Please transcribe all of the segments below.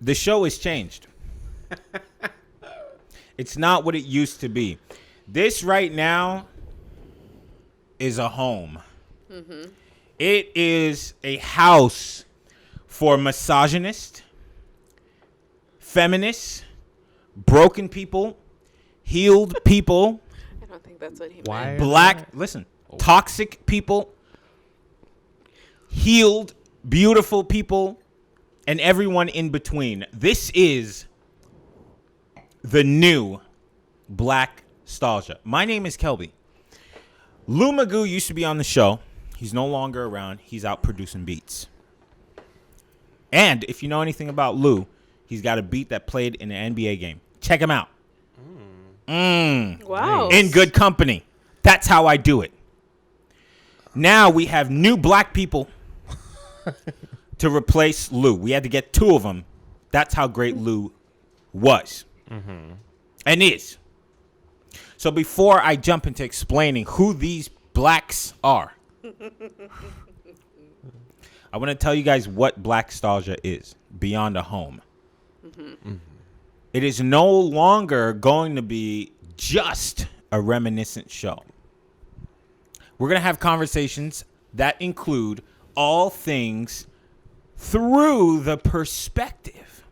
The show has changed. It's not what it used to be. This right now is a home. Mm-hmm. It is a house for misogynists, feminists, broken people, healed people. I don't think that's what he meant. Toxic people, healed, beautiful people, and everyone in between. This is the new Blackstalgia. My name is Kelby. Lou Magoo used to be on the show. He's no longer around. He's out producing beats. And if you know anything about Lou, he's got a beat that played in an NBA game. Check him out. Wow. In good company. That's how I do it. Now we have new black people to replace Lou. We had to get two of them. That's how great Lou was. Mm-hmm. And is. So before I jump into explaining who these blacks are, I want to tell you guys what Blackstalgia is beyond a home. Mm-hmm. Mm-hmm. It is no longer going to be just a reminiscent show. We're going to have conversations that include all things through the perspective,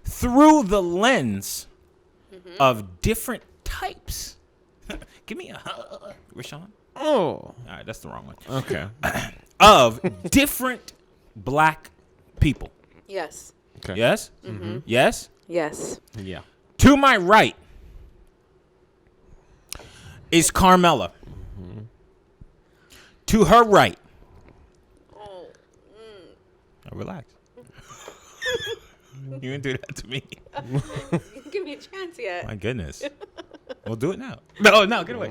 through the lens of different types. Give me a hug, Rashawn. Oh. All right, that's the wrong one. Okay. Of different black people. Yes. Okay. Yes? Mm-hmm. Yes? Yes. Yeah. To my right is Carmella. Mm-hmm. To her right. Oh, relax. You didn't do that to me. Give me a chance yet. My goodness. We'll do it now. No, get away.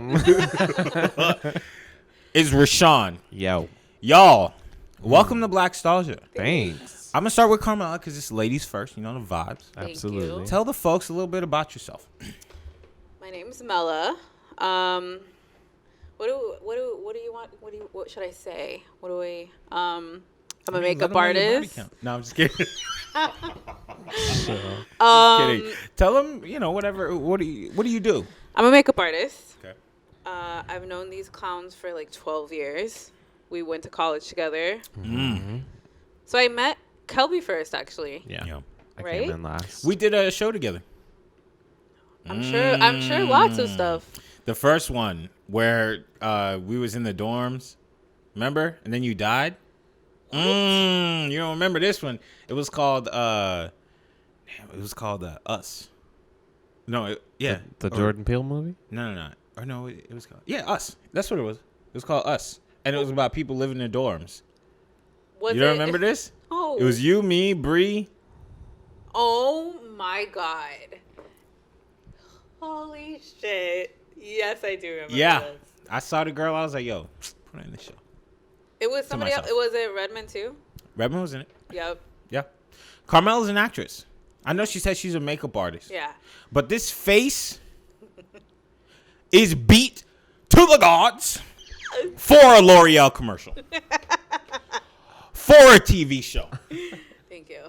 Is Rashawn. Yo. Y'all, welcome to Blackstalgia. Thanks. I'm going to start with Carmella because it's ladies first. You know the vibes. Thank Absolutely. you. Tell the folks a little bit about yourself. My name's Mella. What do you want? What should I say? What do we? I'm a makeup artist. No, I'm just kidding. Just kidding. Tell them, whatever. What do you do? I'm a makeup artist. Okay. I've known these clowns for like 12 years. We went to college together. Mm-hmm. So I met Kelby first, actually. Yeah. I Right? came in last. We did a show together. I'm sure lots of stuff. The first one where we was in the dorms, remember? And then you died. You don't remember this one? It was called Us. No, The Jordan Peele movie? No. Or no, it was called Us. That's what it was. It was called Us, and it was about people living in dorms. You don't remember this? Oh, It was you, me, Bree. Oh my god! Holy shit! Yes, I do remember. Yeah, this. I saw the girl. I was like, "Yo, put her in the show." It was somebody else. myself. Was it Redmond too? Redmond was in it. Yep. Yeah. Carmella's an actress. I know she said she's a makeup artist. Yeah. But this face is beat to the gods for a L'Oreal commercial. For a TV show. Thank you.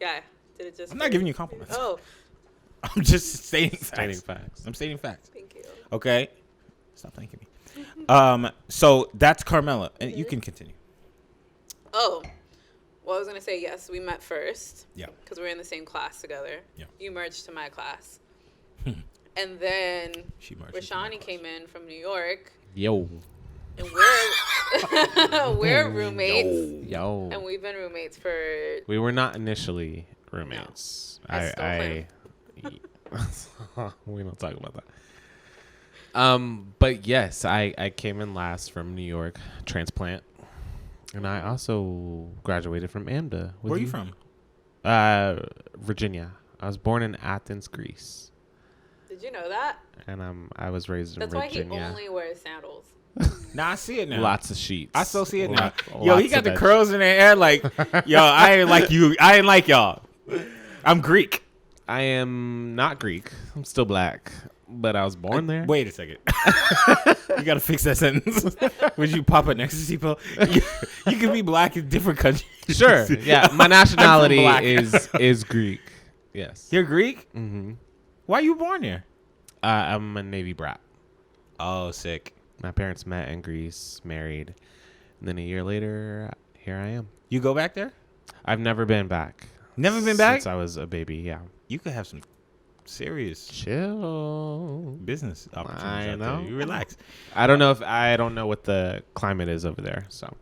Yeah. Did it just? I'm not giving you compliments. Oh, I'm just stating facts. I'm stating facts. thank you. Okay? Stop thanking me. So that's Carmella. And you can continue. Oh. Well, I was gonna say yes. We met first. Yeah. Because we were in the same class together. Yeah. You merged to my class. And then She merged into my Rashani class. came in from New York, Yo. and we're roommates, Yo. and we've been roommates for. We were not initially roommates. No. I stole him. We don't talk about that. But yes, I came in last from New York, transplant, and I also graduated from AMDA. Where are you from? Virginia. I was born in Athens, Greece, Did you know that? and I was raised That's in why he Virginia. only wears sandals. Nah, I see it now. Lots of sheets. I still see it now. Lots Yo, he got of the that curls in the air like, yo, I ain't like you. I ain't like y'all. I'm Greek. I am not Greek. I'm still black. but I was born there. Wait a second. You gotta fix that sentence. Would you pop an ecstasy pill? You can be black in different countries. Sure. Yeah. My nationality is Greek. Yes. You're Greek? Mm-hmm. Why you born there? I'm a Navy brat. Oh, sick. My parents met in Greece, married, and then a year later, here I am. You go back there? I've never been back. Never been back? Since I was a baby, yeah. You could have some serious Chill. business opportunities I out know. there. You relax. I don't know what the climate is over there, so.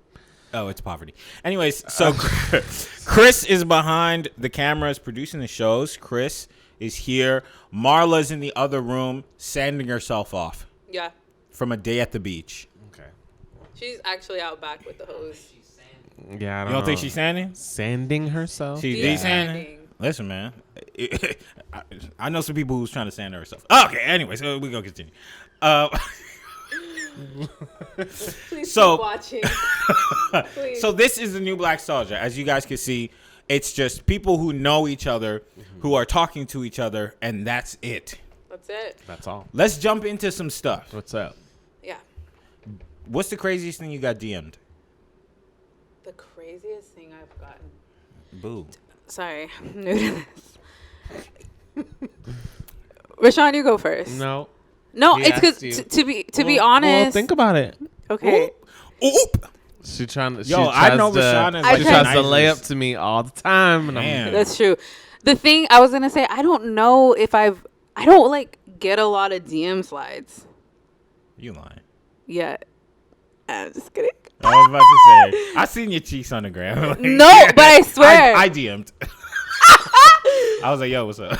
Oh, it's poverty. Anyways, so Chris is behind the cameras producing the shows. Chris is here. Marla's in the other room sanding herself off. Yeah. From a day at the beach. Okay. She's actually out back with the hose. Yeah, I You don't think she's sanding? Sanding herself? She's Yeah. sanding. Listen, man. I know some people who's trying to sand herself. Okay, anyway, so we're going to continue. Please So- keep watching. Please. So this is the new Blackstalgia. As you guys can see, it's just people who know each other, who are talking to each other, and that's it. That's it. That's all. Let's jump into some stuff. What's up? Yeah. What's the craziest thing you got DM'd? The craziest thing I've gotten. Boo. Sorry, I'm new to this. Rashawn, you go first. No. No, He it's asked you. because to be honest. Well, think about it. Okay. Oop. She trying to. Yo, I know Rashawn is like She the tries to nicest. lay up to me all the time. And Damn. That's true. The thing I was gonna say, I don't know if I don't like get a lot of DM slides You lying. yet. I'm just kidding. I was about to say, I seen your cheeks on the gram. Like, No, but I swear. I DM'd. I was like, yo, what's up?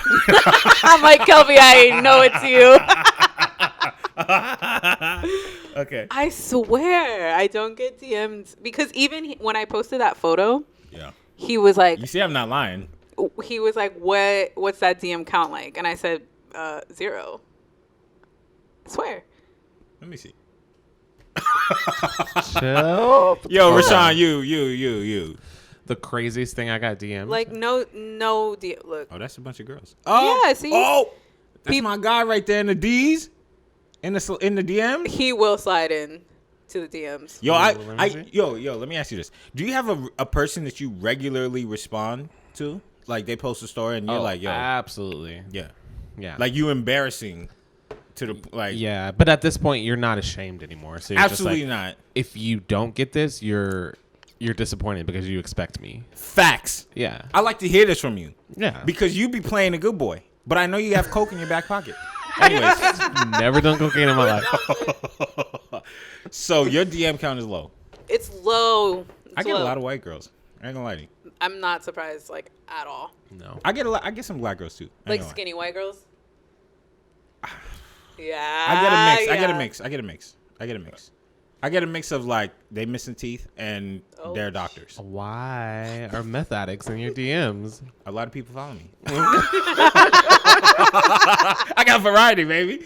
I'm like, Kelby, I know it's you. Okay. I swear I don't get DMs because even when I posted that photo, Yeah. he was like, You see, I'm not lying. what's that DM count like? And I said, 0. I swear. Let me see. Chill. Yo, Rashawn, you. The craziest thing I got DM'd. Like no DM. Look, Oh, that's a bunch of girls. Oh, Yeah, see? Oh, that's Peop- my guy right there in the D's, in the DMs. he will slide in to the DMs. Yo, Let me see. yo. Let me ask you this: do you have a person that you regularly respond to? Like they post a story and you're like, yo, absolutely. yeah, Yeah. like you embarrassing to the like. Yeah, but at this point, you're not ashamed anymore. So you're Absolutely just like, not. if you don't get this, you're disappointed because you expect me. Facts. Yeah. I like to hear this from you Yeah. because you be playing a good boy, but I know you have coke in your back pocket. Anyways, Never done cocaine in my life. so your DM count is low. It's low. I get a lot of white girls. I ain't gonna lie to you. I'm not surprised, like at all. No. I get some black girls too. I ain't Like gonna lie. skinny white girls. Yeah. I get a mix. yeah. I get a mix of like they missing teeth and Oh, they're doctors. Why are meth addicts in your DMs? A lot of people follow me. I got variety, baby.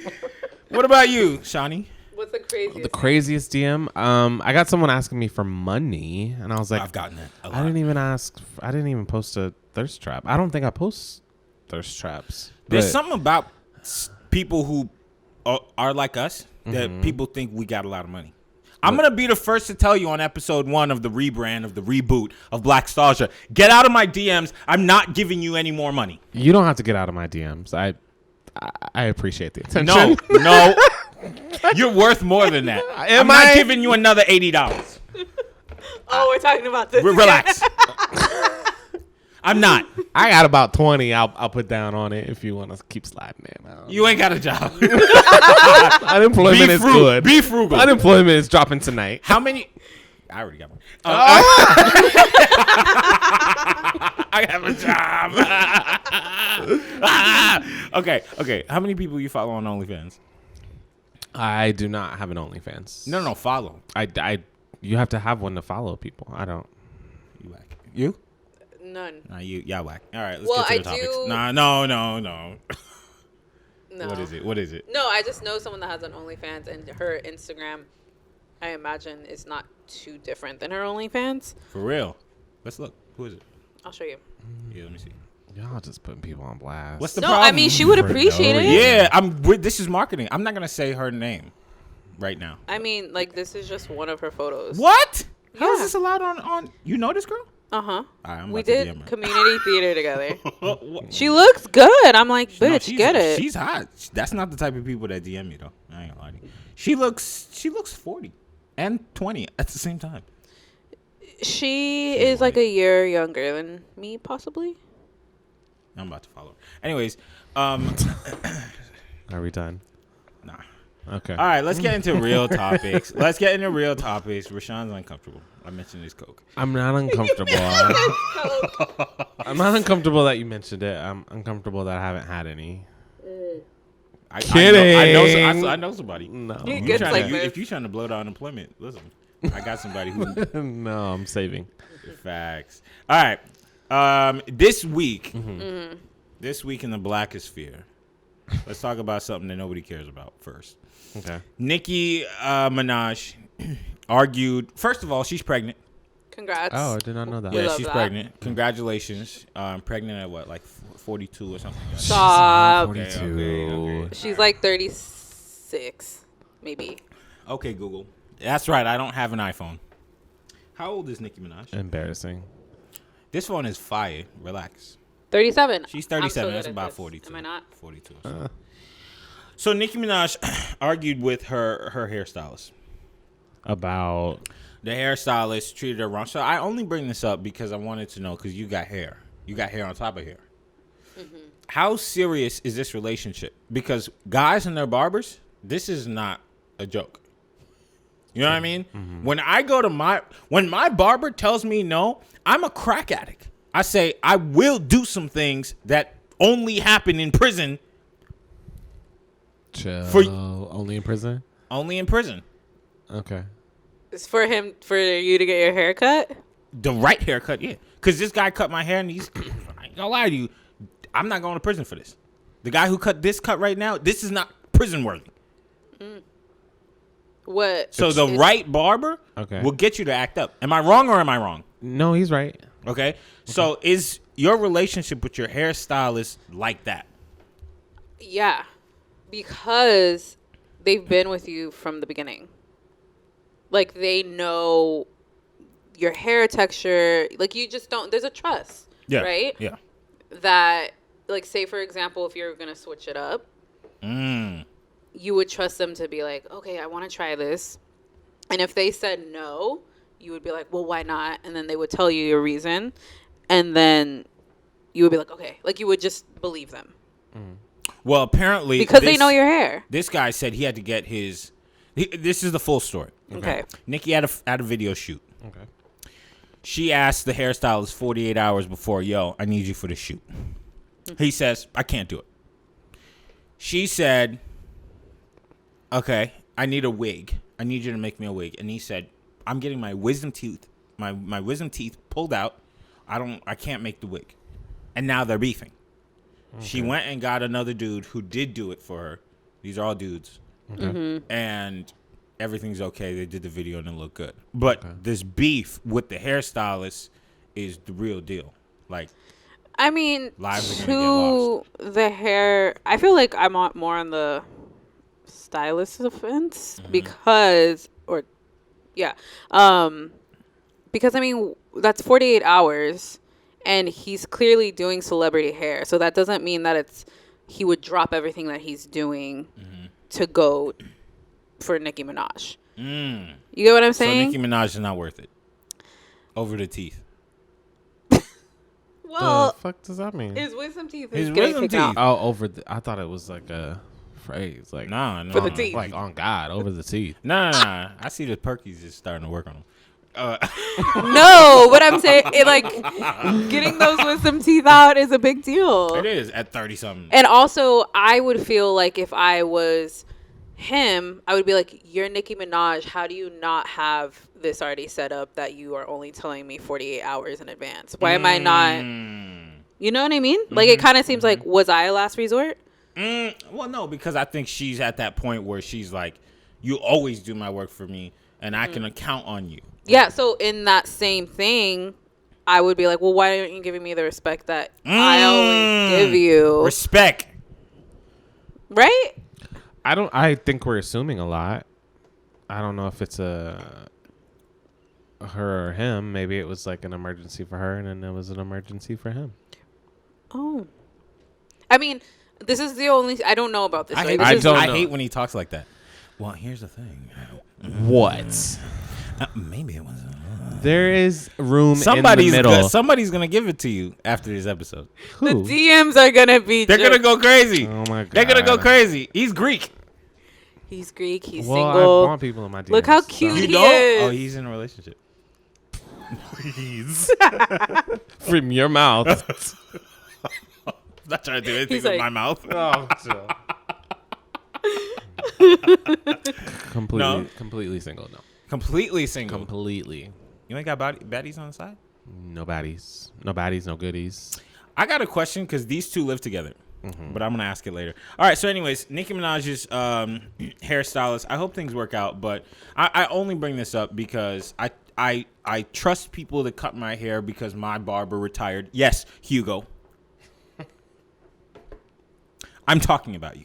What about you, Shawnee? What's the craziest? The craziest DM. I got someone asking me for money, and I was like, I've gotten that a lot. I didn't even ask. I didn't even post a thirst trap. I don't think I post thirst traps. There's but- something about people who are like us that Mm-hmm. people think we got a lot of money. I'm going to be the first to tell you on episode 1 of the rebrand of the reboot of Blackstalgia. Get out of my DMs. I'm not giving you any more money. You don't have to get out of my DMs. I appreciate the attention. No. You're worth more than that. Am I'm not I? giving you another $80. Oh, we're talking about this. Relax. I'm not. I got about 20. I'll put down on it if you want to keep sliding in. You ain't got a job. Unemployment is good. Be frugal. Unemployment is dropping tonight. How many? I already got one. I have a job. Okay. How many people you follow on OnlyFans? I do not have an OnlyFans. No, follow. You have to have one to follow people. I don't. You whack. You? None. Nah, y'all whack. All right, let's Well, get to the I topics. do- Nah, no. No. What is it? No, I just know someone that has an OnlyFans, and her Instagram, I imagine, is not too different than her OnlyFans. For real? Let's look. Who is it? I'll show you. Yeah, let me see. Y'all just putting people on blast. What's the No, problem? I mean, she would appreciate it. Yeah, this is marketing. I'm not going to say her name right now. I mean, like, this is just one of her photos. What? How is Yeah. this allowed on you know this girl? Uh-huh. Right, We about to DM did her. community theater together. She looks good. I'm like, bitch, No, get it. She's hot. That's not the type of people that DM me though. I ain't gonna lie to you. She looks 40 and 20 at the same time. She She's is like white. a year younger than me, possibly. I'm about to follow her. Anyways, Are we done? nah. Okay. All right, let's get into real topics. Rashawn's uncomfortable. I mentioned his coke. I'm not uncomfortable. I'm not uncomfortable that you mentioned it. I'm uncomfortable that I haven't had any. Kidding. I know somebody. No. He You gets tryna- like you- this. if you're trying to blow down unemployment, listen. I got somebody who No, I'm saving. facts. All right. This week in the Blackosphere, let's talk about something that nobody cares about first. Okay. Nicki Minaj argued. First of all, she's pregnant. Congrats. Oh, I did not know that. We Yeah, love she's that. pregnant. Congratulations. Pregnant at what, like 42 or something? Like that? Stop. 42. Okay. She's like 36, maybe. Okay, Google. That's right. I don't have an iPhone. How old is Nicki Minaj? Embarrassing. This phone is fire. Relax. 37. She's I'm 37. so That's good at about this. 42. Am I not? 42 or something. So Nicki Minaj argued with her hairstylist. About The hairstylist treated her wrong. So I only bring this up because I wanted to know, because you got hair. You got hair on top of hair. Mm-hmm. How serious is this relationship? Because guys and their barbers, this is not a joke. You know what I mean? Mm-hmm. When I go to when my barber tells me no, I'm a crack addict. I say I will do some things that only happen in prison. chill. Only in prison? Only in prison. Okay. It's for you to get your hair cut? The right haircut, yeah. Because this guy cut my hair and he's, I ain't gonna lie to you, I'm not going to prison for this. The guy who cut this cut right now, this is not prison worthy. What? So the right barber Okay. will get you to act up. Am I wrong or am I wrong? No, he's right. Okay. So is your relationship with your hairstylist like that? Yeah. Because they've been with you from the beginning. Like, they know your hair texture. Like, you just don't, there's a trust. Yeah. Right? Yeah. That, like, say, for example, if you're going to switch it up, you would trust them to be like, okay, I want to try this. And if they said no, you would be like, well, why not? And then they would tell you your reason. And then you would be like, okay. Like, you would just believe them. Well, apparently Because they know your hair. This guy said he had to get this is the full story. Okay. Nikki had a video shoot. Okay. She asked the hairstylist 48 hours before, yo, I need you for the shoot. He says, I can't do it. She said, okay, I need a wig. I need you to make me a wig. And he said, I'm getting my wisdom teeth, my wisdom teeth pulled out. I can't make the wig. And now they're beefing. Okay. She went and got another dude who did do it for her. These are all dudes. Okay. And everything's okay. They did the video and it looked good. But this beef with the hairstylist is the real deal. Like, I mean, lives are gonna get the hair, I feel like I'm more on the stylist offense because I mean, that's 48 hours and he's clearly doing celebrity hair. So that doesn't mean that he would drop everything that he's doing to go for Nicki Minaj. You get what I'm saying? So Nicki Minaj is not worth it. Over the teeth. Well, the fuck does that mean? his wisdom teeth His is getting wisdom taken teeth. out. Oh, I thought it was like a phrase. Like, Nah, no. For the teeth. Like, on God, over the teeth. Nah. I see the Perkies is starting to work on them. No, but I'm saying getting those wisdom teeth out is a big deal. It is at 30-something. And also, I would feel like if I was him, I would be like, you're Nicki Minaj. How do you not have this already set up that you are only telling me 48 hours in advance? Why am I not? You know what I mean? Like, it kind of seems like, was I a last resort? Well, no, because I think she's at that point where she's like, you always do my work for me, and I can count on you. Yeah, so in that same thing, I would be like, well, why aren't you giving me the respect that I always give you? Respect. Right? I think we're assuming a lot. I don't know if it's a her or him. Maybe it was like an emergency for her, and then it was an emergency for him. Oh. I mean, this is the only... I don't know about this. I Right? hate when he talks like that. Well, here's the thing. What? Maybe it was... There is room in the middle. Somebody's going to give it to you after this episode. The Who? DMs are going to be... They're going to go crazy. Oh, my God. They're going to go crazy. He's Greek. He's Greek. He's Well, single. I want people in my DMs. Look how cute You he don't? is. Oh, he's in a relationship. Please. From your mouth. I'm not trying to do anything He's with like- my mouth. Oh, chill. Completely single, no. Completely single. Completely. You ain't got baddies on the side? No baddies. No baddies, no goodies. I got a question because these two live together, but I'm going to ask it later. All right, so anyways, Nicki Minaj's hairstylist, I hope things work out, but I only bring this up because I trust people to cut my hair because my barber retired. Yes, Hugo. I'm talking about you.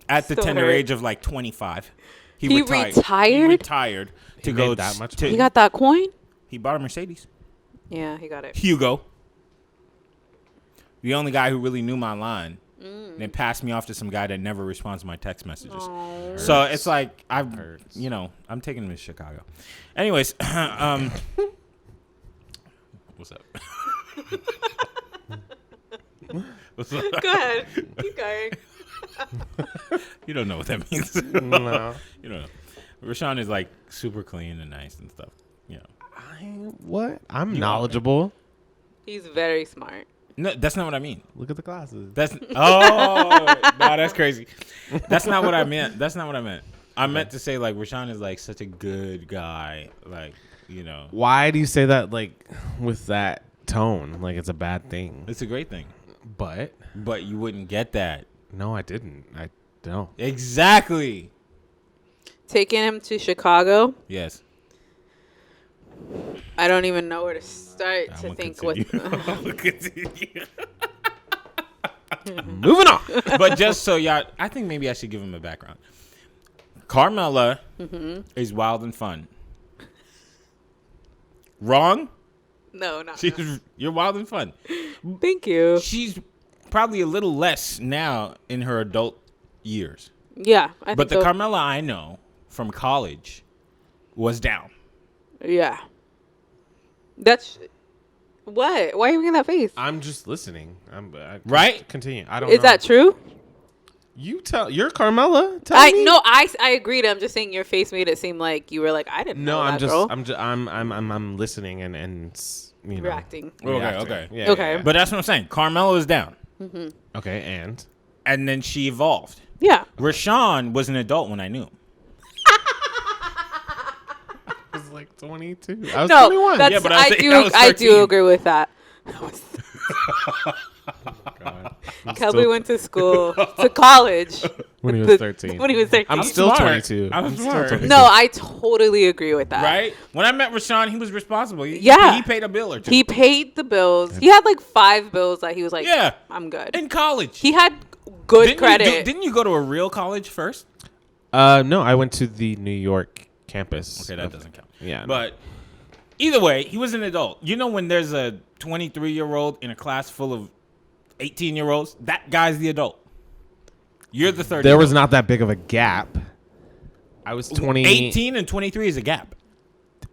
At the Still tender hurt. age of like 25. He He retired. retired? He retired to He go made that much to, He got that coin? he bought a Mercedes. Yeah, he got it. Hugo. The only guy who really knew my line. Then passed me off to some guy that never responds to my text messages. Oh. So it's like I'm Hurts. I'm taking him to Chicago. Anyways, what's up? What's up? Go ahead. Keep going. You don't know what that means. No. You don't know. Rashawn is like super clean and nice and stuff. You know. What? I'm knowledgeable. He's very smart. No, that's not what I mean. Look at the glasses. That's that's crazy. That's not what I meant. That's not what I meant. I meant to say like Rashawn is like such a good guy. Like, you know. Why do you say that like with that tone? Like it's a bad thing. It's a great thing. But But you wouldn't get that. no, I didn't. I don't. Exactly. Taking him to Chicago. Yes. I don't even know where to start I'm to gonna think continue. what. I'm gonna continue. Moving on. But just so y'all, I think maybe I should give him a background. Carmella is wild and fun. Wrong? No, not. You're wild and fun. Thank you. She's probably a little less now in her adult years. Yeah, I But the think so. Carmella I know from college was down. Yeah. That's what? Why are you making that face? I'm just listening. Right? Continue. I don't. Is know. that true? You tell. You're Carmella. Tell me. I agreed. I'm just saying your face made it seem like you were like I didn't No, know I'm that, just. girl. I'm listening and you know. Reacting. Okay. Yeah, Okay. yeah, yeah. But that's what I'm saying. Carmella was down. Okay, and And then she evolved. Yeah. Rashawn was an adult when I knew him. I was like 22. I was No, 21. that's Yeah, but I was I 13. do agree with that. God. Kelby went to school to college when he with was the- 13. When he was 13. I'm He's still smart. 22. I'm still smart. 22. No, I totally agree with that. Right? When I met Rashawn, he was responsible. Yeah. He paid a bill or two. He paid the bills. He had like 5 bills that he was like, Yeah. I'm good. In college. He had good didn't credit. Didn't you go to a real college first? No, I went to the New York campus. Okay, that doesn't count. Yeah, no. But either way, he was an adult. You know when there's a 23-year-old in a class full of 18-year-olds? That guy's the adult. You're the 30. There was not that big of a gap. I was 20. 18 and 23 is a gap.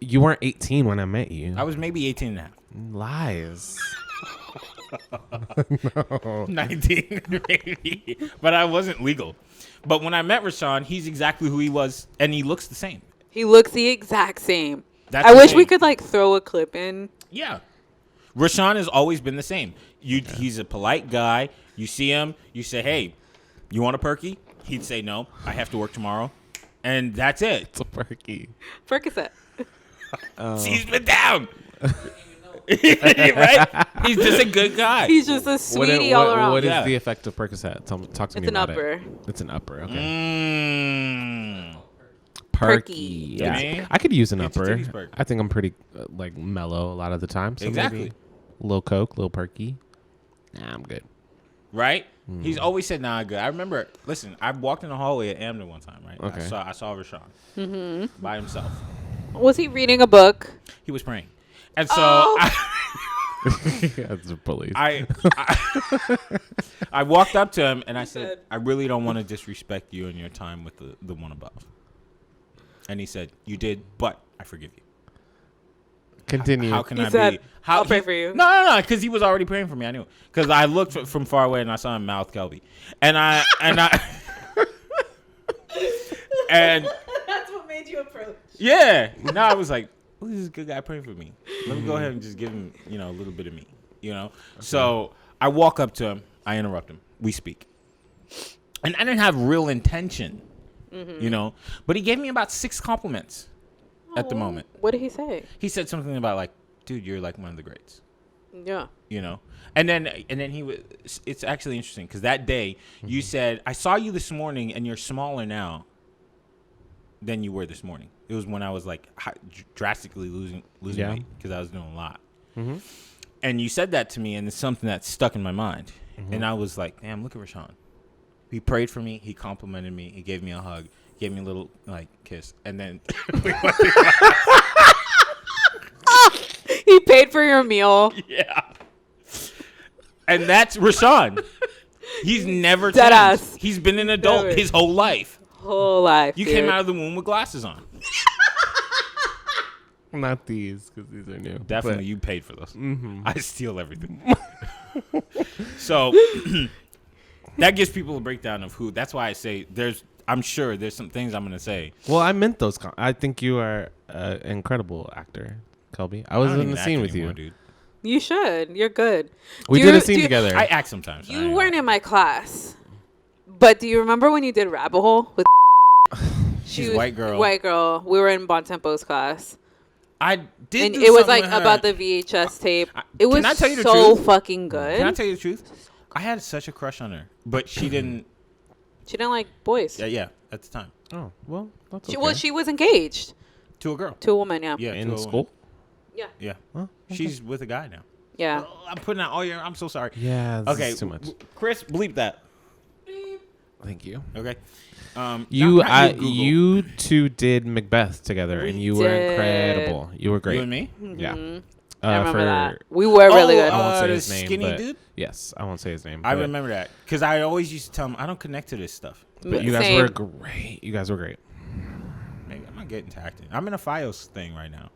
You weren't 18 when I met you. I was maybe 18 and a half. Lies. 19 maybe. But I wasn't legal. But when I met Rashawn, he's exactly who he was, and he looks the same. He looks the exact same. That's I the wish thing. we could like throw a clip in. Yeah. Rashawn has always been the same. He's a polite guy. You see him, you say, hey, you want a perky? He'd say, no, I have to work tomorrow. And that's it. It's a perky. Percocet. He's been down. Right? He's just a good guy. He's just a sweetie all around. What is Yeah. the effect of Percocet? Talk to me It's an about upper. it. It's an upper. Okay. Mm. Perky. Yeah. Yeah. I could use an Get your upper. titties perked. I think I'm pretty like mellow a lot of the time. So Exactly. maybe a little Coke, a little Perky. Nah, I'm good. Right? He's always said, nah, good. I remember, listen, I walked in the hallway at Amden one time, right? Okay. I saw Rashawn by himself. Was he reading a book? He was praying. And so That's the police. I walked up to him and I said, I really don't want to disrespect you and your time with the one above. And he said, you did, but I forgive you. Continue. How can He I said, be? How, I'll pray for you. No, because he was already praying for me. I knew. Because I looked from far away and I saw him mouth Kelby. And I and That's what made you approach. yeah. No, I was like, oh, this is a good guy praying for me. Let me go ahead and just give him, a little bit of me, Okay. So I walk up to him. I interrupt him. We speak. And I didn't have real intention, But he gave me about 6 compliments at the moment. What did he say? He said something about like, dude, you're like one of the greats. Yeah. And then he was. It's actually interesting because that day you said, I saw you this morning and you're smaller now than you were this morning. It was when I was like drastically losing weight because I was doing a lot. Mm-hmm. And you said that to me, and it's something that stuck in my mind. Mm-hmm. And I was like, damn, look at Rashawn. He prayed for me. He complimented me. He gave me a hug. Gave me a little kiss. And then He paid for your meal. yeah. And that's Rashawn. He's never Dead changed. ass. He's been an adult Never. his whole life. Whole life. You dude. came out of the womb with glasses on. Not these, because these are new. Definitely, you paid for those. Mm-hmm. I steal everything. So that gives people a breakdown of who. That's why I say I'm sure there's some things I'm going to say. Well, I meant those. I think you are an incredible actor, Kelby. I was don't in the even scene act with anymore, you. dude. You should. You're good. We Do did you- a scene do you- together. I act sometimes. You weren't in my class. But do you remember when you did Rabbit Hole with She's a white girl. White girl. We were in Bon Tempo's class. I did. And do it was something like with her. about the VHS tape. It was Can I tell you the so truth? fucking good. Can I tell you the truth? I had such a crush on her, but she didn't. She didn't like boys. Yeah, at the time. Oh, well, that's okay. Well, she was engaged To a girl. to a woman. Yeah. Yeah. to in a woman. school? Yeah. Yeah. Oh, okay. She's with a guy now. Yeah. Oh, I'm putting out all your. I'm so sorry. Yeah, this Okay. is too much. Chris, bleep that. Thank you. Okay. You two did Macbeth together, We and you were did. incredible. You were great. You and me. Yeah. I remember for- that. We were really good. I won't say the his name, skinny but dude? yes, I won't say his name. I but- remember that because I always used to tell him I don't connect to this stuff. But you guys Same. were great. You guys were great. Maybe I'm not getting tacked in. I'm in a FiOS thing right now.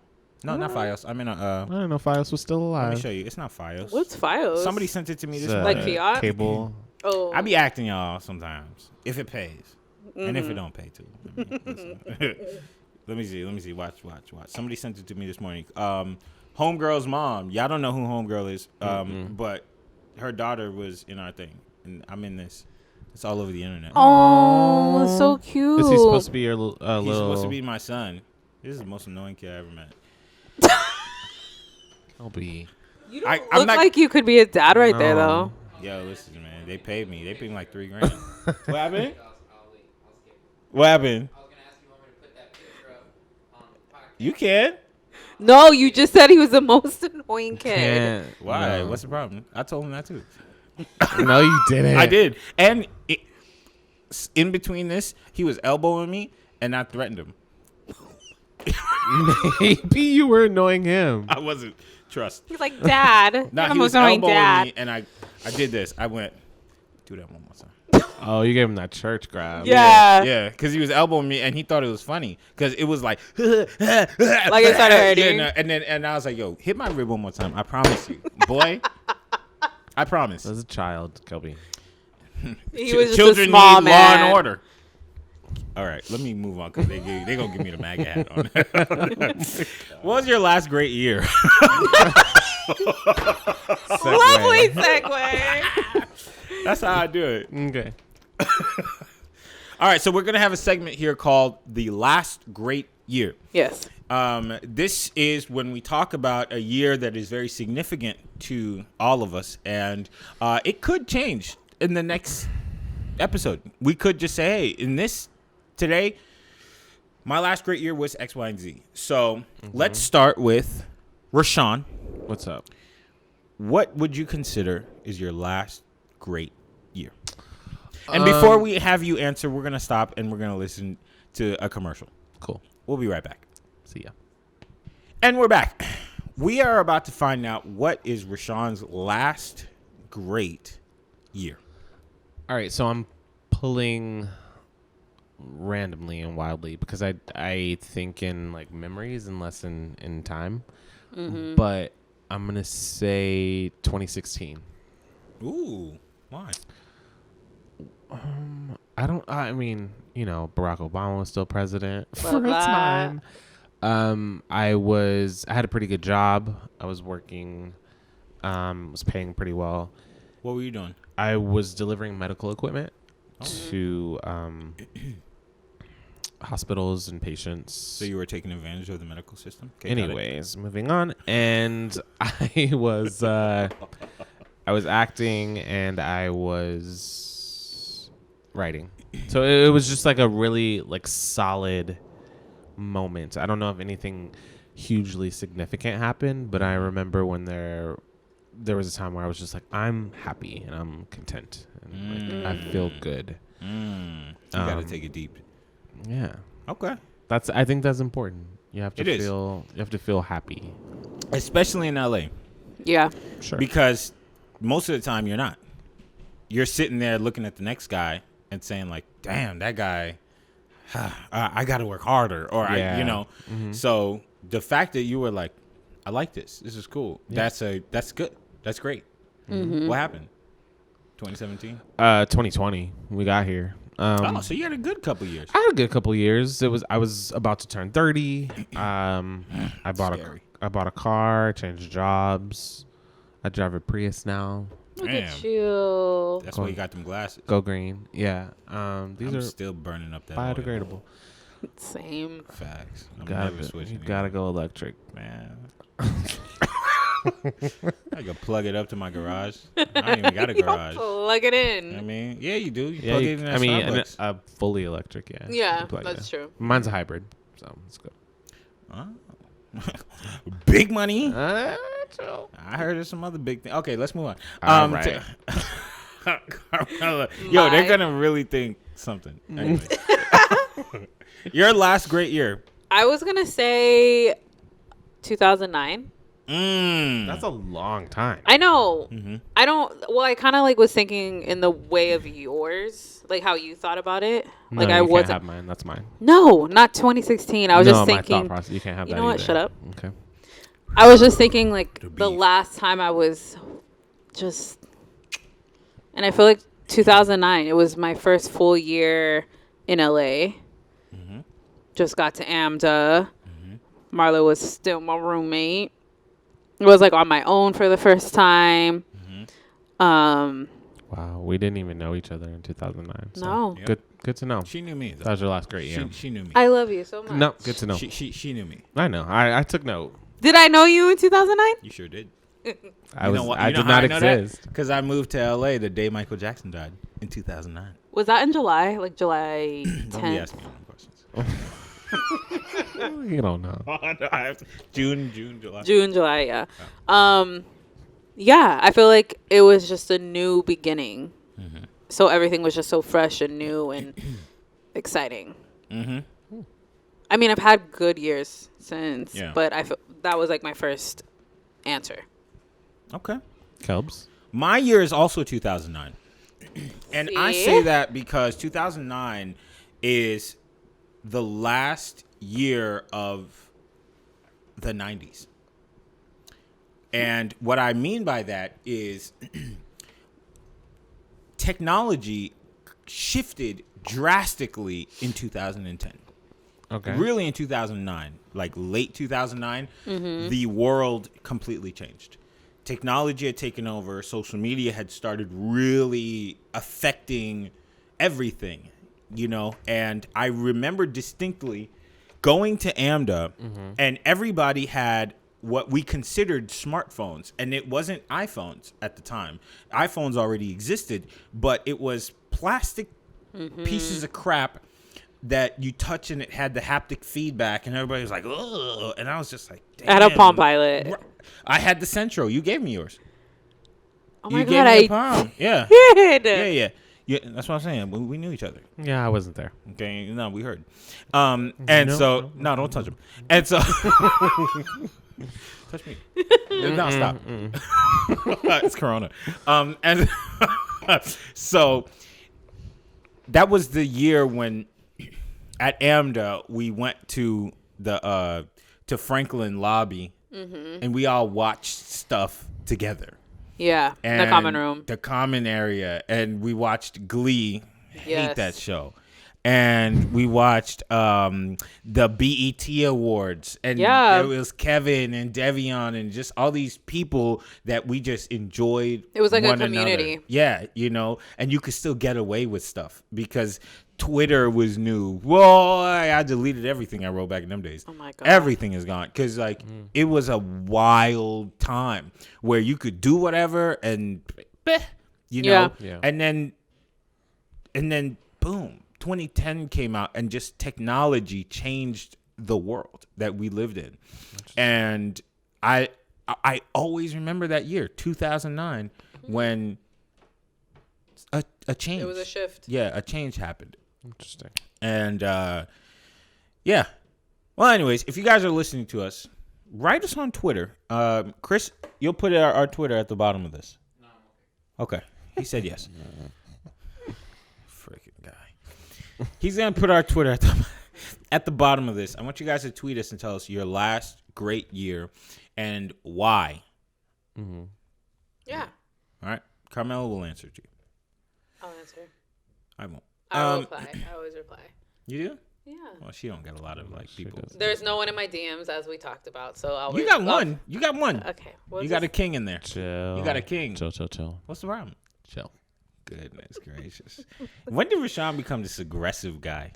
No, not FiOS. I'm in a. I don't know if Fios was still Let me alive. show you. It's not FiOS. What's FiOS? Somebody sent it to me this It's, morning. Like Fiat? Cable. Oh. I be acting y'all sometimes if it pays, and Mm-hmm. if it don't pay too. I mean, listen. Let me see. Watch. Somebody sent it to me this morning. Homegirl's mom. Y'all don't know who Homegirl is, but her daughter was in our thing, and I'm in this. It's all over the internet. Oh, so cute. Is he supposed to be your He's little? supposed to be my son. This is the most annoying kid I ever met. Kelby. You don't I'm look not- like you could be a dad right there, No. though. Yo, listen, man. They paid me. They paid me like $3,000. What happened? What happened? I was gonna ask you want me to put that picture up on the podcast. You can. No, you just said he was the most annoying kid. Can't. Why? No. What's the problem? I told him that too. No, you didn't. I did. And in between this, he was elbowing me, and I threatened him. Maybe you were annoying him. I wasn't. Trust. He's like, Dad. Nah, You're the he was most annoying elbowing dad. me, and I did this. I went, do that one more time. Oh, you gave him that church grab. Yeah. Yeah, because he was elbowing me, and he thought it was funny because it was like, Like it started hurting. Yeah, no, and I was like, yo, hit my rib one more time. I promise you, boy. I promise. As a child, Kelby. He was just Children a small need man. law and order. All right, let me move on because they gonna give me the MAGA hat on. What was your last great year? Lovely segue. That's how I do it. Okay. All right, so we're gonna have a segment here called "The Last Great Year." Yes. This is when we talk about a year that is very significant to all of us, and it could change in the next episode. We could just say, hey, in this today, My last great year was X, Y, and Z. So let's start with Rashawn. What's up? What would you consider is your last great year? And before we have you answer, we're going to stop and we're going to listen to a commercial. Cool. We'll be right back. See ya. And we're back. We are about to find out what is Rashawn's last great year. All right, so I'm pulling randomly and wildly because I think in like memories and less in time. But I'm going to say 2016. Ooh, why? I mean, Barack Obama was still president Blah, for a blah. time. I had a pretty good job. I was working, was paying pretty well. What were you doing? I was delivering medical equipment to hospitals and patients. So you were taking advantage of the medical system? Okay, Anyways, moving on. And I was acting and I was writing. So it was just like a really like solid moment. I don't know if anything hugely significant happened, but I remember when there was a time where I was just like, I'm happy and I'm content and like, I feel good. You got to take it deep. Yeah. Okay. I think that's important. You have to It is. feel happy. Especially in LA. Yeah. Sure. Because most of the time you're not. You're sitting there looking at the next guy and saying like, damn, that guy, I got to work harder. Or, Yeah. So the fact that you were like, I like this. This is cool. Yeah. That's good. That's great. What happened? 2017? 2020, we got here. So you had a good couple years. I had a good couple years. I was about to turn 30. I bought Scary. a car, changed jobs. I drive a Prius now. Look Damn. at you. That's why you got them glasses. Go green. Yeah. These I'm are still burning up that oil. biodegradable. Same. Facts. I'm never switching. You gotta go electric. Man. I could plug it up to my garage. I don't even got a garage. Plug it in. I mean, yeah, you do. You Yeah, plug it in at Starbucks. a fully electric. Yeah. Yeah, You plug it that's in. true. Mine's a hybrid, so it's good. Oh. Big money. True. I heard of some other big thing. Okay, let's move on. All right. Carmella. Yo, they're gonna really think something. Anyway. Your last great year. I was going to say 2009. That's a long time. I know. Mm-hmm. I kind of like was thinking in the way of yours, like how you thought about it. No, Like you I can't wasn't. have mine. That's mine. No, not 2016. I was just my thought thinking. process. You can't have You that know what? either. Shut up. Okay. I was just thinking like The the beef. last time I was just, and I feel like 2009. It was my first full year in LA. Mm-hmm. Just got to AMDA. Marlo was still my roommate. It was like on my own for the first time. Wow, we didn't even know each other in 2009. So No. Yep. Good to know. She knew me. That Though. was your last great year. She knew me. I love you so much. No, good to know. She knew me. I know. I took note. Did I know you in 2009? You sure did. I did how not I know that? exist. Because I moved to LA the day Michael Jackson died in 2009. Was that in July? Like July Don't be 10th? asking me no questions. You don't know. June, July. June, July, yeah. Yeah, I feel like it was just a new beginning. So everything was just so fresh and new and exciting. Mm-hmm. I mean, I've had good years since, Yeah. but that was like my first answer. Okay. Kelbs. My year is also 2009. And I See? say that because 2009 is the last year of the 90s. And what I mean by that is technology shifted drastically in 2010. Okay. Really in 2009, like late 2009, the world completely changed. Technology had taken over. Social media had started really affecting everything, and I remember distinctly going to AMDA and everybody had what we considered smartphones, and it wasn't iPhones at the time. iPhones already existed, but it was plastic pieces of crap that you touch and it had the haptic feedback, and everybody was like, "Ugh," and I was just like, "Damn." I had a Palm Pilot. I had the Centro. You gave me yours. Oh my You god, gave me a I Palm. Yeah. did. Yeah, that's what I'm saying. We knew each other. Yeah, I wasn't there. Okay, no, we heard. And so don't touch him. And so touch me. No, stop. It's Corona. And so that was the year when at AMDA we went to the to Franklin lobby and we all watched stuff together. Yeah, in the common room. The common area. And we watched Glee. Hate Yes. that show. And we watched the BET Awards. And Yeah. it was Kevin and Devion and just all these people that we just enjoyed. It was like a one community. another. Yeah, you know. And you could still get away with stuff because Twitter was new. Whoa, I deleted everything I wrote back in them days. Oh my god. Everything is gone because like it was a wild time where you could do whatever and you know, Yeah. and then boom, 2010 came out and just technology changed the world that we lived in, and I always remember that year 2009 when a change. It was a shift. Yeah, a change happened. Interesting. And yeah. Well, anyways, if you guys are listening to us, write us on Twitter. Chris, you'll put our Twitter at the bottom of this. No. Okay. He said yes. Freaking guy. He's gonna put our Twitter at the bottom of this. I want you guys to tweet us and tell us your last great year and why. Mm-hmm. Yeah. All right. Carmella will answer to you. I'll answer. I won't. I will reply. I always reply. You do? Yeah. Well, she don't get a lot of like people. doesn't. There's no one in my DMs as we talked about, so I'll. You got one. You got one. Okay. You got a king in there. Chill. You got a king. Chill. What's the problem? Chill. Goodness gracious. When did Rashawn become this aggressive guy?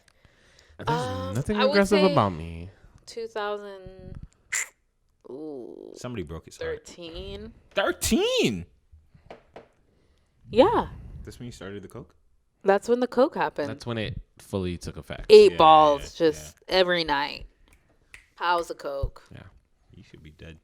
There's nothing I would aggressive say about me. 2013. Somebody broke his heart. 13? Yeah. This when you started the coke? That's when the coke happened. That's when it fully took effect. 8 Yeah, balls yeah, just every night. How's the coke? Yeah. You should be dead.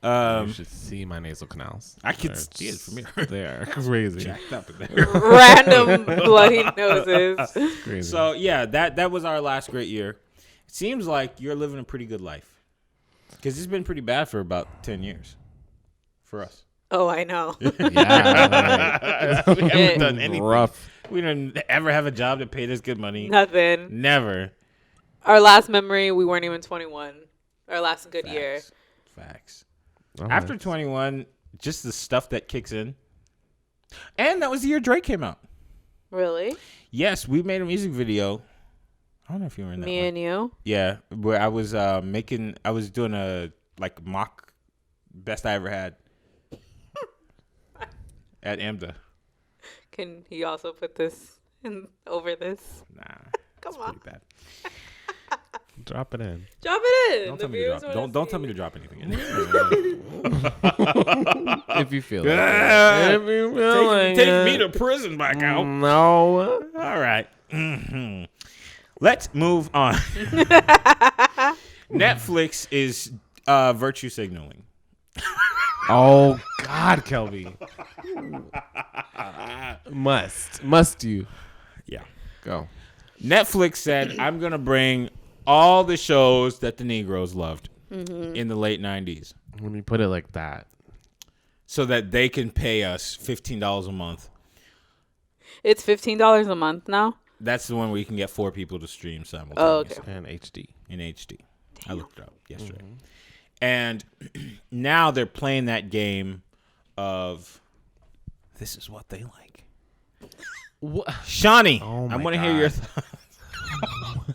You should see my nasal canals. I can They're see it from here. They are crazy. Jacked up in there. Random bloody noses. Crazy. So yeah, that was our last great year. It seems like you're living a pretty good life. Because it's been pretty bad for about 10 years. For us. Oh, I know. We haven't done anything. Rough. We didn't ever have a job that paid us good money. Nothing. Never. Our last memory, we weren't even 21. Our last good year. Facts. Oh, After nice. 21, just the stuff that kicks in. And that was the year Drake came out. Really? Yes, we made a music video. I don't know if you were in that Me one. and you? Yeah, where I was I was doing a like mock best I ever had at AMDA. Can he also put this in over this? Nah, Come it's on. pretty bad. Drop it in. Drop it in. Don't The tell me to viewers drop. wanna Don't tell see. me to drop anything in. If you feel it. Ah, If you feel take me to prison back out. No. All right. Mhm. Let's move on. Netflix is virtue signaling. Oh God, Kelby. Must you Yeah. go? Netflix said, I'm going to bring all the shows that the Negroes loved in the late 90s When you put it like that, so that they can pay us $15 a month. It's $15 a month now? That's the one where you can get 4 people to stream Oh, simultaneously okay. and HD. in HD. I looked it up yesterday. And now they're playing that game of this is what they like. What? Shawnee, Oh I my want to hear your God.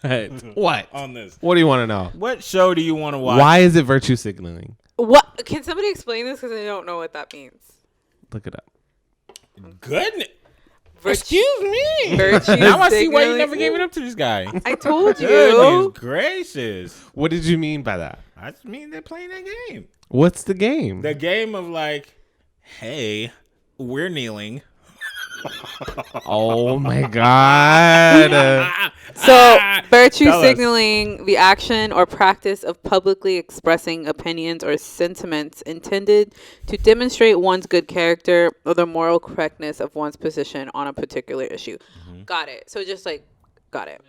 thoughts What? on this. What do you want to know? What show do you want to watch? Why is it virtue signaling? What? Can somebody explain this? Because I don't know what that means. Look it up. Goodness. Virtue- Excuse me. Virtue Now I see why you signaling? never gave it up to this guy. I told you. Goodness gracious. What did you mean by that? I just mean they're playing that game. What's the game? The game of like, hey, we're kneeling. Oh my god. So, virtue Tell us. signaling, the action or practice of publicly expressing opinions or sentiments intended to demonstrate one's good character or the moral correctness of one's position on a particular issue. Got it. So just like, got it.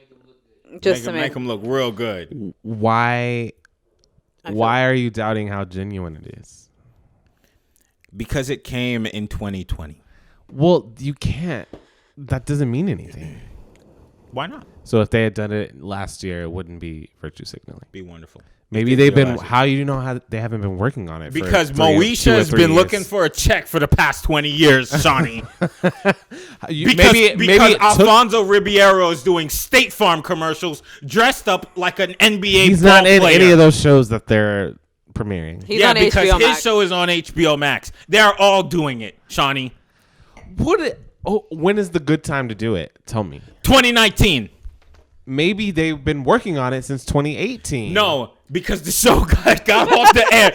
Just to make them look real good. Why I feel- are you doubting how genuine it is? Because it came in 2020. Well, you can't. That doesn't mean anything. Why not? So if they had done it last year, it wouldn't be virtue signaling. Be wonderful. Maybe they've been. How you know how they haven't been working on it? Because for Moesha has been looking for a check for the past 20 years, Shawnee. Because Alfonso Ribeiro is doing State Farm commercials dressed up like an NBA He's ball not in player. any of those shows that they're premiering. He's on because HBO his Max. show is on HBO Max. They're all doing it, Shawnee. When is the good time to do it? Tell me. 2019. Maybe they've been working on it since 2018. No, because the show got off the air.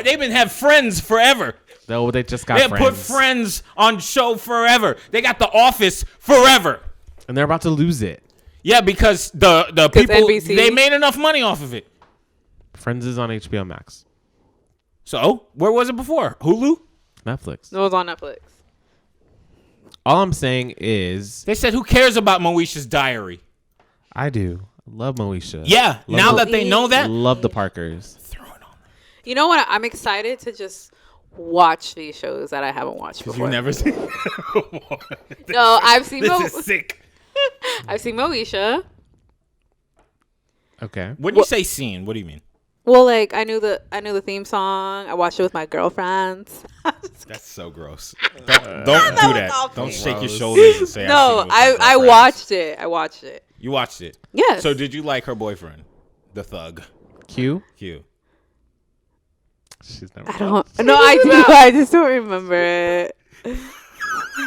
They've been have Friends forever. No, they just got They have Friends. put Friends on show forever. They got The Office forever. And they're about to lose it. Yeah, because the people NBC? they made enough money off of it. Friends is on HBO Max. So where was it before? Hulu? Netflix. It was on Netflix. All I'm saying is They said who cares about Moesha's diary? I do. Love Moesha. Yeah, now that they know that, Love the Parkers. throw it on. You know what? I'm excited to just watch these shows that I haven't watched before. You've never seen. No, I've seen This is sick. I've seen Moesha. Okay. When you say scene, what do you mean? Well, like I knew the theme song. I watched it with my girlfriends. That's so gross. Don't do that. awful. Don't shake your shoulders and say. No, I've seen it with my I girlfriends. watched it. I watched it. You watched it. Yes. So did you like her boyfriend, the thug? Q? Q. She's never. I don't. No, I do. I just don't remember it.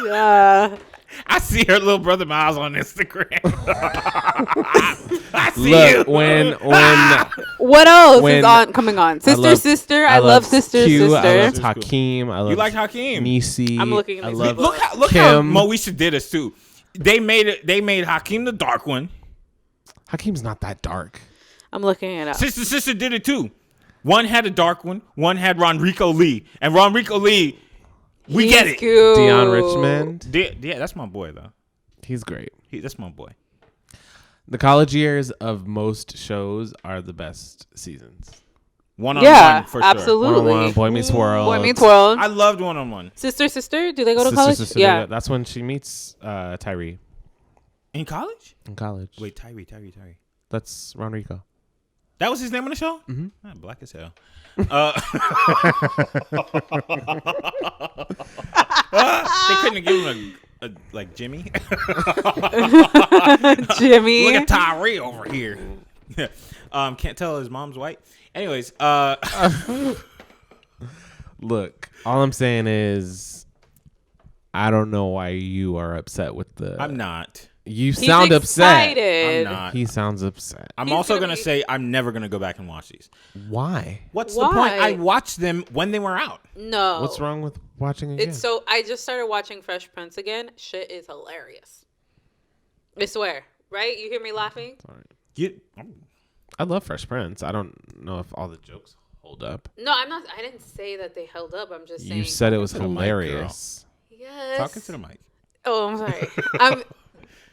Yeah. I see her little brother Miles on Instagram. I see Look, you. when What else When- is on coming on? Sister, love- sister. I love Sister, Q, Sister. I love Hakeem. I love You like Hakeem? Nisi. I'm looking at I these love people. Look how Kim. Moesha did us too. They made Hakeem the dark one. Hakeem's not that dark. I'm looking it up. Sister did it too. One had a dark one. One had Ronrico Lee, and Ronrico Lee, we get it. Cute. Dion Richmond. Yeah, that's my boy though. He's great. That's my boy. The college years of most shows are the best seasons. One-on-one Yeah, for absolutely. One-on-one, Boy Meets World. Boy Meets World. sure. I loved one-on-one. Sister, sister. Do they go to Sister, college? Sister, Yeah. That's when she meets Tyree In college? in college. Wait, Tyree. That's Ronrico. That was his name on the show? Mhm. Black as hell. They couldn't have given him a like Jimmy. Jimmy. Look at Tyree over here. Can't tell his mom's white. Anyways, Look, all I'm saying is, I don't know why you are upset with the. I'm not. You He's sound upset. excited. I'm not. He sounds upset. I'm He's also gonna gonna be- say I'm never gonna go back and watch these. Why? What's the point? Why? I watched them when they were out. No. What's wrong with watching again? It's so I just started watching Fresh Prince again. Shit is hilarious. I swear. Right? You hear me laughing? You, I love Fresh Prince. I don't know if all the jokes hold up. No, I'm not. I didn't say that they held up. I'm just saying. You said it was to the mic, girl. hilarious. Yes. talking to the mic. Oh, I'm sorry.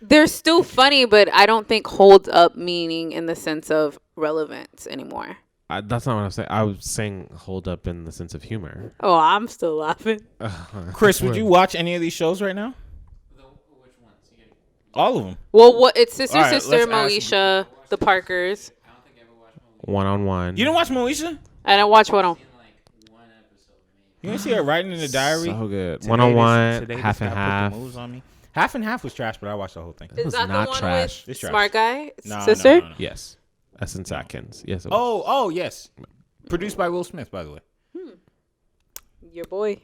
They're still funny, but I don't think holds up meaning in the sense of relevance anymore. That's not what I'm saying. I was saying hold up in the sense of humor. Oh, I'm still laughing. Chris, would you watch any of these shows right now? Which ones? You get, All of them. Well, what? It's Sister, All right, Sister, let's Moesha, the Parkers. I don't think I ever watched one. One-on-one. You didn't watch Moesha? I didn't watch one on. In like one episode, maybe. You didn't see her writing in the diary? So good. Today One-on-one, this half guy and put the half. moves on me. Half and half was trash, but I watched the whole thing. It was Is that not the one trash. with It's trash. Smart Guy? No, Sister? no. Yes. Essence Atkins. Yes, it was. Oh, yes. Produced by Will Smith, by the way. Your boy.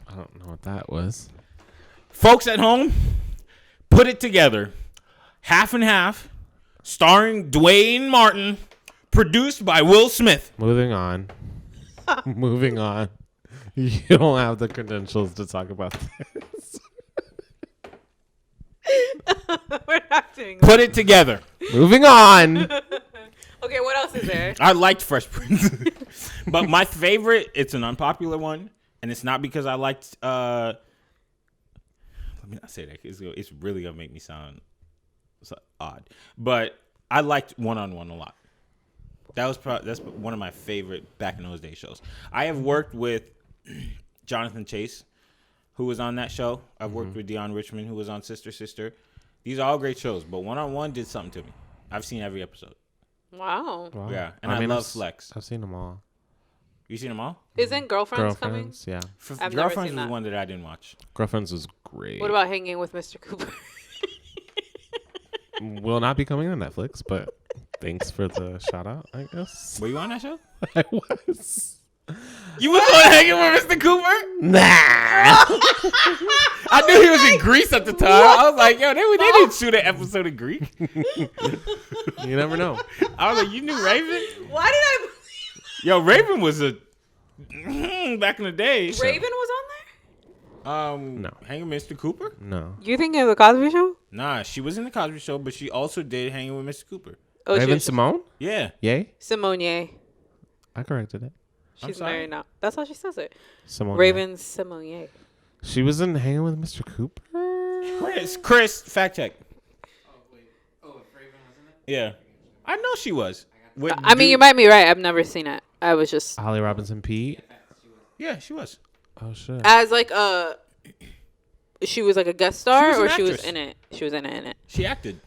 I don't know what that was. Folks at home, put it together. Half and half, starring Dwayne Martin, produced by Will Smith. Moving on. Moving on. You don't have the credentials to talk about this. not doing Put it together. Moving on. that. Okay, what else is there? I liked Fresh Prince. But my favorite, it's an unpopular one. And it's not because I liked... let me not say that. It's really going to make me sound odd. But I liked One-on-One a lot. That's one of my favorite back in those days shows. I have worked with Jonathan Chase, who was on that show. I've worked with Deion Richmond, who was on Sister Sister. These are all great shows, but One-on-One did something to me. I've seen every episode. Wow. Yeah, and I love Flex. I've seen them all. You seen them all? Isn't Girlfriends coming? Girlfriends, yeah. I've never Girlfriends seen was that. one that I didn't watch. Girlfriends was great. What about Hanging with Mr. Cooper? Will not be coming to Netflix, but thanks for the shout out, I guess. Were you on that show? I was. You was on Hanging with Mr. Cooper? Nah. I knew he was in Greece at the time. I was like, yo, they didn't shoot an episode in Greek. You never know. I was like, you knew Raven? Why did I Yo, Raven was a back in the day. Raven was on there? No. Hanging with Mr. Cooper? No. You thinking of the Cosby Show? Nah, she was in the Cosby Show, but she also did Hanging with Mr. Cooper. Oh, she Raven was Simone? Yeah. Yay? Simone. Ye. I corrected it. I'm She's sorry? married now. That's how she says it. Simone. Raven Simone. Ye. She was in Hanging with Mr. Cooper? Chris, fact check. Oh, wait. Oh, if Raven was in it? Yeah. I know she was. With I mean, you might be right. I've never seen it. I was just Holly Robinson Pete? Yeah, she was. Oh, shit. as like a. She was like a guest star, She was an or she was actress. in it. She was in it. She acted.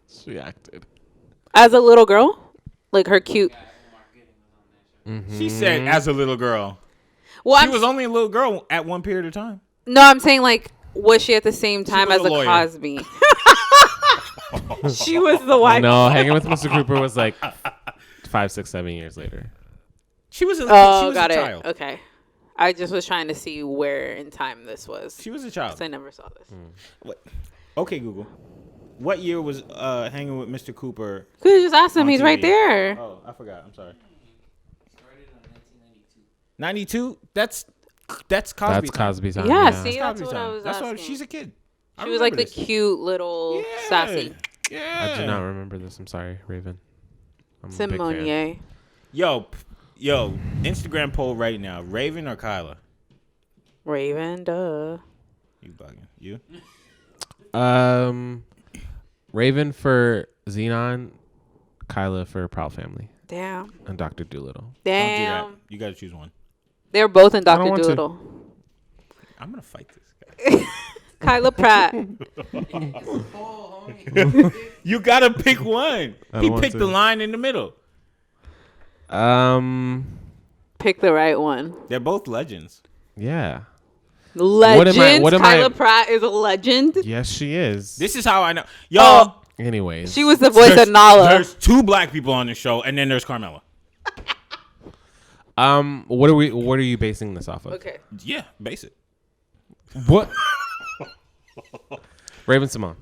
She acted. As a little girl, like her cute. Yeah, Omar Gooding was on that show. She said as a little girl. Well, She I'm, was only a little girl at one period of time. no, I'm saying like, was she at the same time was as a a lawyer. Cosby? She was the wife. No, Hanging with Mr. Cooper was like 5, 6, 7 years later. She was a, she Oh, was got a it. child. Okay. I just was trying to see where in time this was. She was a child. 'Cause I never saw this. What? Okay, Google. What year was Hanging with Mr. Cooper? Could you just ask him? On He's right TV. there. Oh, I forgot. I'm sorry. Started on 1992. 92? That's Cosby. That's time. Cosby time. Yeah, Yeah. see? That's Cosby what I time. was That's asking. why she's a kid. I She was like the remember this. cute little Yeah. sassy Yeah. I do not remember this. I'm sorry, Raven. I'm a big fan. Simone. Yo, Instagram poll right now. Raven or Kyla? Raven, duh. You bugging. You? Raven for Xenon, Kyla for Proud Family, Damn. and Dr. Doolittle. Don't do that. Damn. You got to choose one. They're both in I don't Dr. want to. Doolittle. I'm going to fight this guy. Kyla Pratt. Oh, homie. You got to pick one. I He don't want picked to. the line in the middle. Pick the right one. They're both legends. Yeah. Legend. what am I- Kyla Pratt is a legend. Yes, she is. This is how I know. Y'all. Anyways. She was the voice of Nala. There's two black people on the show, and then there's Carmella. What are you basing this off of? Okay. Yeah, basic. What? Raven Simone.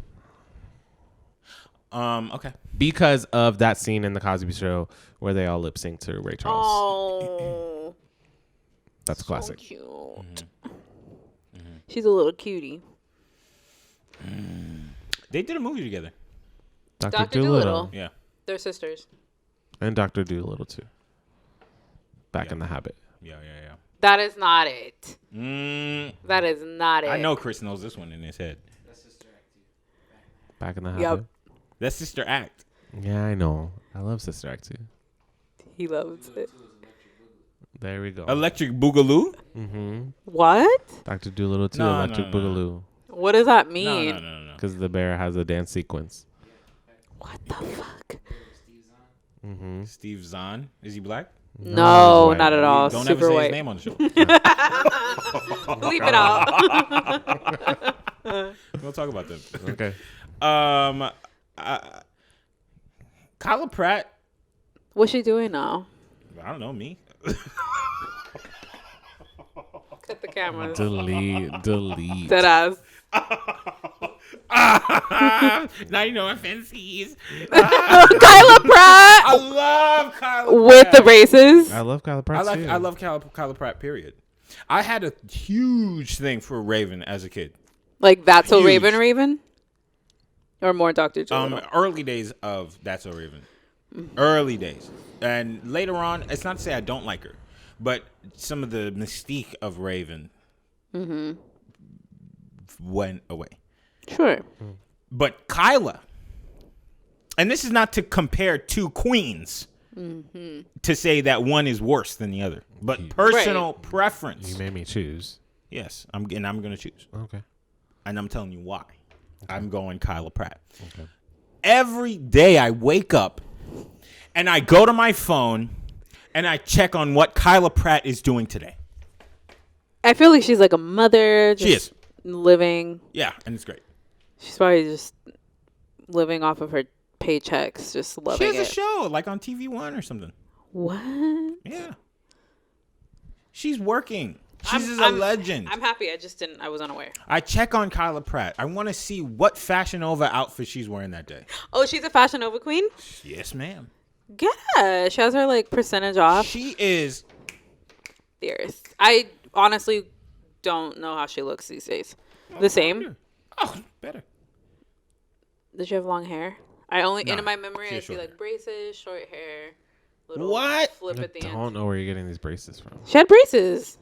Okay. Because of that scene in the Cosby Show where they all lip sync to Ray Charles. Oh. That's classic. So cute. She's a little cutie. They did a movie together. Dr. Dr. Doolittle. Doolittle. Yeah. They're sisters. And Dr. Doolittle too. Back in the Habit. Yeah. That is not it. Mm, That is not it. I know Chris knows this one in his head. That's Sister Act 2. Back in the Habit. Yep. That's Sister Act. Yeah, I know. I love Sister Act 2. He loves it. There we go. Electric Boogaloo? Mm-hmm. What? Dr. Doolittle 2, No, Electric no. Boogaloo. What does that No. mean? Because the bear has a dance sequence. What the fuck? Steve Zahn. Mm-hmm. Steve Zahn. Is he black? No, white. not at all. Don't Super ever say white. his name on the show. Bleep it out. We'll talk about them. Okay. Kyla Pratt. What's she doing now? I don't know, me. Cut the cameras. Delete. Dead ass. Now you know my fancies. Kyla Pratt I love Kyla Pratt. with the braces. I love Kyla Pratt too. I love Kyla Pratt, period. I had a huge thing for Raven as a kid. Like that's so Huge. Raven. Or more Dr. Dolittle. Early days of That's So Raven. Early days. And later on, it's not to say I don't like her, but some of the mystique of Raven went away. Sure. But Kyla, and this is not to compare two queens to say that one is worse than the other, but personal preference. You made me choose. Yes, I'm going to choose. Okay. And I'm telling you why. Okay. I'm going Kyla Pratt. Okay. Every day I wake up and I go to my phone and I check on what Kyla Pratt is doing today. I feel like she's like a mother. She is. Living. Yeah, and it's great. She's probably just living off of her paychecks, just loving it. She has a show, like on TV One or something. What? Yeah. She's working. She's a legend. I'm happy. I was unaware. I check on Kyla Pratt. I want to see what Fashion Nova outfit she's wearing that day. Oh, she's a Fashion Nova queen? Yes, ma'am. Yeah. She has her like percentage off. She is fierce. I honestly don't know how she looks these days. The same? Oh, better. Does she have long hair? In my memory, I see like braces, short hair, little flip at the end. I don't know where you're getting these braces from. She had braces.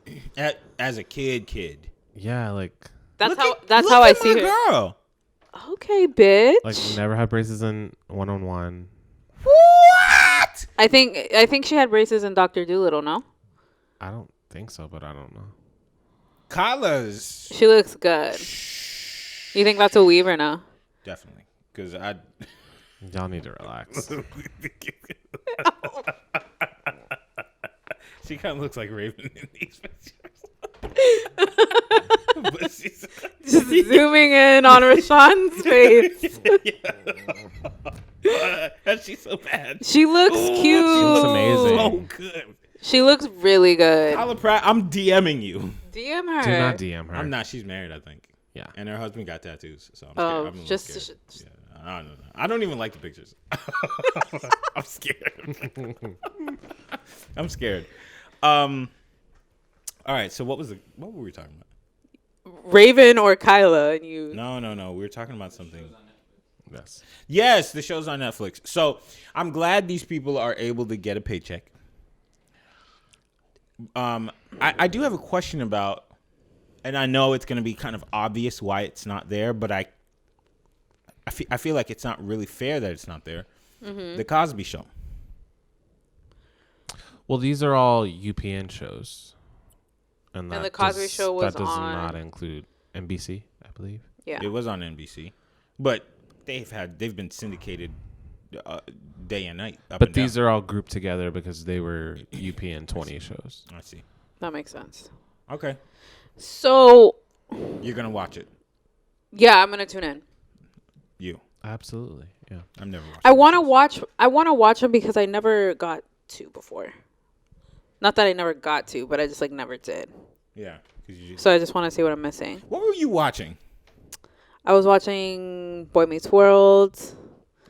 As a kid. Yeah, like that's how I see her. Girl. Okay, bitch. Like never had braces in one-on-one. What? I think she had braces in Dr. Dolittle. No. I don't think so, but I don't know. Kyla's. She looks good. You think that's a weave or no? Definitely, because Y'all need to relax. She kind of looks like Raven in these pictures. But she's just zooming in on Rashawn's face. She's so bad. She looks cute. She looks amazing. So good. She looks really good. Kyla Pratt, I'm DMing you. DM her. Do not DM her. I'm not. She's married, I think. Yeah. And her husband got tattoos, so I'm scared. I don't know. I don't even like the pictures. I'm scared. I'm scared. All right. So what were we talking about? Raven or Kyla? And you? No. We were talking about something. Yes, the show's on Netflix. So I'm glad these people are able to get a paycheck. I do have a question about, and I know it's going to be kind of obvious why it's not there, but I feel like it's not really fair that it's not there. Mm-hmm. The Cosby Show. Well, these are all UPN shows, and the Cosby Show was that does on. not include NBC, I believe. Yeah, it was on NBC, but they've been syndicated day and night. But these are all grouped together because they were UPN 20 shows. I see. That makes sense. Okay. So you're gonna watch it? Yeah, I'm gonna tune in. You? Absolutely. Yeah. I've never watched. I want to watch them because I never got to before. Not that I never got to, but I just like never did. Yeah. So I just want to see what I'm missing. What were you watching? I was watching Boy Meets World.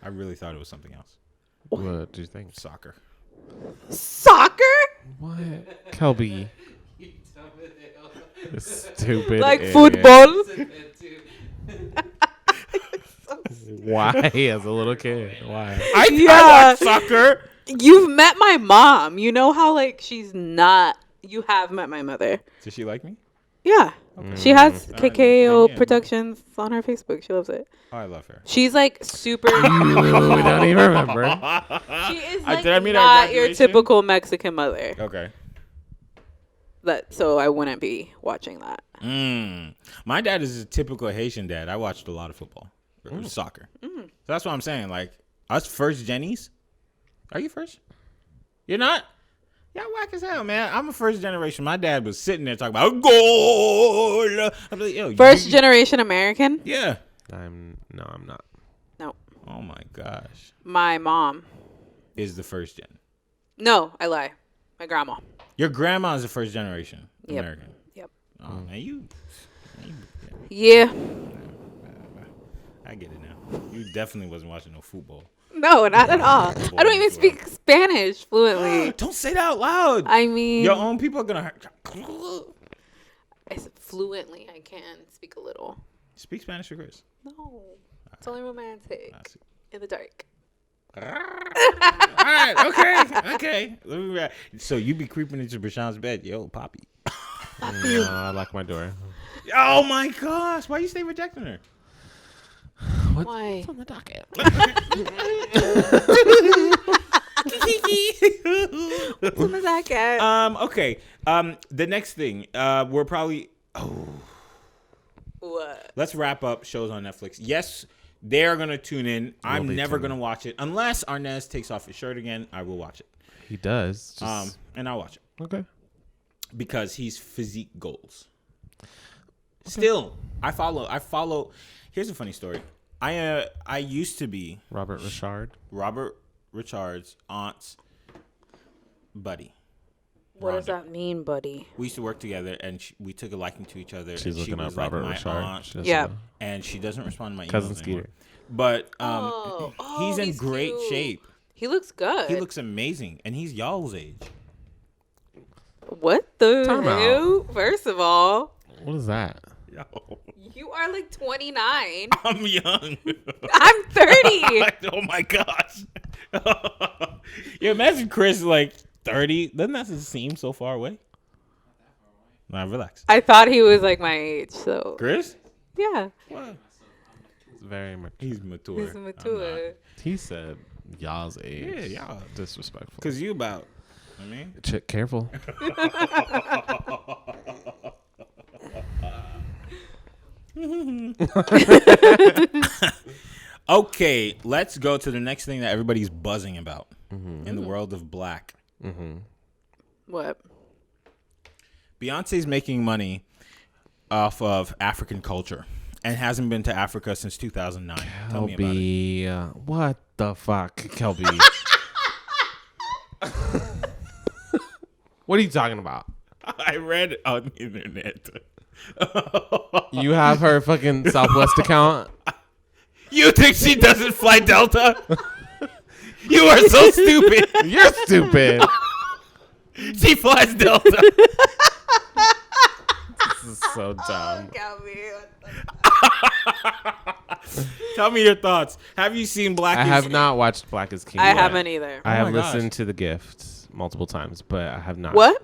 I really thought it was something else. What do you think? Soccer. What? Kelby. Stupid. Like idiot. football. Why? As a little kid. Why? I watch soccer. You've met my mom. You know how like she's not. You have met my mother. Does she like me? Yeah. Okay. She has KKO yeah. Productions on her Facebook. She loves it. Oh, I love her. She's like super. We don't even remember. She is like did I meet her at not your graduation? typical Mexican mother. Okay. So I wouldn't be watching that. My dad is a typical Haitian dad. I watched a lot of football, or soccer. So that's what I'm saying. Like us first Jennies. Are you first? You're not? Y'all whack as hell, man. I'm a first generation. My dad was sitting there talking about goal. I'm like, yo, First generation American? Yeah. I'm not. No. Oh my gosh. My mom is the first gen. No, I lie. My grandma. Your grandma is the first generation American. Yep. Oh man, you yeah. I get it now. You definitely wasn't watching no football. No, not at all. I don't even speak Spanish fluently. Don't say that out loud. I mean, your own people are gonna hurt. I said fluently. I can speak a little. Speak Spanish for Chris. No. It's only romantic in the dark. All right, okay. So you be creeping into Brashawn's bed, yo, Poppy. No, I lock my door. Oh my gosh, why you stay rejecting her? Why? What's on the docket? What's in the jacket? Okay. The next thing, we're probably. What? Let's wrap up shows on Netflix. Yes, they're gonna tune in. I'm be never tuning gonna watch it unless Arnez takes off his shirt again. I will watch it. He does. And I'll watch it Okay. because he's physique goals. Still, I follow. Here's a funny story. I used to be Robert Richard's aunt's buddy. What does Rhonda. that mean, buddy? We used to work together, and we took a liking to each other. She's and looking she was up Robert like my Richard. aunt, Yeah. and she doesn't respond to my emails Cousin anymore. Skeeter. But he's in he's great cute. shape. He looks good. He looks amazing, and he's y'all's age. What the Time hell? First of all, What is that? Yo, you are like 29. I'm young. I'm 30. Oh my gosh. You imagine Chris like 30. Doesn't that seem so far away? Nah, relax. I thought he was like my age, so Chris? yeah, What? It's very mature. He's mature. he's mature. He said y'all's age. Yeah, y'all. Disrespectful. Because you about, I mean. Careful. Okay, let's go to the next thing that everybody's buzzing about in the world of black. What? Beyonce's making money off of African culture and hasn't been to Africa since 2009. Tell me about it. Kelby. What the fuck, Kelby? What are you talking about? I read it on the internet. You have her fucking Southwest account? You think she doesn't fly Delta? You are so stupid. You're stupid. She flies Delta. This is so dumb. Tell me your thoughts. Have you seen Black? I have not watched Black is King. I yet. haven't either. I have my gosh. listened to The Gift multiple times, but I have not. What?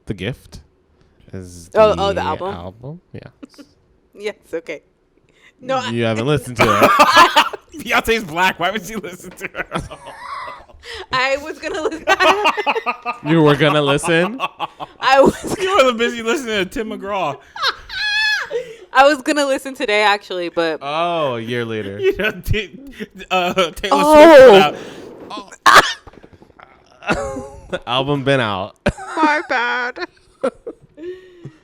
The Gift is Oh, the album? Yeah. Yes. Okay. No. You haven't listened to it. Beyonce's black. Why would you listen to her? I was gonna listen. You were gonna listen? I was. You were busy listening to Tim McGraw. I was gonna listen today actually, but Oh, a year later. You know, Taylor Swift Oh. put out. The album been out. my bad.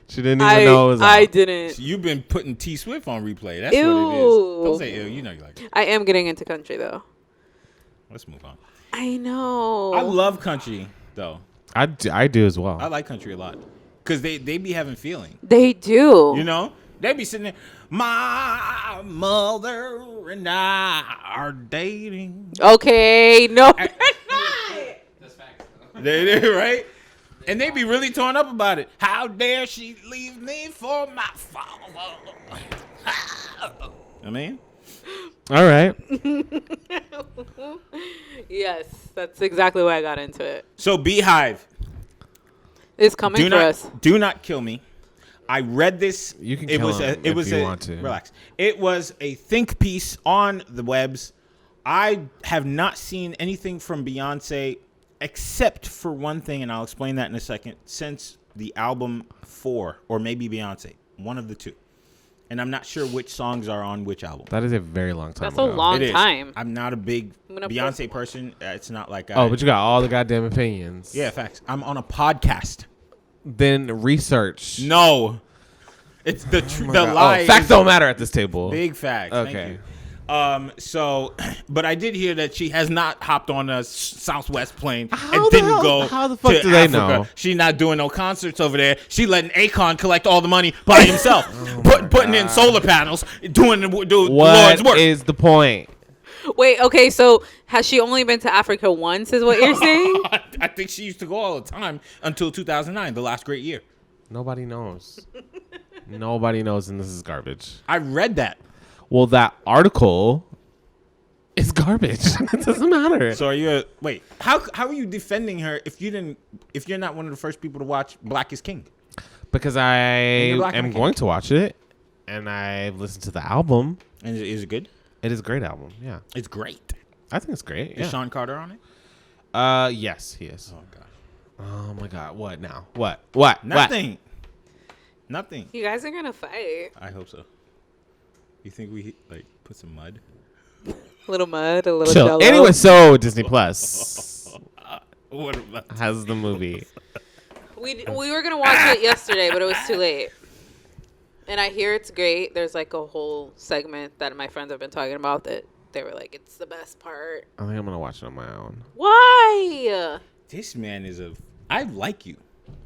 She didn't even know it was out. I didn't. You've been putting T Swift on replay. That's Ew. what it is. Don't say ew. You know you like it. I am getting into country though. Let's move on. I know. I love country though. I do as well. I like country a lot because they be having feeling. They do. You know, they be sitting there. My mother and I are dating. Okay. No, they're not. That's facts. They right, and they be really torn up about it. How dare she leave me for my father? I mean, All right. Yes, that's exactly why I got into it. so Beehive, It's coming do for not us. do not kill me. I read this. You can it kill was him a, it if was you a, want to. Relax. It was a think piece on the webs. I have not seen anything from Beyonce except for one thing, and I'll explain that in a second. Since the album 4, or maybe Beyonce, one of the two, and I'm not sure which songs are on which album. That is a very long time That's a ago. long It is. time. I'm not a big I'm gonna Beyonce press person. It's not like Oh, but you got all the goddamn opinions. yeah, facts. I'm on a podcast. Then research. No, it's the the Oh, lie. facts is don't matter at this table. Big facts. Thank Okay. you. So, but I did hear that she has not hopped on a Southwest plane How and the didn't hell- go how the fuck to do they Africa. know? She not doing no concerts over there. She letting Akon collect all the money by himself, putting in solar panels, doing the Lord's What work. is the point? Wait, okay, so has she only been to Africa once, is what you're saying? I think she used to go all the time until 2009, the last great year. Nobody knows. Nobody knows, and this is garbage. I read that. Well, that article It's garbage. It doesn't matter. So are you wait? How are you defending her if you're not one of the first people to watch Black is King? Because I Black am and going to watch it, and I've listened to the album. And is it good? It is a great album. Yeah, It's great. I think it's great. Is Yeah. Sean Carter on it? Yes, he is. Oh god. Oh my God. What now? What? Nothing. Nothing. You guys are gonna fight. I hope so. You think we like put some mud? A little mud, a little Chill. Jell-O. Anyway, so Disney Plus What about has the movie. We were gonna watch it yesterday, but it was too late. And I hear it's great. There's like a whole segment that my friends have been talking about that they were like, it's the best part. I think I'm gonna watch it on my own. Why? this man is I like you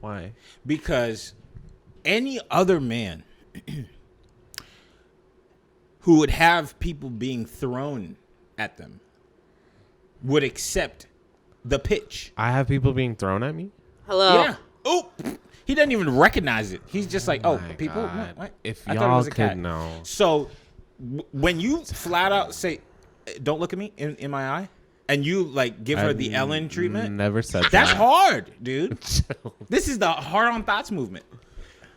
Why? because any other man who would have people being thrown at them would accept the pitch. I have people being thrown at me. Hello. Yeah. Oh, he doesn't even recognize it. He's just like, oh, My people. No, God. what? If I thought it y'all was a cat. could know. So when you flat out say, "Don't look at me in my eye," and you like give her the Ellen treatment, Never said that's that. hard, dude. This is the hard on thoughts movement.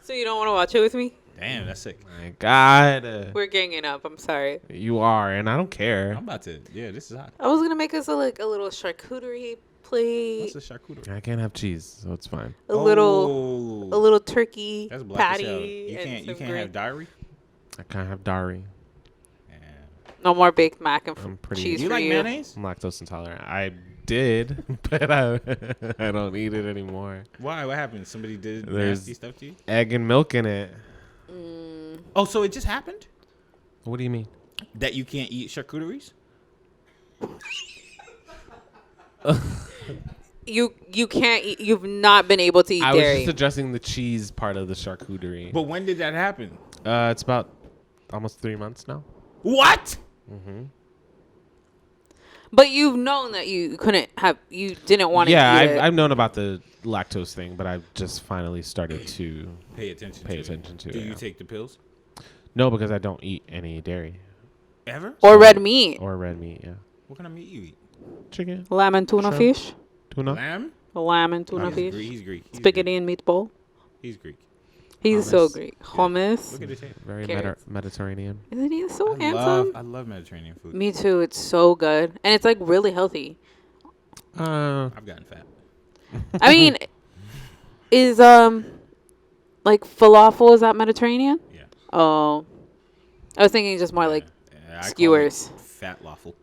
So you don't want to watch it with me? Damn, that's sick. My God. We're ganging up. I'm sorry. You are, and I don't care. I'm about to. Yeah, this is hot. I was gonna make us a little charcuterie plate, What's the charcuterie? I can't have cheese, so it's fine. a little turkey That's black as hell. patty. You and can't. You some can't green- have diary. I can't have dairy. Yeah. No more baked mac and I'm pretty- cheese You for like you. mayonnaise? I'm lactose intolerant. I did, but I don't eat it anymore. Why? What happened? Somebody did There's- nasty stuff to you? Egg and milk in it. Oh, so it just happened What do you mean? that you can't eat charcuteries? You can't eat. You've not been able to eat I was dairy. just addressing the cheese part of the charcuterie. But when did that happen? It's about almost 3 months now. What? But you've known that you couldn't have. You didn't want to. Yeah, eat it. I've known about the lactose thing, but I've just finally started to. Pay attention. Pay to attention it. to it, Do you yeah. take the pills No, because I don't eat any dairy ever? or red meat, or red meat. Yeah, What kind of meat you eat? chicken, lamb and tuna Shrimp. fish, tuna. Lamb? lamb and tuna Oh, fish, He's Greek. He's spaghetti and meatball. Greek. He's Greek. He's so Hummus. great. Hummus. Look at his hair. Very Carrots. Mediterranean. Isn't he so handsome? I love Mediterranean food. Me too. It's so good, and it's like really healthy. I've gotten fat. I mean, is like falafel, is that Mediterranean? Yeah. Oh, I was thinking just more like Yeah, I call skewers. it Fat lawful.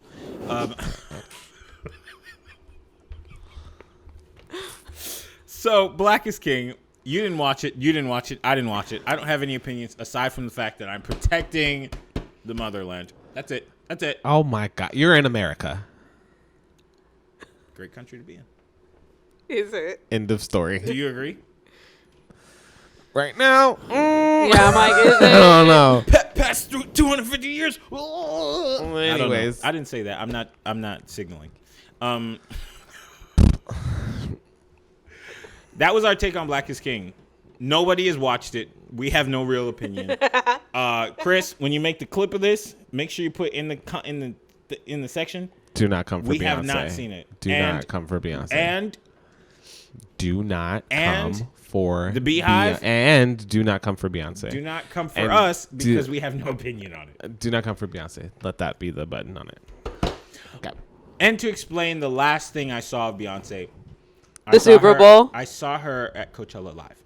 So Black is King. You didn't watch it. You didn't watch it. I didn't watch it. I don't have any opinions aside from the fact that I'm protecting the motherland. That's it. That's it. Oh my God, you're in America. Great country to be in. Is it? End of story. Do you agree? Right now, Yeah, Mike. Is I it? don't know. Past through 250 years. I don't know. Anyways, I didn't say that. I'm not signaling. That was our take on Black is King. Nobody has watched it. We have no real opinion. Chris, when you make the clip of this, make sure you put in the section. do not come for We Beyonce. have not seen it. Do not come for Beyonce. And do not and come for the Beehive. and do not come for Beyonce. do not come for And us do- because we have no opinion on it. Do not come for Beyonce. Let that be the button on it. Okay. And to explain the last thing I saw of Beyonce, The Super Bowl? I saw her at Coachella live.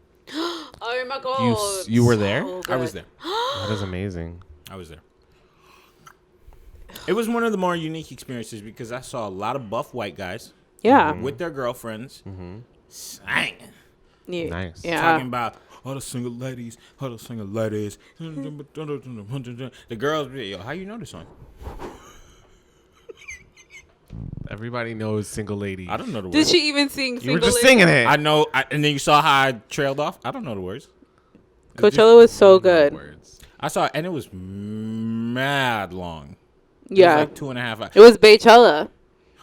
Oh my God. You were there? I was there. That is amazing. I was there. It was one of the more unique experiences because I saw a lot of buff white guys Yeah. with their girlfriends singing, Yeah. Nice. Yeah. talking about all the single ladies, all the single ladies. The girls, yo, how you know this song? Everybody knows Single Lady. I don't know the Did words. she even sing? You were Single just Lady? singing it. I know, and then you saw how I trailed off. I don't know the words. Coachella was so good. Words. I saw it, and it was mad long. It was Yeah. like 2.5 hours. It was Baychella.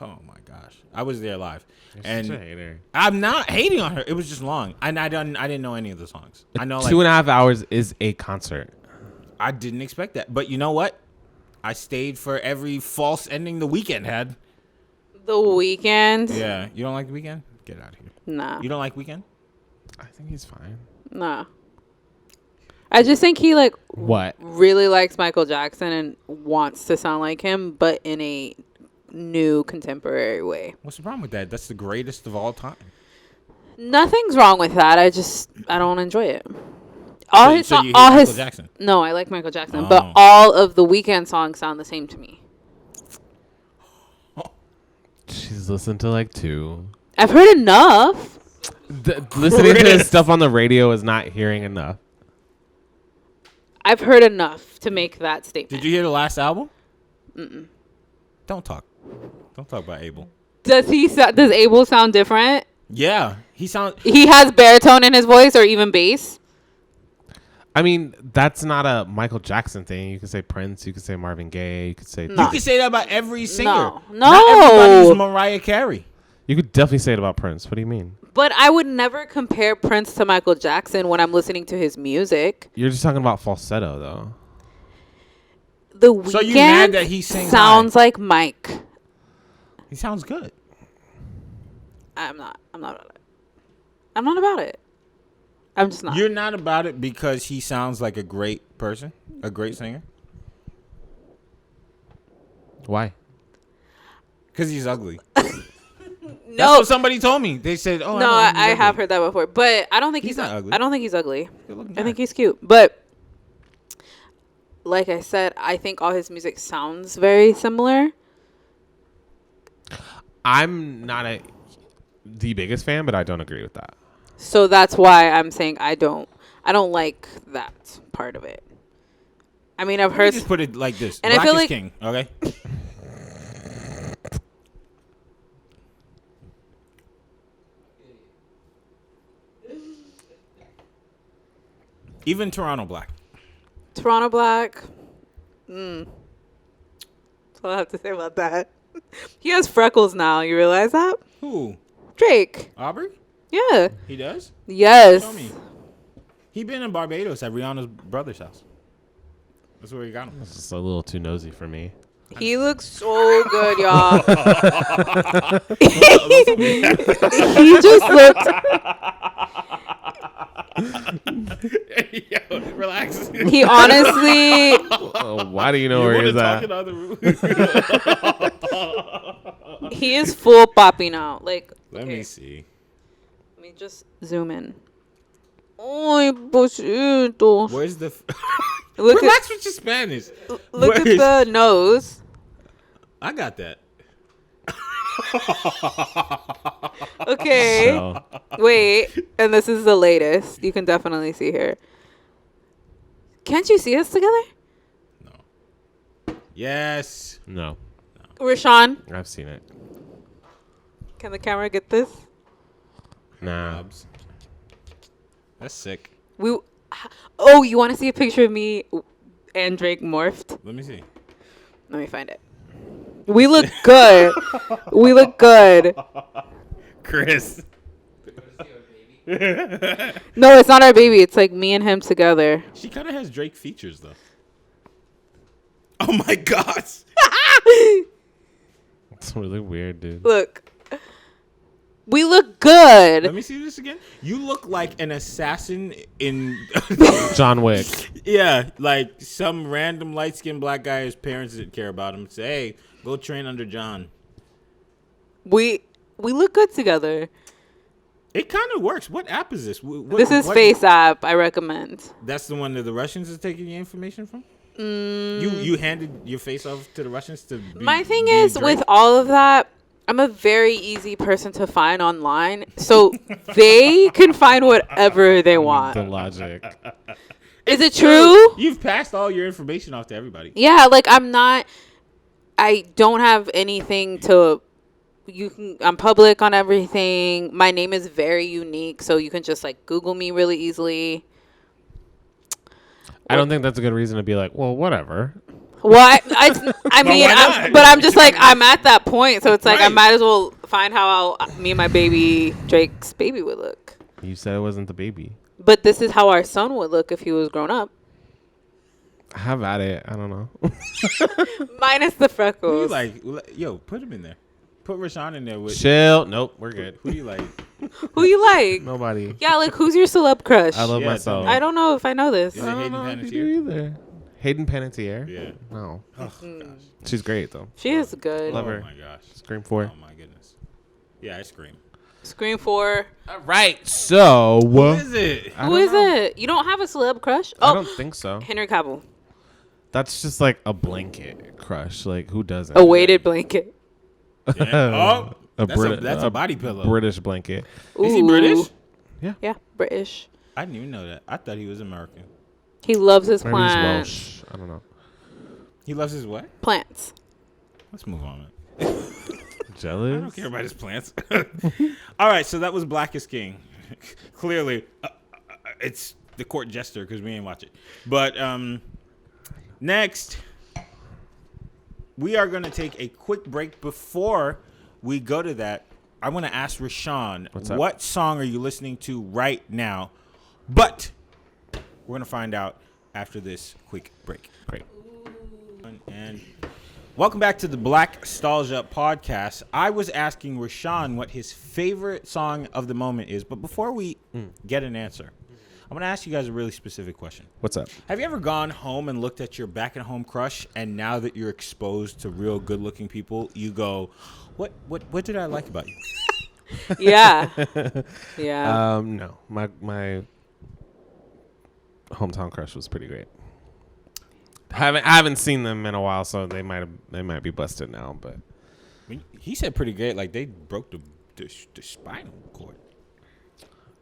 Oh my gosh, I was there live, You're and such a hater. I'm not hating on her. It was just long, and I didn't know any of the songs. I know like 2.5 hours is a concert. I didn't expect that, but you know what? I stayed for every false ending the Weeknd had. The Weeknd? Yeah. You don't like the Weeknd? Get out of here. Nah. You don't like Weeknd? I think he's fine. Nah. I just think he like What? really likes Michael Jackson and wants to sound like him, but in a new contemporary way. What's the problem with that? That's the greatest of all time. Nothing's wrong with that. I don't enjoy it. So you hate Michael Jackson? No, I like Michael Jackson, Oh. but all of the Weeknd songs sound the same to me. She's listened to like 2. I've heard enough. Listening to his stuff on the radio is not hearing enough. I've heard enough to make that statement. Did you hear the last album? Mm-mm. Don't talk. Don't talk about Abel. Does Abel sound different? Yeah. He has baritone in his voice or even bass? I mean, that's not a Michael Jackson thing. You could say Prince. You could say Marvin Gaye. You could say... You could say that about every singer. No. Not everybody's Mariah Carey. You could definitely say it about Prince. What do you mean? But I would never compare Prince to Michael Jackson when I'm listening to his music. You're just talking about falsetto, though. The Weeknd So you mad that he sings sounds high? like Mike. He sounds good. I'm not about it. I'm not about it. I'm just not. You're not about it because he sounds like a great person, a great singer? Why? Because he's ugly. No. That's what somebody told me. They said, "Oh, No, I know, I he's have ugly." heard that before, but I don't think He's not ugly. I don't think he's ugly. Good-looking I guy. think he's cute, but like I said, I think all his music sounds very similar. I'm not the biggest fan, but I don't agree with that. So that's why I'm saying I don't like that part of it. I mean, I've Let me heard. just put it like this: And I Black feel is like- king. Okay. Even Toronto Black. Toronto Black. That's all I have to say about that. He has freckles now. You realize that? Who? Drake. Aubrey? Yeah. He does? Yes. Show me. He been in Barbados at Rihanna's brother's house. That's where he got him. It's just a little too nosy for me. He looks so good, y'all. He just looked. Yo, relax. He honestly. Why do you know where he's at? He He is full poppy now. Like. Let okay, me see. Let me just zoom in. Ay, posito. Where's the... Look Relax with your Spanish. Look at the nose. I got that. Okay. So, Wait. And this is the latest. You can definitely see her. Can't you see us together? No. Yes. no, Rashawn, I've seen it. can the camera get this? Nah. Robs. That's sick. Oh, you want to see a picture of me and Drake morphed? Let me see. Let me find it. We look good. We look good. Chris. No, it's not our baby. It's like me and him together. She kind of has Drake features, though. Oh, my gosh. It's really weird, dude. Look. We look good. Let me see this again. You look like an assassin in... John Wick. Yeah, like some random light-skinned black guy, his parents didn't care about him. Say, hey, go train under John. We look good together. It kind of works. What app is this? This is Face App. I recommend. That's the one that the Russians are taking your information from? You handed your face off to the Russians to be, My thing be is, Drake? with all of that, I'm a very easy person to find online. So they can find whatever they want. The logic. Is it true? You've passed all your information off to everybody. Yeah, like I don't have anything to... I'm public on everything. My name is very unique, so you can just like Google me really easily. I don't think that's a good reason to be like, well, whatever. Well, I mean, why not? but I'm just like, I'm at that point, so it's like I Right. might as well find how me and my baby, Drake's baby, would look. You said it wasn't the baby. But this is how our son would look if he was grown up. Have at it. I don't know. Minus the Who you freckles. like? Yo, put him in there. Put Rashawn in there with. Chill. Nope, we're good. Who do you like? Who you like? Nobody. Yeah, like who's your celeb crush? I love Yeah, myself. tell me. I don't know if I know this. Is it I don't Hayden know if you Panettiere? do either. Hayden Panettiere? Yeah. No. Oh gosh. She's great, though. She is good. Love her. Oh my gosh. Scream 4. Oh my goodness. Yeah, I scream. Scream 4. All right. So. Who is it? I Who don't is know. it? You don't have a celeb crush? I Oh, don't think so. Henry Cavill. That's just like a blanket crush. Like, who doesn't? A weighted blanket. Yeah. Oh, Brit- that's a body pillow. British blanket. Is he Ooh. British? Yeah, British. I didn't even know that. I thought he was American. He loves his Maybe he's plants. Welsh. I don't know. He loves his what? Plants. Let's move on. Man. Jealous? I don't care about his plants. All right, so that was Black is King. Clearly, it's the court jester because we ain't watch it. But next, we are going to take a quick break. Before we go to that, I want to ask Rashawn, What's up? what song are you listening to right now? But we're going to find out after this quick break. Great. And welcome back to the Blackstalgia podcast. I was asking Rashawn what his favorite song of the moment is, but before we get an answer, I'm going to ask you guys a really specific question. What's up? Have you ever gone home and looked at your back at home crush, and now that you're exposed to real good looking people, you go, what did I like about you? Yeah. Yeah. No. My hometown crush was pretty great. I haven't seen them in a while, so they might be busted now. But I mean, he said pretty great, like they broke the spinal cord.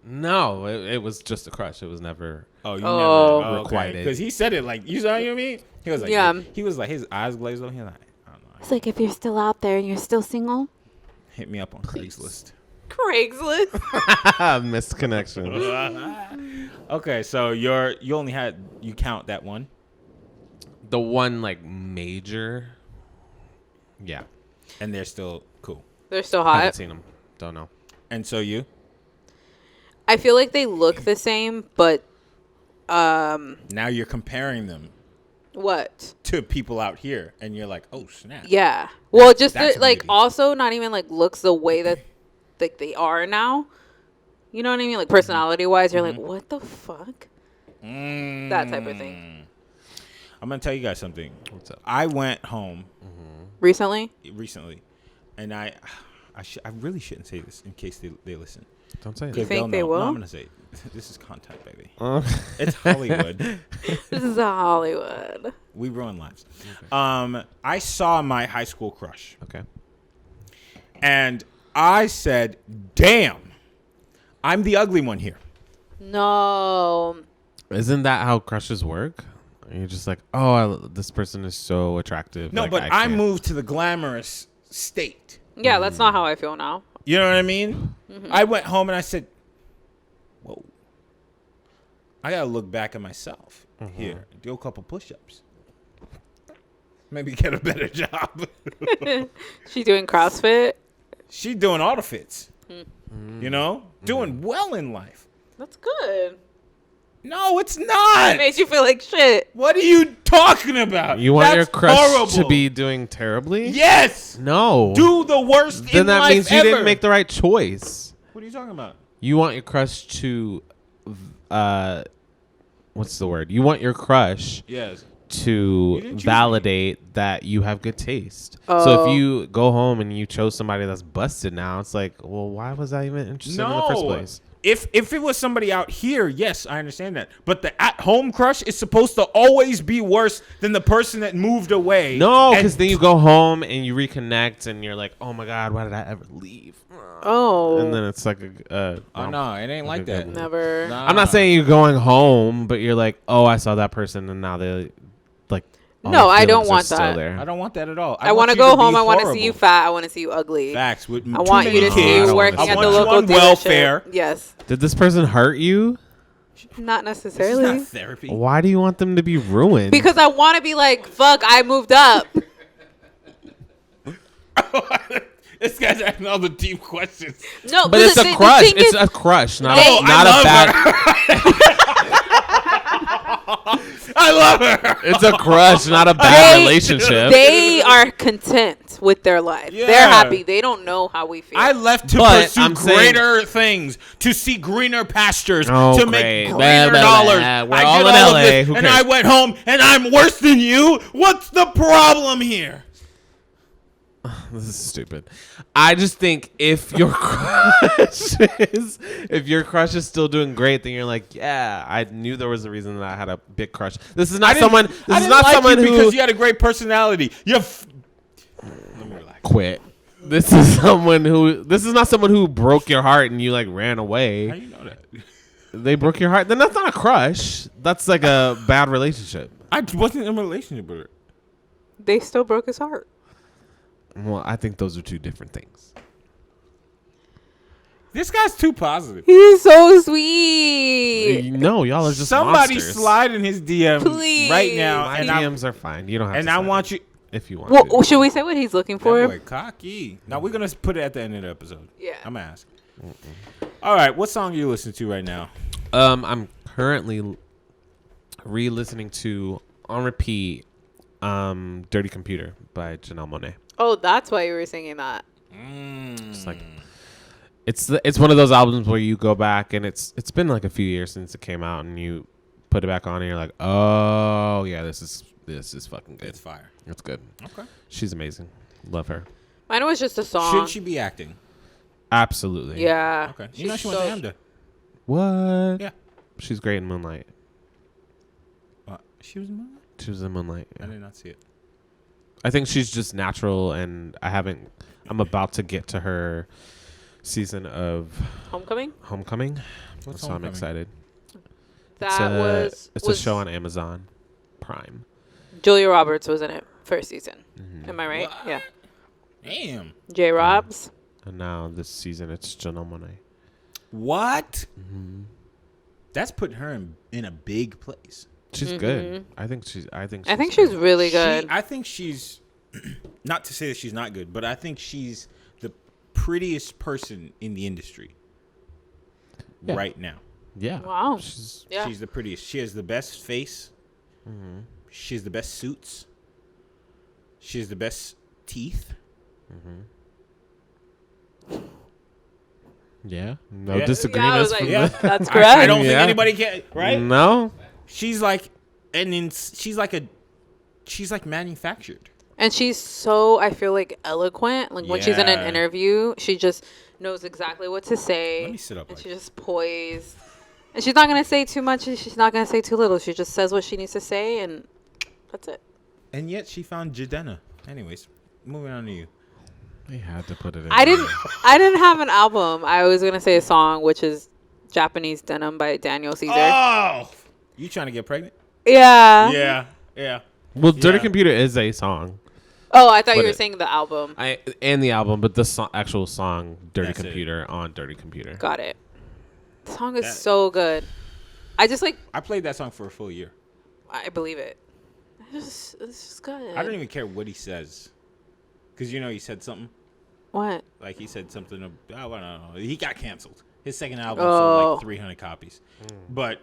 no, it was just a crush. It was never. Oh, you Oh. never Requited. because he said it like you know what I mean. He was like, Yeah. He was like his eyes glazed over. He was like, I don't know. It's like if you're still out there and you're still single. Hit me up on Craigslist. Craigslist. Missed connection. Okay, so you count that one. The one like major. Yeah, And they're still cool. They're still haven't hot. seen them. Don't know. And so you? I feel like they look the same, but Now you're comparing them what? to people out here, and you're like, oh, snap. Yeah. Well, just that's the, like really- also not even like looks the way that like they are now. You know what I mean? Like personality wise, you're like, what the fuck? That type of thing. I'm going to tell you guys something. What's up? I went home Recently? recently, and I really shouldn't say this in case they listen. Don't say You it. 'Cause think they'll they know. will? No, I'm going to say it. This is content, baby. It's Hollywood. This is Hollywood. We ruin lives. I saw my high school crush, Okay. and I said, damn, I'm the ugly one here. No. Isn't that how crushes work? You're just like, oh, this person is so attractive. No, like, but I can't- moved to the glamorous state. Yeah, that's not how I feel now. You know what I mean? I went home and I said, whoa, I got to look back at myself here. Do a couple push-ups. Maybe get a better job. She doing CrossFit? She doing all the fits. You know? Doing well in life. That's good. No, it's not. It made you feel like shit. What are you talking about? You want your That's crush horrible. to be doing terribly? Yes. No. Do the worst Then in that life means you ever. didn't make the right choice. What are you talking about? You want your crush to, what's the word? You want your crush Yes. to didn't choose validate that you have good taste. Oh. So if you go home and you chose somebody that's busted now, it's like, well, why was I even interested in the first place? If it was somebody out here, yes, I understand that. But the at-home crush is supposed to always be worse than the person that moved away. No, And- because then you go home and you reconnect and you're like, oh my God, why did I ever leave? Oh. And then it's like Oh, no, it ain't like that. Never. Nah. I'm not saying you're going home, but you're like, oh, I saw that person and now they like. all No, the I don't feelings are want still that. there. I don't want that at all. I want to you go be home. I want to horrible. see you fat. I want to see you ugly. Facts. With I want you to see kids. you working I at want the you local on dealership. welfare. Yes. Did this person hurt you? Not This is necessarily. not therapy. Why do you want them to be ruined? Because I want to be like, fuck, I moved up. This guy's asking all the deep questions. No, but it's the a crush. thing It's is- a crush, not Hey, a, not I a bad. I love her. It's a crush, not a bad relationship. They are content with their life. Yeah. They're happy. They don't know how we feel. I left to But pursue I'm saying- greater things, to see greener pastures, Oh, to great. make Blah, greener blah, dollars. blah. We're I all did in all of LA. this, Who and cares? I went home, and I'm worse than you. What's the problem here? This is stupid. I just think if your crush is still doing great, then you're like, yeah, I knew there was a reason that I had a big crush. This is not someone. This I is didn't not like someone you who because you had a great personality. Let me relax. quit. This is someone who. This is not someone who broke your heart and you like ran away. How you know that? They broke your heart. Then that's not a crush. That's like a bad relationship. I wasn't in a relationship with her. They still broke his heart. Well, I think those are two different things. This guy's too positive. He's so sweet. No, y'all are just Somebody monsters. slide in his DM Please. right now, My and DMs are fine. You don't have. and to I slide want in you. if you want. Well, to. should we say what he's looking That for? boy cocky. Now we're gonna put it at the end of the episode. Yeah. I'm gonna ask. All right, what song are you listening to right now? I'm currently re-listening to on repeat, "Dirty Computer" by Janelle Monáe. Oh, that's why you were singing that. It's like it's one of those albums where you go back and it's been like a few years since it came out and you put it back on and you're like, oh yeah, this is fucking good. It's fire. It's good. Okay. She's amazing. Love her. Mine was just a song. Should she be acting? Absolutely. Yeah. Okay. You know she went to AMDA. What? Yeah. She's great in Moonlight. She was in Moonlight? She was in Moonlight. I Yeah. did not see it. I think she's just natural, and I'm about to get to her season of Homecoming? Homecoming. What's So I'm Homecoming? excited. That It's a show on Amazon Prime. Julia Roberts was in it first season. Mm-hmm. Am I right? What? Yeah. Damn. J. Robs. And now this season, it's Janelle Monáe. What? Mm-hmm. That's putting her in a big place. She's good. I think she's she's really good. I think she's, not to say that she's not good, but I think she's the prettiest person in the industry right now. Yeah. Wow. Yeah. She's the prettiest. She has the best face. She has the best suits. She has the best teeth. Yeah. No Yeah. disagreements. Yeah, I was like, from Yeah. the- that's correct. I don't think Yeah. anybody can, right? No. She's like, she's like manufactured. And she's so, I feel like, eloquent. Like when she's in an Yeah. interview, she just knows exactly what to say. Let me sit up And like she's just poised. And she's not going to say too much. And she's not going to say too little. She just says what she needs to say. And that's it. And yet she found Jadena. Anyways, moving on to you. They had to put it in. I didn't have an album. I was going to say a song, which is Japanese Denim by Daniel Caesar. Oh, you trying to get pregnant? Yeah. Yeah. Well, Dirty Yeah. Computer is a song. Oh, I thought you But were it- saying the album. And the album, but the actual song "Dirty That's it. Computer" on Dirty Computer. Got it. The song is That- so good. I just like, I played that song for a full year. I believe it. It's just good. I don't even care what he says. Because, he said something. What? Like, he said something. I don't know. He got canceled. His second album Oh. sold like 300 copies. But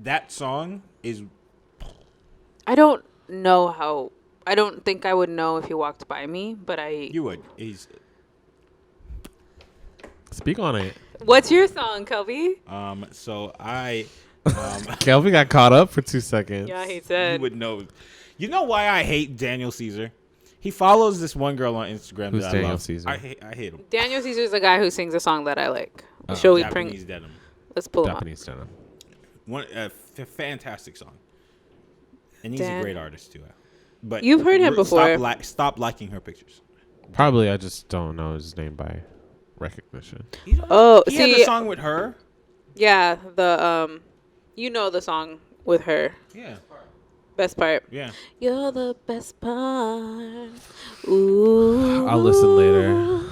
that song is... I don't know how. I don't think I would know if he walked by me, but You would. He's... Speak on it. What's your song, Kelby? So I... Kelby got caught up for 2 seconds. Yeah, he you said. would know. You know why I hate Daniel Caesar? He follows this one girl on Instagram Who's that Daniel I love. Caesar? I hate him. Daniel Caesar's the guy who sings a song that I like. Shall we bring? Japanese Denim. Let's pull him up. Japanese denim. One fantastic song, and he's a great artist too. But You've heard him before. Stop liking her pictures. Probably, I just don't know his name by recognition. Oh, He had see, a song with her. yeah, the you know the song with her. Yeah, Best part. yeah. You're the best part. Ooh. I'll listen later.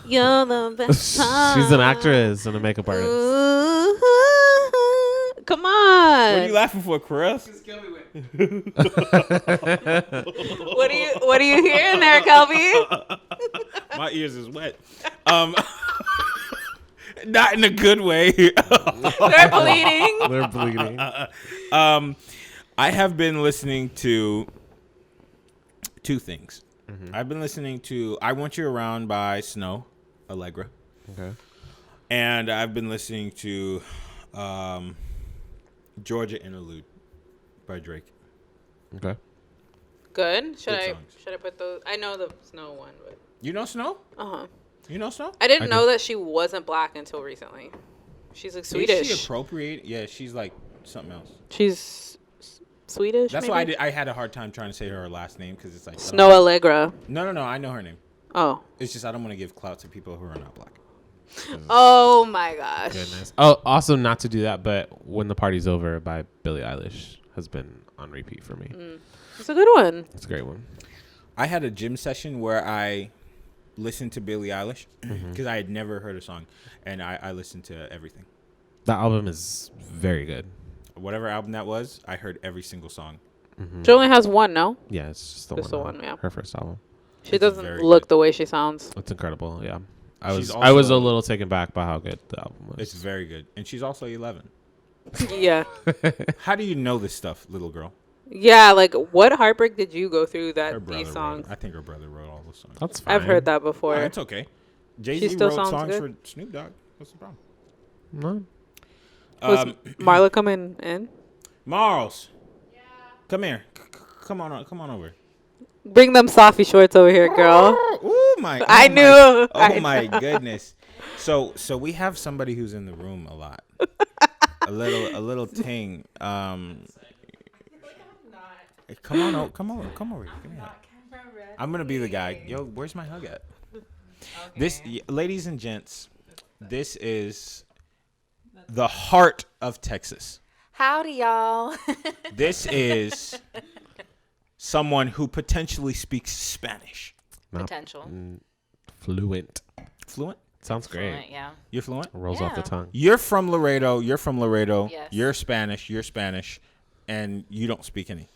You're the best part. She's an actress and a makeup artist. Ooh. Come What are you on. laughing for, Chris? What are you hearing there, Kelby? My ears is wet. Not in a good way. They're bleeding. They're bleeding. I have been listening to two things. I've been listening to I Want You Around by Snow, Allegra. Okay. And I've been listening to Georgia Interlude by Drake. Okay. Good. Should Good I songs. put those? I know the Snow one, but You know Snow? uh-huh. You know Snow? I didn't I know do. that she wasn't black until recently. She's like Is Swedish. she appropriate? Yeah, she's like something else. She's Swedish. That's maybe? why I had a hard time trying to say her last name because it's like Snow Allegra. No, I know her name. Oh. It's just I don't want to give clout to people who are not black. Oh my gosh. Goodness. Oh, also not to do that, but When the Party's Over by Billie Eilish has been on repeat for me. It's a good one. It's a great one. I had a gym session where I listened to Billie Eilish because I had never heard a song, and I listened to everything. That album is very good. Whatever album that was, I heard every single song. She only has one, no? Yeah, it's just Just the the one. one, yeah. Her first album. She It's doesn't very look good. the way she sounds. It's incredible. Yeah. She's I was a also- little taken back by how good the album was. It's very good, and she's also 11. Yeah. How do you know this stuff, little girl? Yeah, like what heartbreak did you go through Her that brother these songs? wrote. I think her brother wrote all the songs. That's fine. I've heard that before. Oh, it's okay. Jay-Z still wrote sounds songs good? for Snoop Dogg. What's the problem? No. Was Marla coming in? Marls. Yeah. Come here. Come on over. Bring them Sophie shorts over here, girl. Oh my! I my- knew. Oh I my goodness. So we have somebody who's in the room a lot. a little ting. Come over. Come over. Give me a hug. I'm gonna be the guy. Yo, where's my hug at? This, ladies and gents, this is the heart of Texas. Howdy, y'all. This is someone who potentially speaks Spanish. Potential. Fluent. Fluent? Sounds great. Fluent, yeah. You're fluent? Rolls off the Yeah. tongue. You're from Laredo. Yes. You're Spanish, and you don't speak any.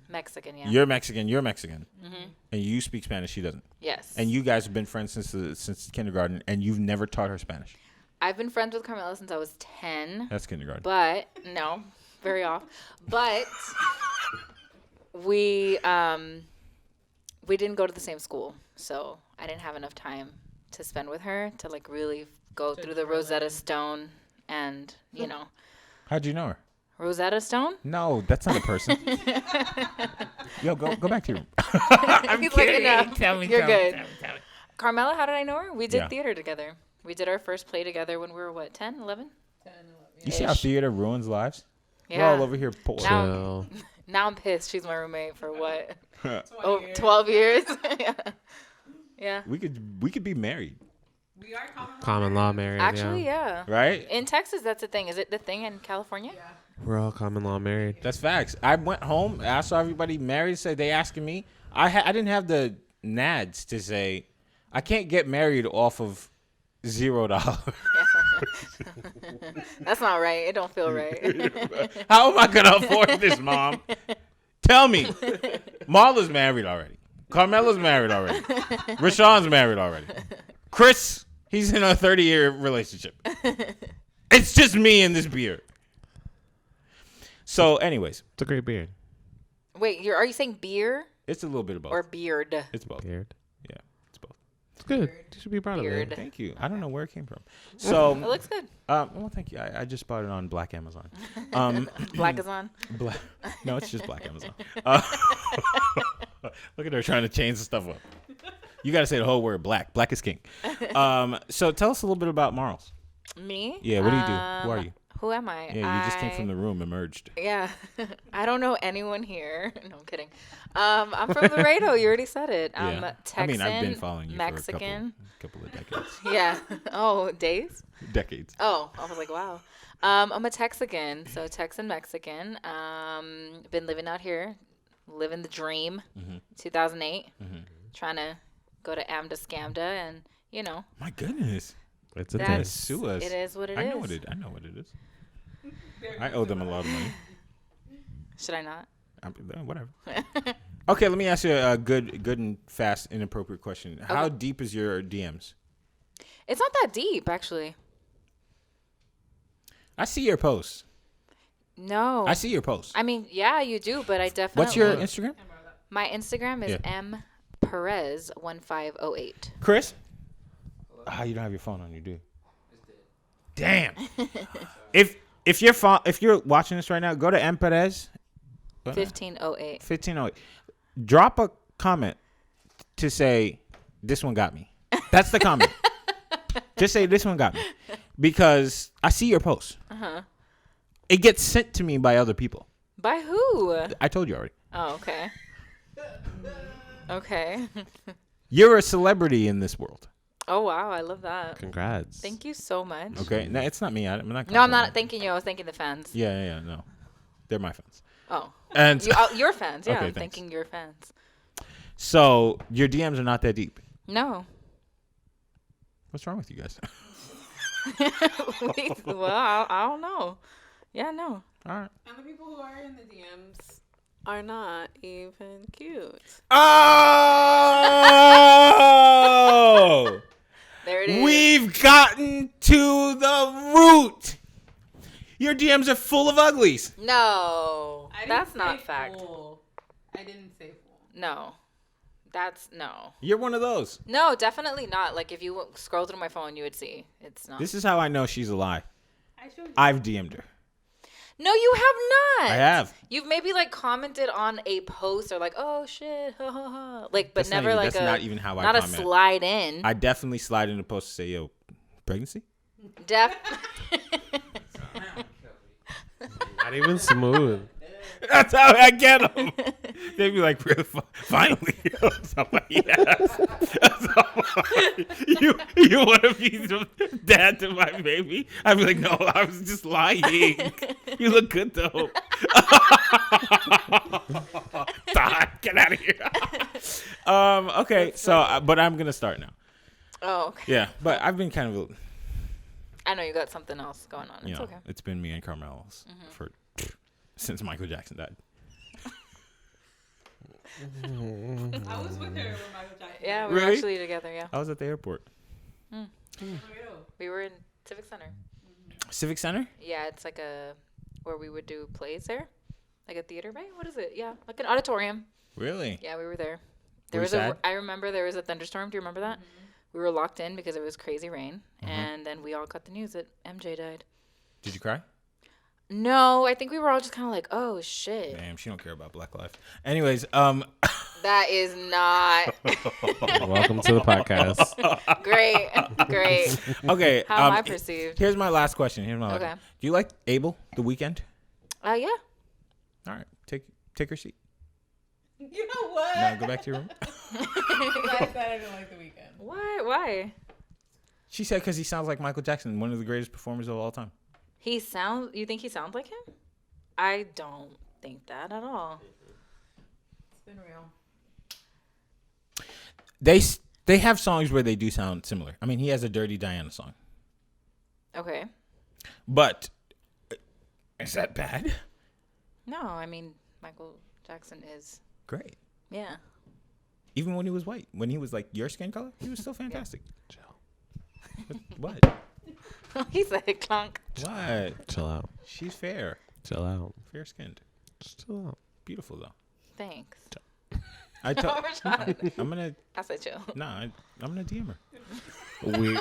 Mexican, yeah. You're Mexican. Mm-hmm. And you speak Spanish. She doesn't. Yes. And you guys have been friends since kindergarten, and you've never taught her Spanish. I've been friends with Carmella since I was 10. That's kindergarten. But, no, very off. But we didn't go to the same school. So I didn't have enough time to spend with her to, like, really go through the Rosetta Stone and, you know. How'd you know her? Rosetta Stone? No, that's not a person. Yo, go back to your room. He's like, enough. Tell me. You're good. Carmella, how did I know her? We did Yeah. theater together. We did our first play together when we were, what, 10, 11? You see how theater ruins lives? Yeah. We're all over here poor. Now- Chill. Now I'm pissed. She's my roommate for what? 12 years? Yeah. Yeah. We could be married, Common law married. Actually, yeah. yeah. right? In Texas, that's a thing. Is it the thing in California? Yeah. We're all common law married. That's facts. I went home. I saw everybody married. Said they asking me. I didn't have the nads to say I can't get married off of $0. That's not right. It don't feel right. How am I gonna afford this, Mom? Tell me. Marla's married already. Carmella's married already. Rashawn's married already. Chris, he's in a 30-year relationship. It's just me and this beard. So, anyways, It's a great beard. Wait, are you saying beer it's a little bit of both. or beard? It's both. Beard. Yeah, it's both. It's good. You should be proud of Beard. it. Thank you. I don't know where it came from. So, It looks good. well, thank you. I just bought it on Black Amazon. Black is on. Black. No, it's just Black Amazon. Look at her trying to change the stuff up. You got to say the whole word black. Black is king. So tell us a little bit about Marls. Me? Yeah, what do you do? Who are you? Who am I? Yeah, you just came from the room, emerged. Yeah. I don't know anyone here. No, I'm kidding. I'm from Laredo. You already said it. I'm Yeah. Texan, I mean, I've been following you Mexican. for a couple of decades. Yeah. Oh, days? Decades. Oh, I was like, wow. I'm a Texican, so Texan Mexican. Been living out here, living the dream. 2008, trying to go to AMDA Scamda, and you know, My goodness. It's a that's thing. Sue us. it is what it is. I know what it is. I owe them a lot of money. Should I not? Whatever. Okay, let me ask you a good and fast, inappropriate question. How Okay. deep is your DMs? It's not that deep, actually. I see your posts. No. I see your posts. I mean, yeah, you do, but I definitely. What's your Instagram? My Instagram is mperez1508. Chris? You don't have your phone on you, do you? Damn. if you're watching this right now, go to M Perez 1508. 1508. Drop a comment to say this one got me. That's the comment. Just say this one got me, because I see your posts. It gets sent to me by other people. By who? I told you already. Oh, okay. Okay. You're a celebrity in this world. Oh wow, I love that. Congrats. Thank you so much. Okay, no, it's not me. I'm not. No, I'm not thanking you. I was thanking the fans. Yeah, no, they're my fans. Oh, And your fans. Yeah, Okay, I'm thanks. thanking your fans. So your DMs are not that deep. No. What's wrong with you guys? Well, I don't know. Yeah, no. All right. And the people who are in the DMs are not even cute. Oh! There it is. We've gotten to the root. Your DMs are full of uglies. No, that's not fact. I didn't say fool. No, that's no. You're one of those. No, definitely not. Like if you scroll through my phone, you would see it's not. This is how I know she's a lie. I showed you. I've DM'd her. No, you have not. I have. You've maybe like commented on a post or like, oh shit, ha ha ha. Like, but never like that's not even how I not comment. a slide in. I definitely slide in the post to say, yo, pregnancy? Not even smooth. That's how I get them. They'd be like, really, finally. So like, yes. You want to be the dad to my baby? I'd be like, no, I was just lying. You look good, though. Todd, get out of here. Okay, so, but I'm going to start now. Oh, okay. Yeah, but I've been kind of, I know you got something else going on. It's okay. It's been me and Carmella's since Michael Jackson died. I was with her when Michael Jackson. Yeah, we were Really? actually together. Yeah, I was at the airport. we were in Civic Center. Civic Center? Yeah, it's like where we would do plays there, like a theater, right? What is it? Yeah, like an auditorium. Really? Yeah, we were there. Were you sad? I remember there was a thunderstorm. Do you remember that? We were locked in because it was crazy rain, and then we all got the news that MJ died. Did you cry? No, I think we were all just kind of like, oh shit. Damn, she don't care about Black life. Anyways, That is not Welcome to the podcast. great. Great. okay. How am I perceived? Here's my last question. Okay. Do you like Abel the Weekend? Yeah. All right, take her seat. You know what? Now go back to your room. I said I didn't like the weekend. Why? She said because he sounds like Michael Jackson, one of the greatest performers of all time. You think he sounds like him? I don't think that at all. It's been real. They have songs where they do sound similar. I mean, he has a Dirty Diana song. Okay. But is that bad? No, I mean, Michael Jackson is, Great. yeah. Even when he was white, when he was like your skin color, he was still fantastic. What? He said clunk. What? Chill out. She's fair. Chill out. Fair skinned. Just chill out. Beautiful though. Thanks. I'm Rashad. gonna I said chill. I'm gonna DM her. We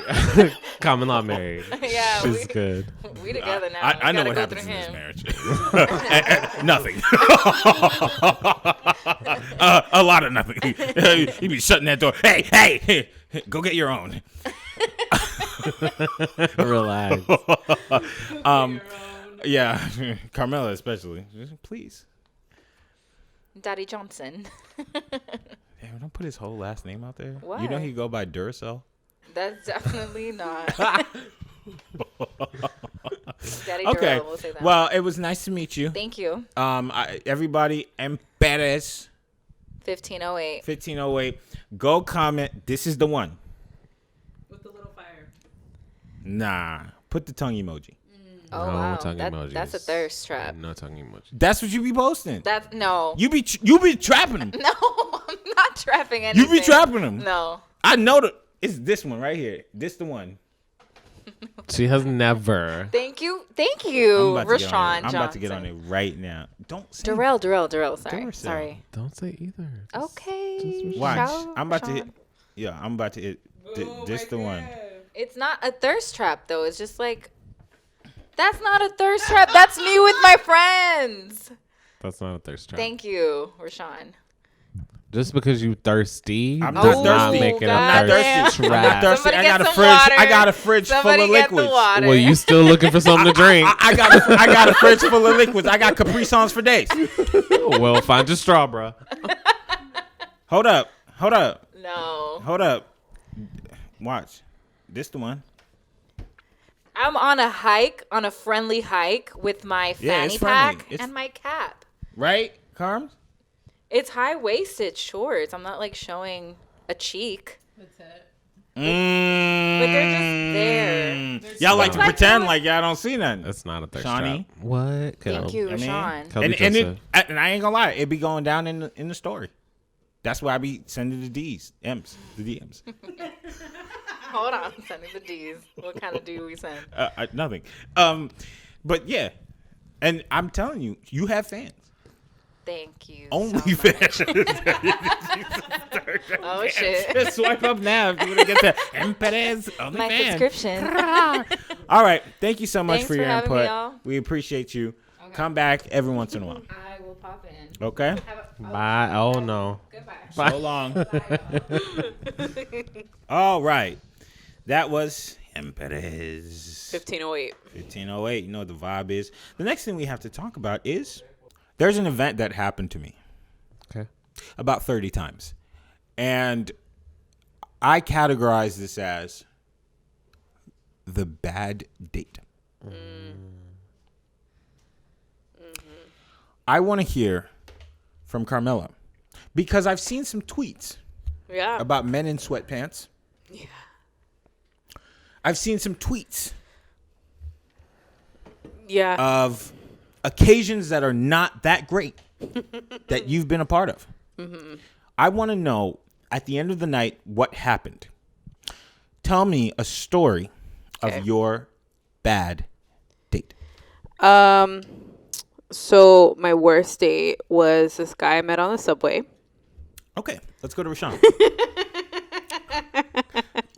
common law married. Yeah, She's good. We together now. I know We what gotta happens go in this through him. marriage. Nothing. A lot of nothing. He'd be shutting that door. Hey, go get your own. Relax. Yeah, Carmella especially. Please. Daddy Johnson. Damn, don't put his whole last name out there. Why? You know he go by Duracell. That's definitely not. Daddy Okay. Durrell, we'll say that. Well, it was nice to meet you. Thank you. Everybody, Embedded 1508. 1508. Go comment. This is the one. With the little fire. Nah, put the tongue emoji. Oh, No wow. tongue emojis. That's a thirst trap. No tongue emoji. That's what you be posting. That's no. You be trapping them. No, I'm not trapping anything. You be trapping them. No. I know it's this one right here. This the one. She has never. Thank you, I'm about to get on Rashawn it. I'm about to get on Johnson. it right now. Don't say Darrell. Sorry, Duracell. sorry. Don't say either. Okay. Watch. shout I'm about to Rashawn. hit. Yeah, I'm about to hit. This the one. It's not a thirst trap though. It's just like that's not a thirst trap. That's me with my friends. That's not a thirst trap. Thank you, Rashawn. Just because you thirsty, I'm does not not thirsty. make it God a damn. thirst I'm not trap. thirsty. Somebody I get got a some fridge. water. I got a fridge Somebody full of get the liquids. water. Well, you still looking for something to drink? I got a fridge full of liquids. I got Capri Suns for days. Well, find your straw, bro. Hold up. No. Watch. This the one. I'm on a friendly hike with my Yeah, it's fanny friendly. pack It's- and my cap. Right, Carms? It's high-waisted shorts. I'm not like showing a cheek. That's it. But they're just there. Y'all like to Like pretend that. like y'all don't see nothing. That's not a thirst Shawnee? trap. What? Thank you, I mean, Rashawn. Kelby And Joseph. and I ain't gonna lie, it be going down in the story. That's why I be sending the D's, M's, the DMs. Hold on, sending the D's. What kind of D we send? Nothing. But yeah, and I'm telling you, you have fans. Thank you. Only so much. fans. Oh shit. Just swipe up now if you want to get the M. Perez only My fan. subscription. All right. Thank you so much Thanks for for your having me, input. y'all. We appreciate you. Come back every once in a while. I will pop in. Okay? Bye. Oh no. Goodbye. So long. All right. That was M. Perez. 1508. 1508. You know what the vibe is. The next thing we have to talk about is there's an event that happened to me Okay. about 30 times. And I categorize this as the bad date. I want to hear from Carmella because I've seen some tweets Yeah. about men in sweatpants. Yeah. I've seen some tweets Yeah. of occasions that are not that great that you've been a part of. I want to know at the end of the night what happened. Tell me a story Okay. of your bad date. So my worst date was this guy I met on the subway. Okay, let's go to Rashawn.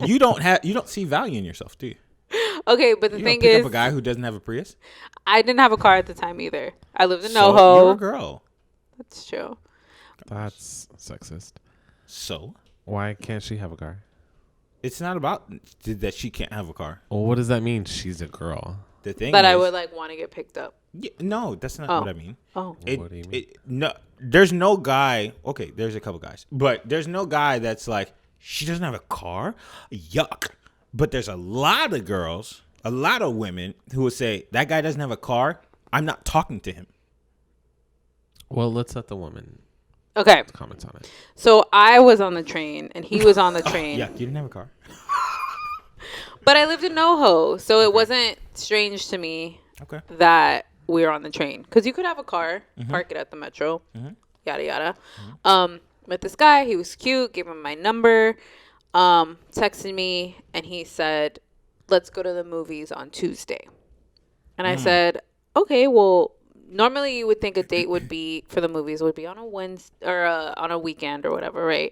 You don't see value in yourself, do you? Okay, but the You don't thing pick is, up a guy who doesn't have a Prius. I didn't have a car at the time either. I lived in So NoHo. you're a girl. That's true. That's sexist. So Why can't she have a car? it's not about that she can't have a car. Well, what does that mean? She's a girl. The thing But is, I would like want to get picked up. Yeah, no, that's not Oh. what I mean. Oh, What do you mean? No, there's no guy. Okay, there's a couple guys, but there's no guy that's like she doesn't have a car. Yuck. But there's a lot of girls, a lot of women who will say that guy doesn't have a car. I'm not talking to him. Well, let's let the woman okay. comment on it. So I was on the train and he was on the train. Yeah, you didn't have a car. But I lived in NoHo, so it wasn't strange to me Okay. that we were on the train. Because you could have a car, park it at the metro, yada, yada. Met this guy. He was cute. Gave him my number. Texted me, and he said, let's go to the movies on Tuesday. And I said, okay, well, normally you would think a date would be, for the movies, would be on a Wednesday or on a weekend or whatever, right?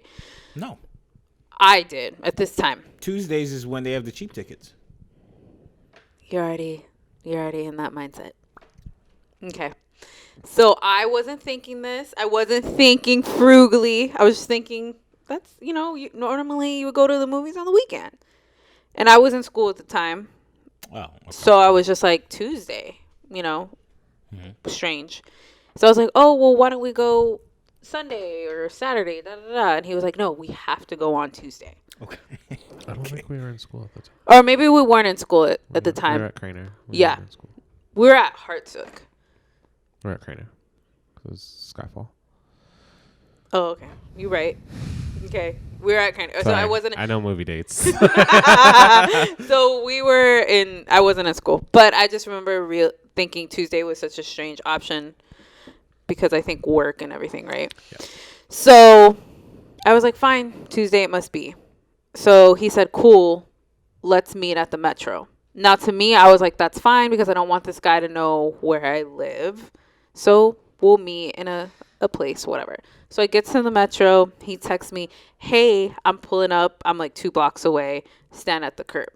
No. I did at this time. Tuesdays is when they have the cheap tickets. You're already in that mindset. Okay. So I wasn't thinking this. I wasn't thinking frugally. I was just thinking that's, normally you would go to the movies on the weekend. And I was in school at the time. Oh, okay. So I was just like Tuesday, strange. So I was like, oh, well, why don't we go Sunday or Saturday? Da, da, da. And he was like, no, we have to go on Tuesday. Okay. I don't think we were in school at the time. Or maybe we weren't in school at the We time. were at Craner. Yeah. Were in school. We were at Hartsook. We were at Craner. It was Skyfall. Oh, okay. You're right. Okay. We were at kind of. So Sorry, I wasn't. I know movie dates. So I wasn't in school. But I just remember thinking Tuesday was such a strange option because I think work and everything, right? Yeah. So I was like, fine, Tuesday it must be. So he said, cool, let's meet at the metro. Now, to me, I was like, that's fine because I don't want this guy to know where I live. So we'll meet in a place, whatever. So I get to the metro. He texts me, hey, I'm pulling up. I'm like 2 blocks away. Stand at the curb.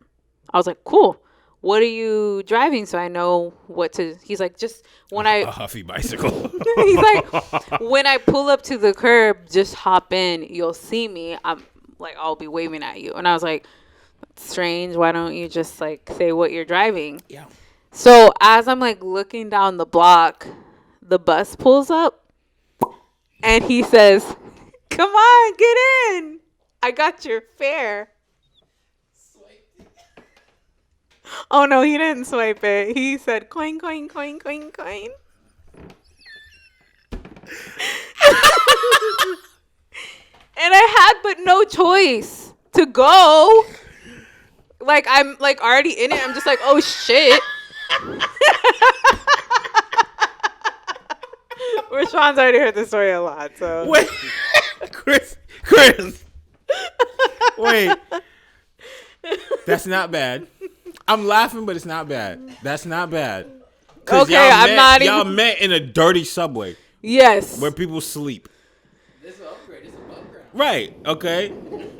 I was like, cool. What are you driving so I know what to... He's like, just when A Huffy bicycle. He's like, when I pull up to the curb, just hop in. You'll see me. I'm like, I'll be waving at you. And I was like, that's strange. Why don't you just like say what you're driving? Yeah. So as I'm like looking down the block, the bus pulls up and he says, come on, get in. I got your fare. Oh no, he didn't swipe it. He said coin, coin, coin, coin, coin. And I had but no choice to go. Like I'm like already in it. I'm just like, oh shit. Rashawn's already heard this story a lot, so Wait, Chris. Wait, that's not bad. I'm laughing, but it's not bad. That's not bad. Okay, I'm not Y'all even... met in a dirty subway Yes. where people sleep. This is an upgrade. This is above ground. Right, okay.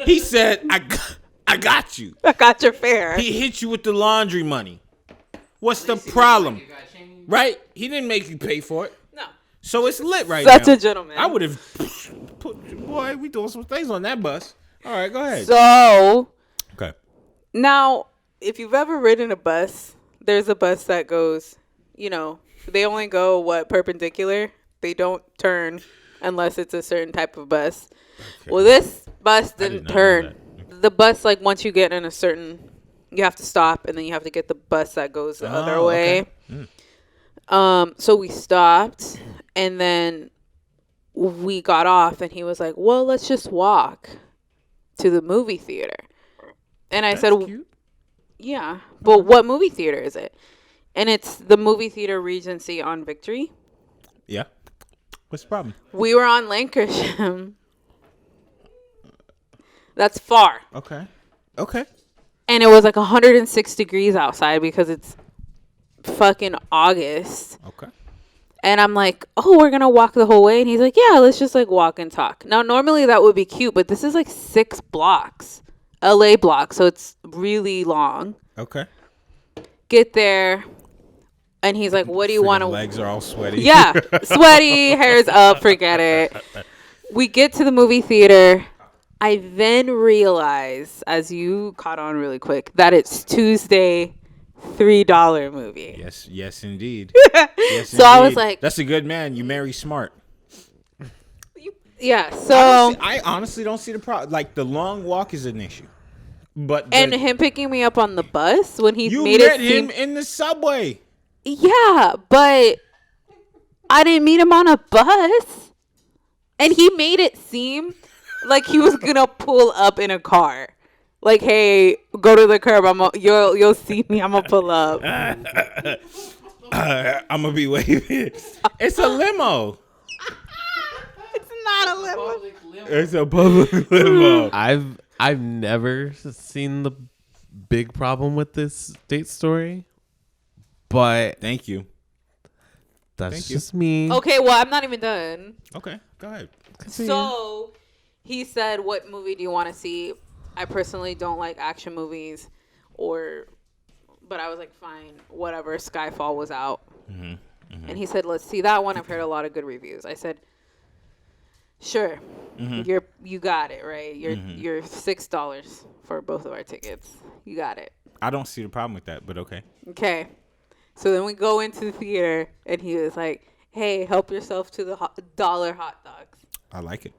He said, I got you. I got your fare. He hit you with the laundry money. What's the problem? Right? He didn't make you pay for it. No. So it's lit right now. Such a gentleman. I would have put, boy, we doing some things on that bus. All right, go ahead. So, Okay. now, if you've ever ridden a bus, there's a bus that goes, you know, they only go, perpendicular? They don't turn unless it's a certain type of bus. Okay. Well, this bus didn't turn. The bus, like, once you get in a certain, you have to stop, and then you have to get the bus that goes the other way. Okay. So we stopped, and then we got off, and he was like, well, let's just walk to the movie theater. And I said, cute. Yeah, but what movie theater is it? And it's the movie theater Regency on Victory. Yeah. What's the problem? We were on Lancashire. That's far. Okay. And it was like 106 degrees outside because it's fucking August. Okay. And I'm like, oh, we're going to walk the whole way. And he's like, yeah, let's just like walk and talk. Now, normally that would be cute, but this is like 6 blocks. LA block. So it's really long. Okay. Get there. And he's like, what do you want to... Legs are all sweaty. Yeah. Sweaty. Hair's up. Forget it. We get to the movie theater. I then realize, as you caught on really quick, that it's Tuesday $3 movie. Yes, indeed. Yes, so I was like... That's a good man. You marry smart. Yeah, so... I honestly don't see the problem. Like, the long walk is an issue. But and him picking me up on the bus when he you made met it seem... him in the subway. Yeah, but I didn't meet him on a bus. And he made it seem like he was going to pull up in a car. Like, hey, go to the curb. You'll see me. I'm going to pull up. I'm going to be waving. It's a limo. It's not a limo. It's a public limo. I've never seen the big problem with this date story, but thank you. That's just me. Okay, well, I'm not even done. Okay, go ahead. So he said, what movie do you want to see? I personally don't like action movies, but I was like, fine, whatever. Skyfall was out. And he said, let's see that one. I've heard a lot of good reviews. I said, sure. You got it, right? You're $6 for both of our tickets. You got it. I don't see the problem with that, but okay. Okay. So then we go into the theater, and he was like, hey, help yourself to the $1 hot dogs. I like it.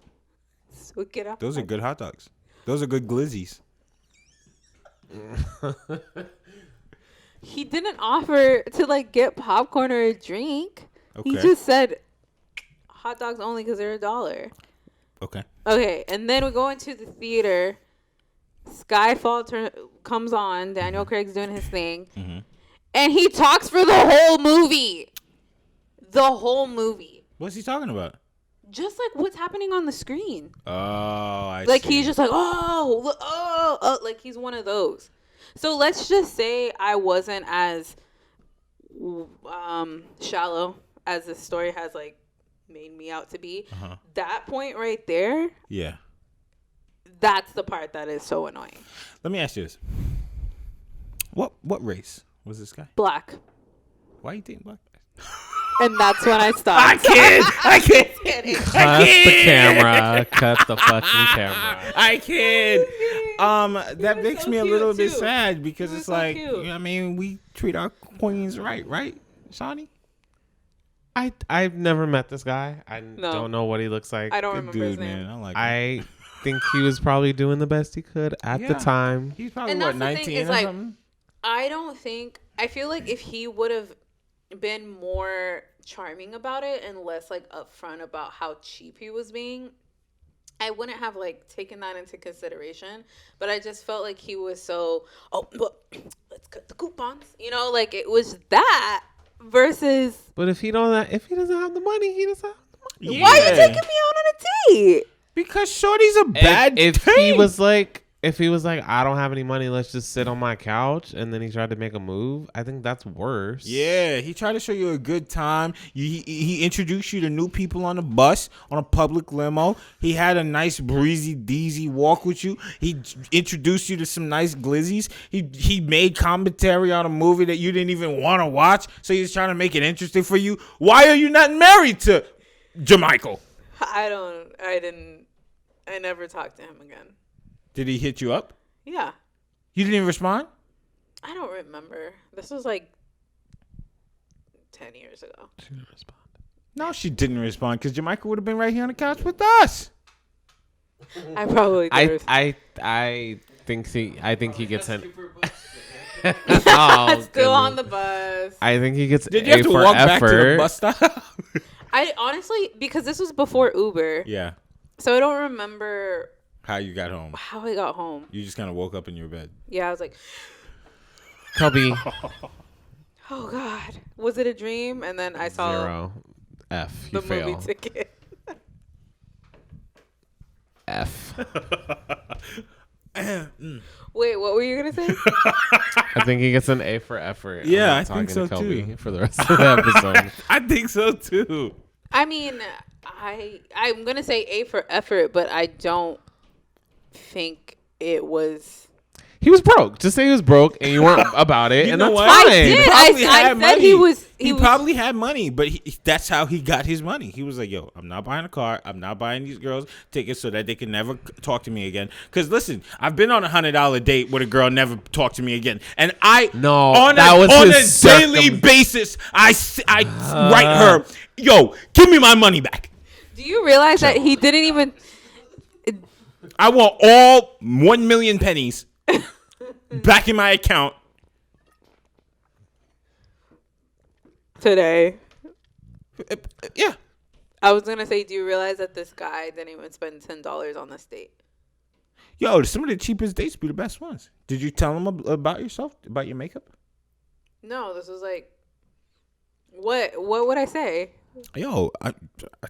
So get up. Those are good hot dogs. Those are good glizzies. He didn't offer to like get popcorn or a drink. Okay. He just said hot dogs only because they're $1. Okay. Okay, and then we go into the theater. Skyfall comes on. Daniel Craig's doing his thing. And he talks for the whole movie. The whole movie. What's he talking about? Just like what's happening on the screen. Oh, I like see. he's just like, oh, like he's one of those. So let's just say I wasn't as shallow as the story has like made me out to be. That point right there, Yeah. that's the part that is so annoying. Let me ask you this. What race was this guy? Black. Why you think black? And that's when I stopped. I can't. Cut the camera. Cut the fucking camera. I can't. That makes so me a cute, little bit too. sad because He was it's so like, cute. I mean, we treat our queens right, Shawnee? I've never met this guy. I No. don't know what he looks like. I don't Good remember his dude, name. man. I like him. I think he was probably doing the best he could at the Yeah. time. He's probably, And what, that's the thing, 19 is or like, something? I feel like if he would have been more charming about it and less like upfront about how cheap he was being, I wouldn't have like taken that into consideration. But I just felt like he was so, well, let's cut the coupons, like it was that versus But if he doesn't have the money, he doesn't have the money. why are you taking me out on a date? Because Shorty's a bad If thing. he was like, I don't have any money, let's just sit on my couch, and then he tried to make a move, I think that's worse. Yeah, he tried to show you a good time. He introduced you to new people on the bus, on a public limo. He had a nice breezy deezy walk with you. He introduced you to some nice glizzies. He made commentary on a movie that you didn't even want to watch, so he was trying to make it interesting for you. Why are you not married to Jamichael? I never talked to him again. Did he hit you up? Yeah. You didn't even respond? I don't remember. This was like 10 years ago. She didn't respond. No, she didn't respond because Jamichael would have been right here on the couch with us. I probably did. I think he gets an oh, Still on goodness. the bus. I think he gets Did you have A to for walk effort. back to the bus stop? I honestly, because this was before Uber, Yeah. so I don't remember How you got home? how I got home. You just kind of woke up in your bed. Yeah, I was like, Kelby oh God, was it a dream? And then I saw 0 F. You the fail. movie ticket. F. Wait, what were you going to say? I think he gets an A for effort. Yeah, I'm not I think talking so, to Kelby too. for the rest of the episode. I think so too. I mean, I'm going to say A for effort, but I don't think it was. He was broke. Just say he was broke and you weren't about it, You and know that's what? fine. I did. Probably I had said he was. He probably had money, but that's how he got his money. He was like, yo, I'm not buying a car. I'm not buying these girls tickets so that they can never talk to me again. Because listen, I've been on $100 date with a girl never talked to me again. And on a daily basis, I write her, yo, give me my money back. Do you realize that he didn't even. I want all 1 million pennies back in my account. Today. Yeah. I was going to say, do you realize that this guy didn't even spend $10 on this date? Yo, some of the cheapest dates be the best ones. Did you tell him about yourself, about your makeup? No, this was like, what would I say? Yo, I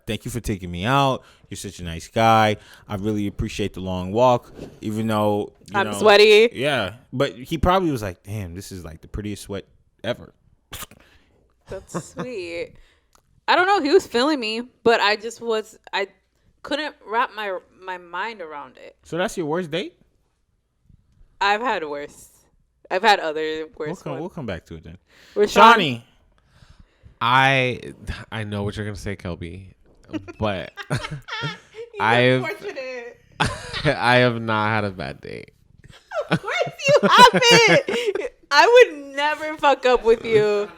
thank you for taking me out. You're such a nice guy. I really appreciate the long walk, even though I'm sweaty. Yeah, but he probably was like, damn, this is like the prettiest sweat ever. That's sweet. I don't know. He was feeling me, but I couldn't wrap my mind around it. So that's your worst date? I've had worse. I've had other worse ones. We'll come back to it then. Rashawn, Shawnee. I know what you're gonna say, Kelby, but I have not had a bad date. Of course you haven't. I would never fuck up with you.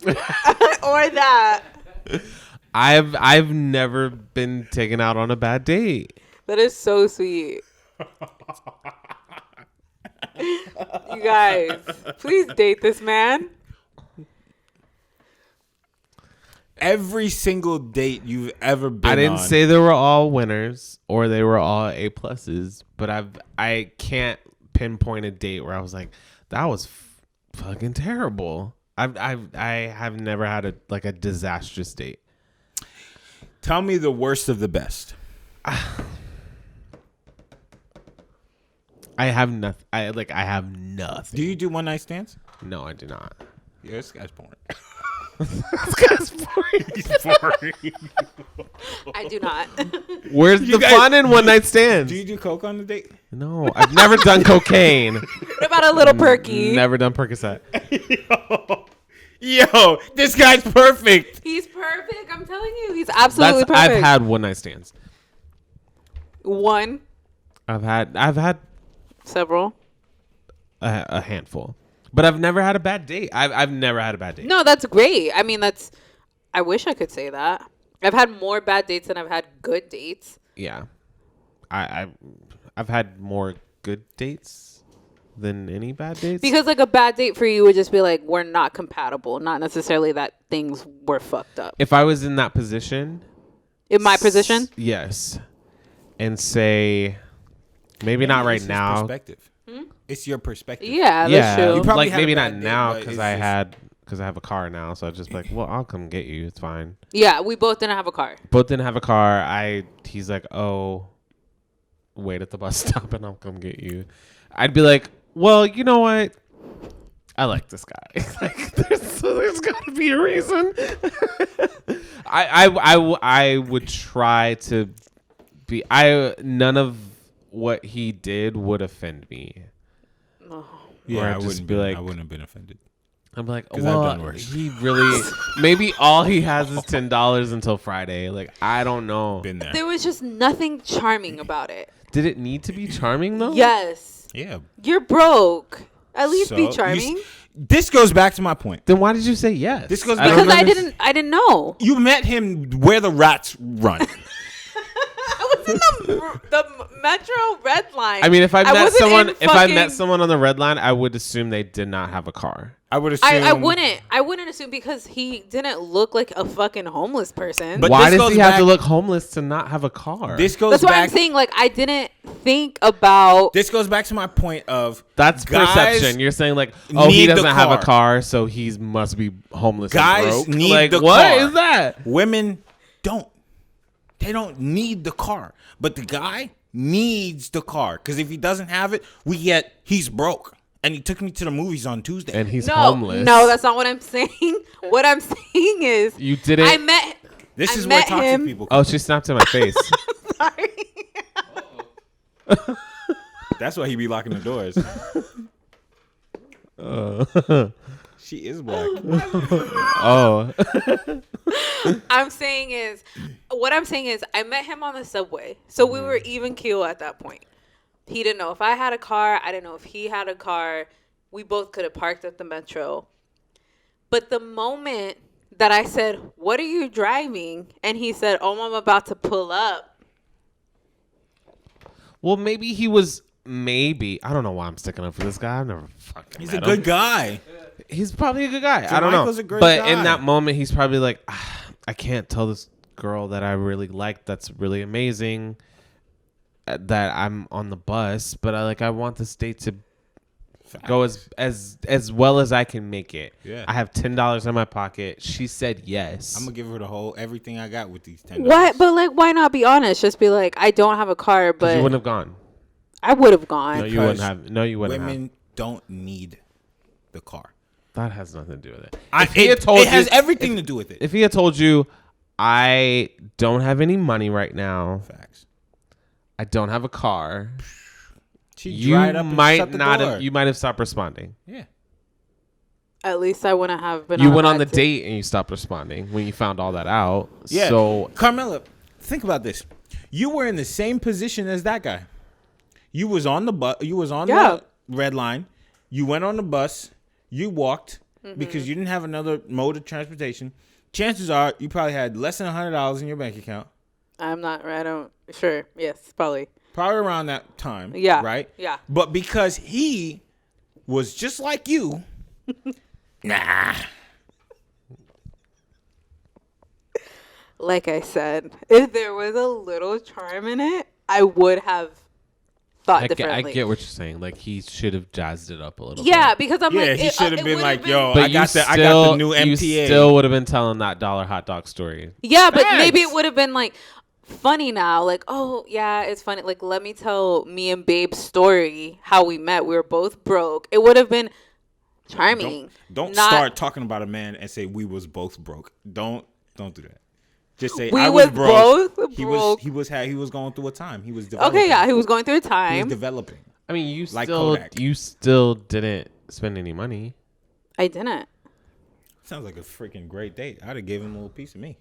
Or that. I've never been taken out on a bad date. That is so sweet. You guys, please date this man. Every single date you've ever been on. I didn't say they were all winners or they were all A pluses, but I can't pinpoint a date where I was like, that was fucking terrible. I have never had a disastrous date. Tell me the worst of the best. I have nothing. I have nothing. Do you do one night stands? No, I do not. Yeah, this guy's boring. This guy's boring. He's boring. I do not. Where's the guys- fun in one night stands? Do you do coke on the date? No, I've never done cocaine. What about a little perky? Never done Percocet. Yo, this guy's perfect. He's perfect. I'm telling you, he's absolutely perfect. I've had one night stands. one, I've had several. a handful, but I've never had a bad date. I've never had a bad date. No, that's great. I mean, I wish I could say that. I've had more bad dates than I've had good dates. Yeah, I've had more good dates than any bad dates. Because like a bad date for you would just be like, we're not compatible. Not necessarily that things were fucked up. if I was in that position, In my position? yes, and say maybe not right It's his now. Perspective. It's your perspective. Yeah, that's Yeah, true. You probably like had a maybe not bad date, now but because it's because I have a car now. So I'd just be like, well, I'll come get you. It's fine. Yeah, we both didn't have a car. Both didn't have a car. He's like, oh, wait at the bus stop and I'll come get you. I'd be like, well, you know what? I like this guy. Like, there's got to be a reason. I would try to be. None of what he did would offend me. Yeah, Or I I'd just wouldn't be be like- I wouldn't have been offended. I'm like, 'Cause I've well, done worse. he really maybe all he has is $10 until Friday. Like, I don't know. Been there. There was just nothing charming about it. Did it need to be charming though? Yes. Yeah. You're broke. At least So, be you charming. This goes back to my point. Then why did you say yes? This goes I back- don't Because understand. I didn't know. You met him where the rats run. I was in the Metro Red Line. I mean, if I wasn't met someone on the red line, I would assume they did not have a car. I would assume. I wouldn't assume because he didn't look like a fucking homeless person. But Why this does goes he have back- to look homeless to not have a car? This goes That's why I'm back. saying, like, I didn't think about. This goes back to my point of That's guys perception. You're saying like, oh, he need the doesn't have a car. car, so he must be homeless. Guys and broke. need like, the what car. is that? Women don't. They don't need the car, but the guy needs the car because if he doesn't have it, he's broke. And he took me to the movies on Tuesday. And he's No, homeless. no, that's not what I'm saying. What I'm saying is, You didn't. I met. This I is where met toxic him. people come. Oh, she snapped in my face. Sorry. That's why he be locking the doors. She is black. Oh. What I'm saying is, I met him on the subway, so we were even keel at that point. He didn't know if I had a car. I didn't know if he had a car. We both could have parked at the Metro. But the moment that I said, "What are you driving?" and he said, "Oh, I'm about to pull up." Well, maybe he was. Maybe I don't know why I'm sticking up for this guy. I've never fucking. He's met a good him. guy. He's probably a good guy. I don't know. Michael's a great But guy. in that moment, he's probably like, I can't tell this girl that I really like. That's really amazing. That I'm on the bus, but I want this date to go as well as I can make it. Yeah. I have $10 in my pocket. She said yes. I'm gonna give her the whole everything I got with these $10. What? But like, why not be honest? Just be like, I don't have a car, 'Cause but you wouldn't have gone. I would have gone. No, you wouldn't have. No, you wouldn't have. Women don't need the car. That has nothing to do with it. It has everything to do with it. If he had told you, I don't have any money right now. Facts. I don't have a car. She You dried up and might shut the not door. have. You might have stopped responding. Yeah. At least I wouldn't have been. You on went a on the bad date. date and you stopped responding when you found all that out. Yeah. So Carmella, think about this. You were in the same position as that guy. You was on the bus. You was on the red line. You went on the bus. You walked because you didn't have another mode of transportation. Chances are you probably had less than $100 in your bank account. I'm not. I don't. Sure. Yes. Probably. Probably around that time. Yeah. Right? Yeah. But because he was just like you, nah. Like I said, if there was a little charm in it, I would have thought I differently. get what you're saying. Like he should have jazzed it up a little. Yeah, bit. because I'm Yeah, like, he should have been like, yo, But I got the new You MTA. still would have been telling that dollar hot dog story. Yeah, but Facts. maybe it would have been like, funny now. Like, oh yeah, it's funny. Like, let me tell me and Babe's story, how we met. We were both broke. It would have been charming. Don't start talking about a man and say we was both broke. Don't do that. Just say we I was broke. Both he broke. He was going through a time. He was developing. Okay, yeah, he was going through a He time. was developing. I mean, you Like still Kodak. you still didn't spend any money. I didn't. Sounds like a freaking great date. I'd have gave him a little piece of me.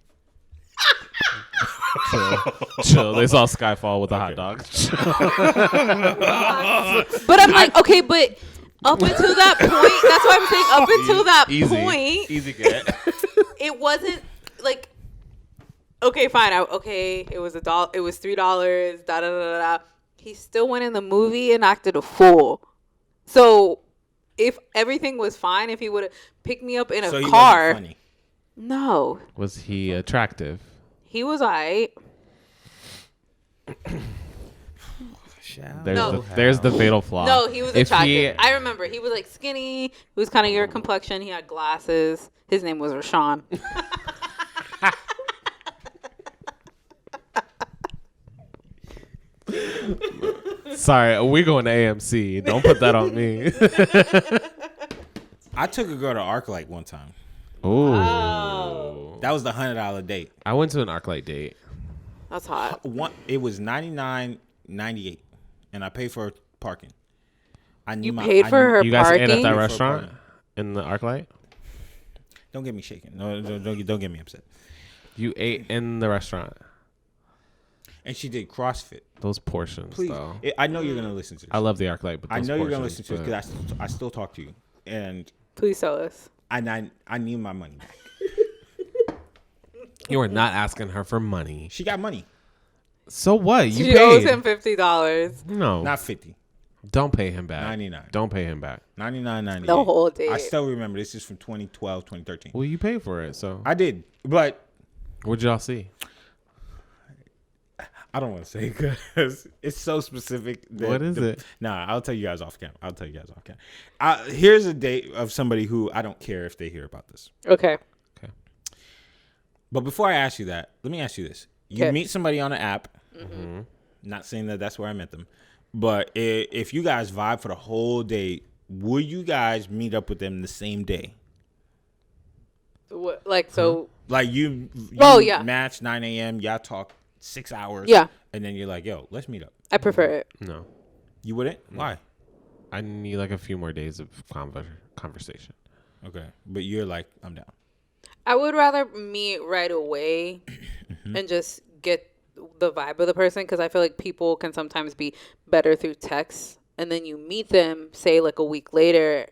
Chill. They saw Skyfall with a hot dog. But I'm like, okay, but up until that point, that's what I'm saying. Up until that point, Easy get. it wasn't like, okay, fine. It was $1. It was $3. Da da da da. He still went in the movie and acted a fool. So if everything was fine, if he would have picked me up in a car, wasn't funny. no, Was he attractive? he was alright. There's the fatal flaw. No, he was If attractive. I remember he was like skinny. He was kind of your complexion. He had glasses. His name was Rashawn. Sorry, we going to AMC. Don't put that on me. I took a girl to ArcLight one time. Ooh. That was the $100 date. I went to an ArcLight date. That's hot. It was $99.98, and I paid for parking. You paid for her You guys ate at parking? that restaurant in the ArcLight? Don't get me shaking. No, don't get me upset. You ate in the restaurant. And she did CrossFit. Those portions, Please, though. I know you're gonna listen to this. I love the ArcLight, but I those know you're gonna portions, listen to it because I still talk to you, and Please tell us. I need my money back. You were not asking her for money. She got money, So what? You She owes paid. him $50. No. not 50, Don't pay him back. 99. Don't pay him back. 99.98. The whole date. I still remember. This is from 2012, 2013. Well, you paid for it, so. I did, but What'd y'all see? I don't want to say because it's so specific. What is it? Nah, I'll tell you guys off camera. Here's a date of somebody who I don't care if they hear about this. Okay. But before I ask you that, let me ask you this. You Okay. meet somebody on an app. Mm-hmm. Not saying that that's where I met them. But if you guys vibe for the whole date, will you guys meet up with them the same day? What, like, so. Like you yeah. match 9 a.m., y'all talk 6 hours. Yeah. And then you're like, yo, let's meet up. I prefer it. No. You wouldn't? Why? I need like a few more days of conversation. Okay. But you're like, I'm down. I would rather meet right away and just get the vibe of the person because I feel like people can sometimes be better through text. And then you meet them, say, like a week later,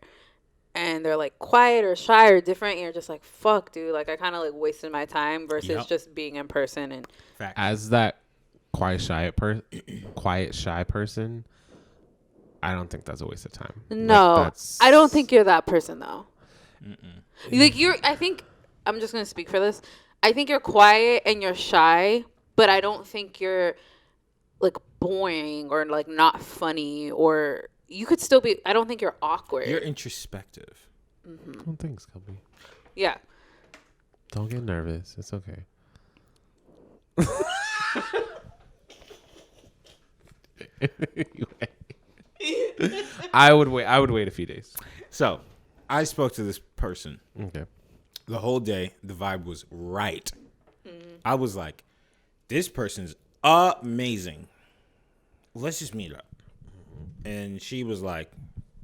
and they're like quiet or shy or different. And you're just like, fuck, dude. Like, I kind of like wasted my time versus just being in person. And Fact. As that quiet, shy person, I don't think that's a waste of time. no, Like, I don't think you're that person, though. Like, I think, I'm just going to speak for this. I think you're quiet and you're shy, but I don't think you're like boring or like not funny, or you could still be. I don't think you're awkward. You're introspective. Oh, thanks, Kelby. Yeah. Don't get nervous. It's okay. I would wait a few days. So I spoke to this person. Okay. The whole day, the vibe was right. I was like, this person's amazing. Let's just meet up. And she was like,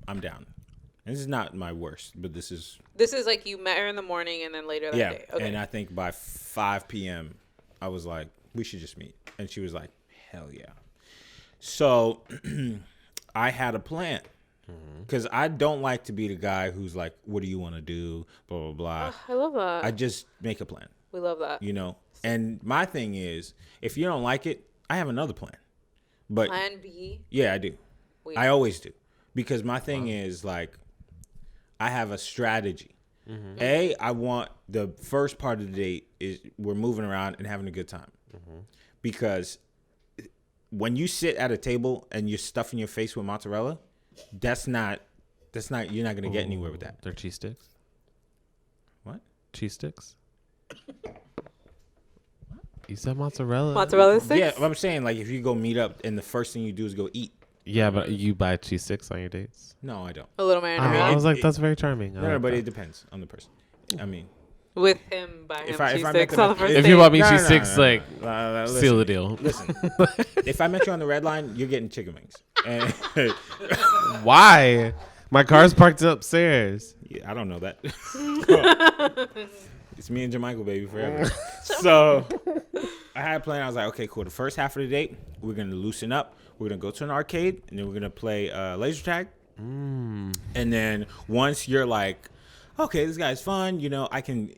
I'm down. And this is not my worst, but this is. This is like you met her in the morning and then later that day. Okay. And I think by 5 p.m., I was like, we should just meet. And she was like, hell yeah. So I had a plan. Because I don't like to be the guy who's like, what do you want to do? Blah, blah, blah. I love that. I just make a plan. We love that. You know? And my thing is, if you don't like it, I have another plan. But Plan B. yeah, I do. I always do. Because my thing is like, I have a strategy. I want the first part of the date is we're moving around and having a good time. Because when you sit at a table and you're stuffing your face with mozzarella, you're not going to get anywhere with that. They're cheese sticks. What? Cheese sticks. You said mozzarella. Mozzarella sticks? Yeah, I'm saying like if you go meet up and the first thing you do is go eat. Yeah, but you buy cheese sticks on your dates. No, I don't. A little marinara. I was like, it- that's very charming. I No, like but that. it depends on the person. I mean, With him buying him if I cheese met sticks them on the at- first If date. you bought me No, cheese no, sticks, no, like listen, seal the deal. Listen, if I met you on the red line, you're getting chicken wings. And Why? My car's parked upstairs. yeah, I don't know that. It's me and Jermichael, baby, forever. So I had a plan. I was like, okay, cool. The first half of the date, we're gonna loosen up. We're gonna go to an arcade, and then we're gonna play laser tag. And then once you're like, okay, this guy's fun. You know, I can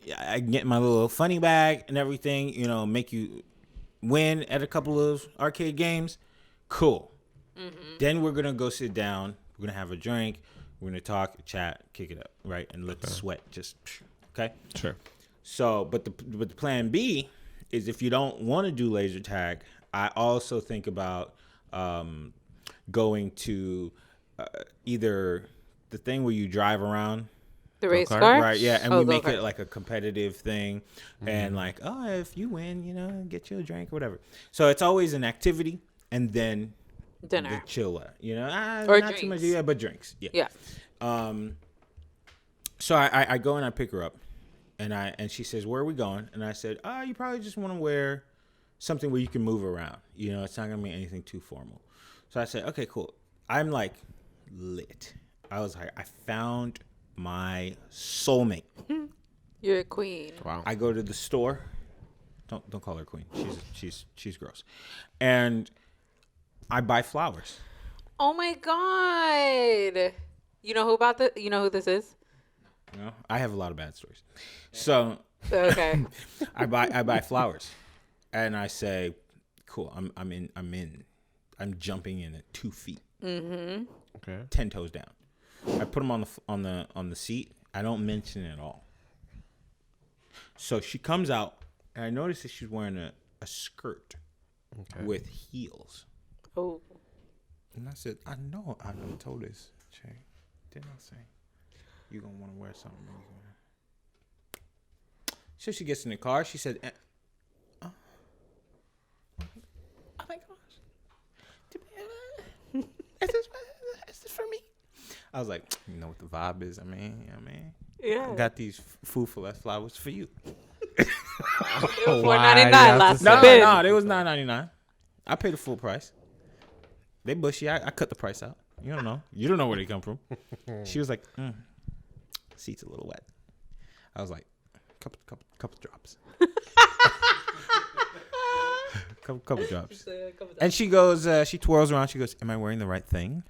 get my little funny bag and everything. You know, make you win at a couple of arcade games. Cool. Then we're gonna go sit down. We're gonna have a drink. We're gonna talk, chat, kick it up, right, and let the sweat just. Okay. Sure. So, but the plan B is if you don't want to do laser tag, I also think about going to either the thing where you drive around. The race Go-kart? car? Right, yeah, and Oh, we make go-kart. it like a competitive thing, and like, oh, if you win, you know, get you a drink or whatever. So it's always an activity, and then the Dinner. chiller, you know, Or not too much, drinks. yeah, but drinks, yeah. Yeah. So I go and I pick her up, and she says, "Where are we going?" And I said, "You probably just want to wear something where you can move around. You know, it's not gonna be anything too formal." So I said, "Okay, cool." I'm like lit. I was like, I found my soulmate. You're a queen. Wow. I go to the store. Don't call her queen. She's gross. And I buy flowers. Oh my god. You know who this is? You know, I have a lot of bad stories. So Okay. I buy flowers, and I say, "Cool, I'm jumping in at 2 feet, Okay. 10 toes down." I put them on the seat. I don't mention it at all. So she comes out, and I notice that she's wearing a skirt with heels. Oh. And I said, I know I done told this chick. Didn't I say you gonna want to wear something? So she gets in the car. She said, "Oh my gosh, is this for me?" I was like, "You know what the vibe is? I mean, Yeah. I got these food for less flowers for you." $4.99 last No, bid. they was $9.99. I paid the full price. They bushy. I cut the price out. You don't know. You don't know where they come from. She was like, "Seat's a little wet." I was like, couple drops. couple drops. And she goes, she twirls around. She goes, "Am I wearing the right thing?"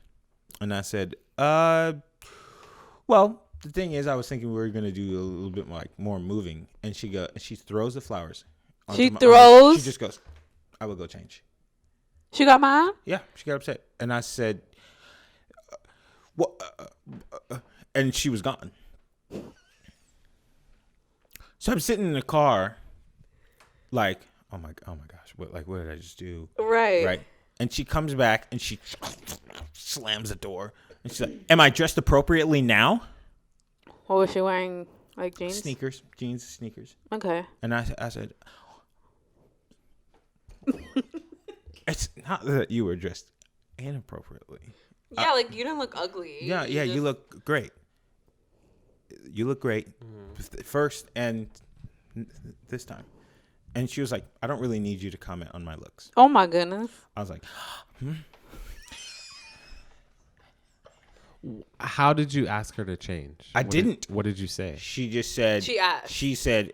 And I said, well, the thing is, I was thinking we were gonna do a little bit more moving." And she throws the flowers. She onto throws? She just goes, "I will go change." She got mine? Yeah, she got upset, and I said, "What?" And she was gone. So I'm sitting in the car, like, "Oh my gosh, what did I just do?" Right. Right. And she comes back and she slams the door, and she's like, "Am I dressed appropriately now?" What was she wearing? Like jeans? Sneakers, jeans, sneakers. Okay. And I said, "It's not that you were dressed inappropriately." Yeah, like you didn't look ugly. Yeah, you just- look great. You look great first and this time. And she was like, "I don't really need you to comment on my looks." Oh my goodness. I was like, How did you ask her to change? I didn't. What did you say? She just said, She asked. She said,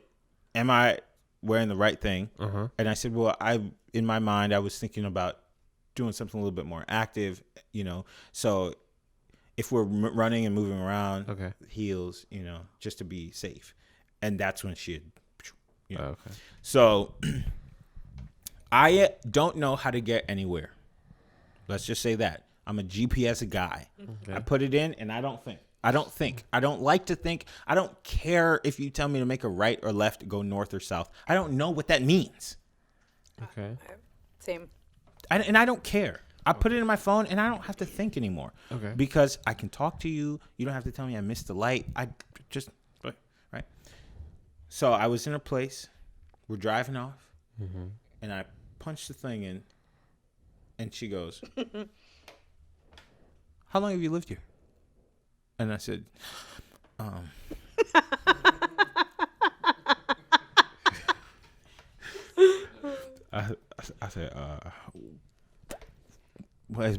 "Am I wearing the right thing?" Uh-huh. And I said, "Well, in my mind, I was thinking about doing something a little bit more active, you know. So if we're running and moving around, Okay. heels, you know, just to be safe." And that's when she had, you know. Okay. So I don't know how to get anywhere. Let's just say that. I'm a GPS guy. Okay. I put it in and I don't think. I don't like to think. I don't care if you tell me to make a right or left, go north or south. I don't know what that means. Okay. Same. And I don't care. I put it in my phone and I don't have to think anymore. Okay. Because I can talk to you. You don't have to tell me I missed the light. I just, right. So I was in a place. We're driving off. And I punched the thing in, and she goes, "How long have you lived here?" And I said, I said, well,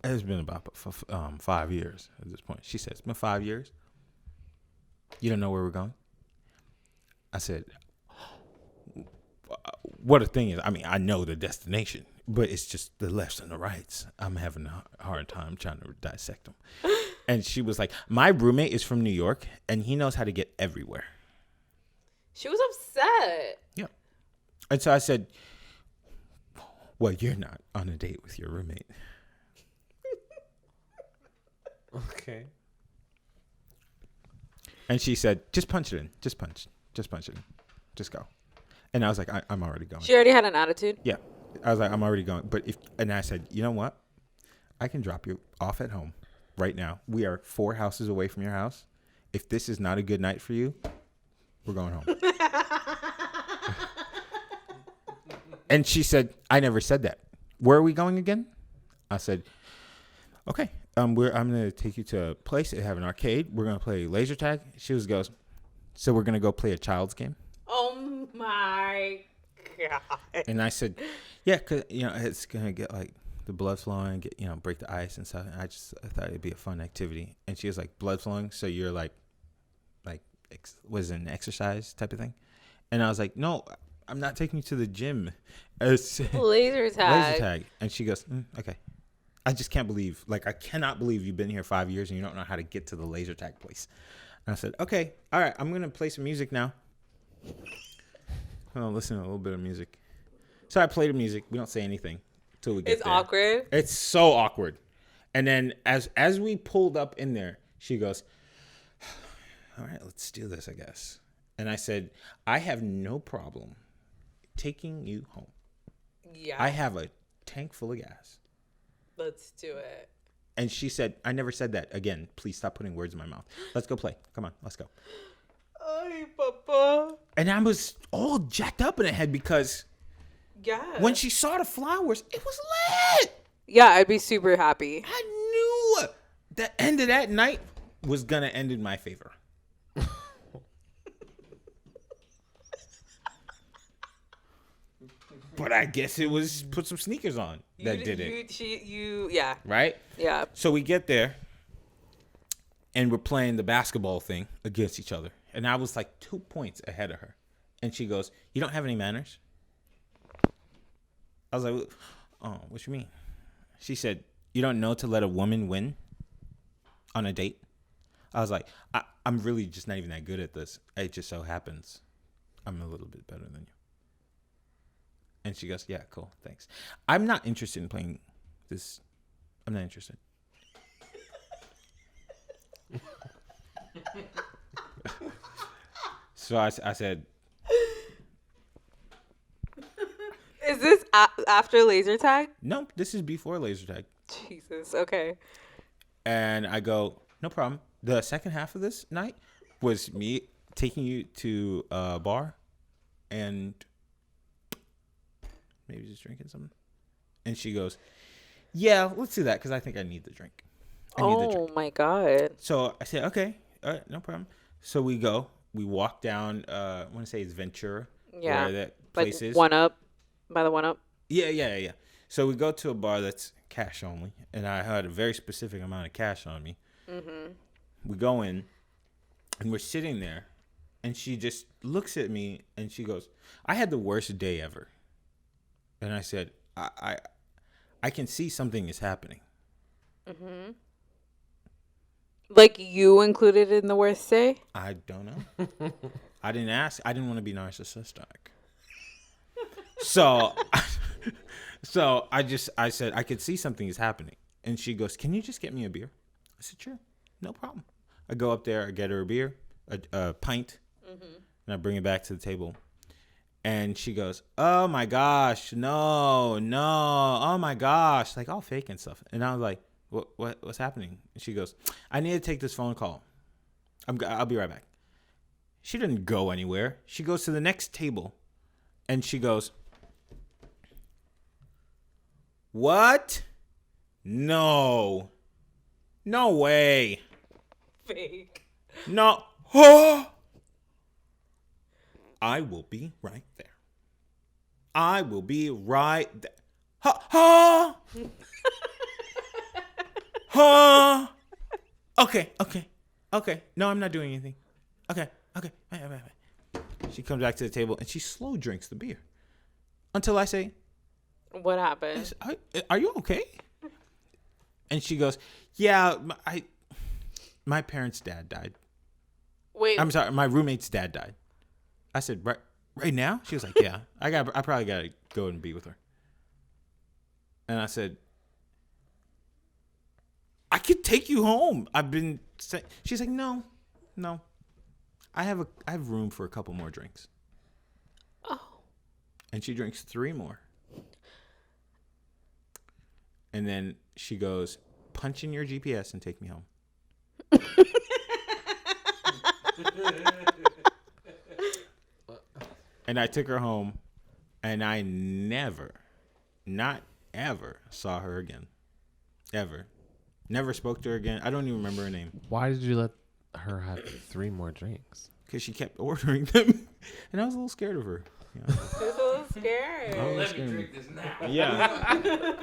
it's been about 5 years at this point. She said, "It's been 5 years. You don't know where we're going?" I said, what the thing is, I mean, I know the destination, but it's just the lefts and the rights. I'm having a hard time trying to dissect them. And she was like, "My roommate is from New York, and he knows how to get everywhere." She was upset. Yeah. And so I said, "Well, you're not on a date with your roommate." Okay. And she said, "Just punch it in. Just punch it in. Just go." And I was like, I'm already going. She already had an attitude. Yeah. I was like, I'm already going. And I said, "You know what? I can drop you off at home right now. We are 4 houses away from your house. If this is not a good night for you, we're going home." And she said, "I never said that. Where are we going again?" I said, "Okay. I'm going to take you to a place. They have an arcade. We're going to play laser tag." She goes, "So we're going to go play a child's game?" Oh my God. And I said, "Yeah, because, it's going to get like the blood flowing, break the ice and stuff." And I thought it'd be a fun activity. And she was like, "Blood flowing? So you're like was it an exercise type of thing?" And I was like, "No, I'm not taking you to the gym. It's Laser tag. laser tag." And she goes, "Okay." I just can't believe, I cannot believe you've been here 5 years and you don't know how to get to the laser tag place. And I said, "Okay, all right, I'm going to play some music now." I'll listen to a little bit of music. So I played the music. We don't say anything until we get It's there. awkward. It's so awkward. And then as we pulled up in there, she goes, "All right, let's do this, I guess." And I said, "I have no problem taking you home. Yeah. I have a tank full of gas." Let's do it. And she said, "I never said that. Again, please stop putting words in my mouth. Let's go play. Come on, let's go." Ay, papa. And I was all jacked up in the head because Yeah. when she saw the flowers, it was lit. Yeah, I'd be super happy. I knew the end of that night was going to end in my favor. But I guess it was put some sneakers on that did it. Yeah. Right? Yeah. So we get there, and we're playing the basketball thing against each other. And I was like 2 points ahead of her. And she goes, "You don't have any manners?" I was like, "Oh, what you mean?" She said, "You don't know to let a woman win on a date?" I was like, I'm really just not even that good at this. It just so happens I'm a little bit better than you." And she goes, "Yeah, cool, thanks. I'm not interested in playing this. I'm not interested." So I said, Is this after laser tag? "No, this is before laser tag." Jesus. Okay. And I go, "No problem." The second half of this night was me taking you to a bar and maybe just drinking something. And she goes, "Yeah, let's do that because I think I need the drink. I need the drink." Oh my God. So I said, "Okay, all right, no problem." So we walk down, I want to say it's Ventura, Yeah. where that place Like is. One Up. By the One Up. Yeah. So we go to a bar that's cash only, and I had a very specific amount of cash on me. Mm-hmm. We go in, and we're sitting there, and she just looks at me, and she goes, "I had the worst day ever." And I said, I can see something is happening." Mm-hmm. Like you included in the worst day? I don't know. I didn't ask. I didn't want to be narcissistic. So I said, "I could see something is happening." And she goes, "Can you just get me a beer?" I said, "Sure, no problem." I go up there, I get her a beer, a pint, and I bring it back to the table. And she goes, "Oh my gosh, no, oh my gosh," like all fake and stuff. And I was like, what's happening?" And she goes, "I need to take this phone call. I'll be right back." She didn't go anywhere. She goes to the next table, and she goes, What? No. No way. Fake. No. I will be right there. I will be right there. Ha ha. Ha. Okay. No, I'm not doing anything. Okay. She comes back to the table and she slow drinks the beer until I say, What happened? Are you okay? And she goes, yeah, my parents' dad died. Wait. I'm sorry, my roommate's dad died. I said, right now? She was like, yeah, I probably got to go and be with her. And I said, I could take you home. I've been saying. She's like, no. I have room for a couple more drinks. Oh. And she drinks 3 more. And then she goes, punch in your GPS and take me home. And I took her home, and I never, not ever, saw her again. Ever. Never spoke to her again. I don't even remember her name. Why did you let her have 3 more drinks? Because she kept ordering them. And I was a little scared of her. You know? She was a little scared. Let me drink this now.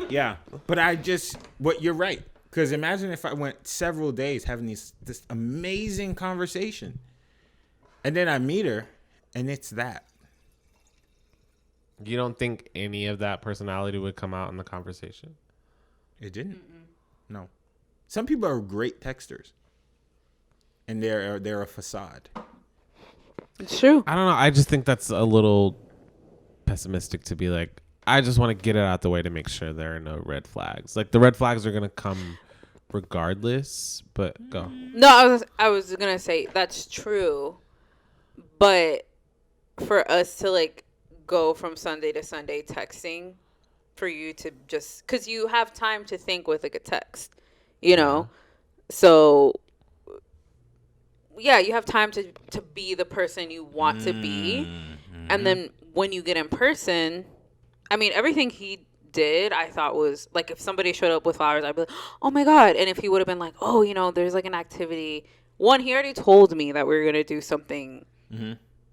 Yeah. But you're right. Because imagine if I went several days having this amazing conversation. And then I meet her, and it's that. You don't think any of that personality would come out in the conversation? It didn't. No. Some people are great texters. And they're a facade. It's true. I don't know. I just think that's a little pessimistic to be like, I just want to get it out the way to make sure there are no red flags. Like, the red flags are going to come regardless, but go. No, I was going to say that's true. But for us to, like, go from Sunday to Sunday texting, for you to just, because you have time to think with, like, a text, you know? So, yeah, you have time to be the person you want to be. And then when you get in person, I mean, everything he did, I thought was, like, if somebody showed up with flowers, I'd be like, oh, my God. And if he would have been like, oh, you know, there's, like, an activity. One, he already told me that we were going to do something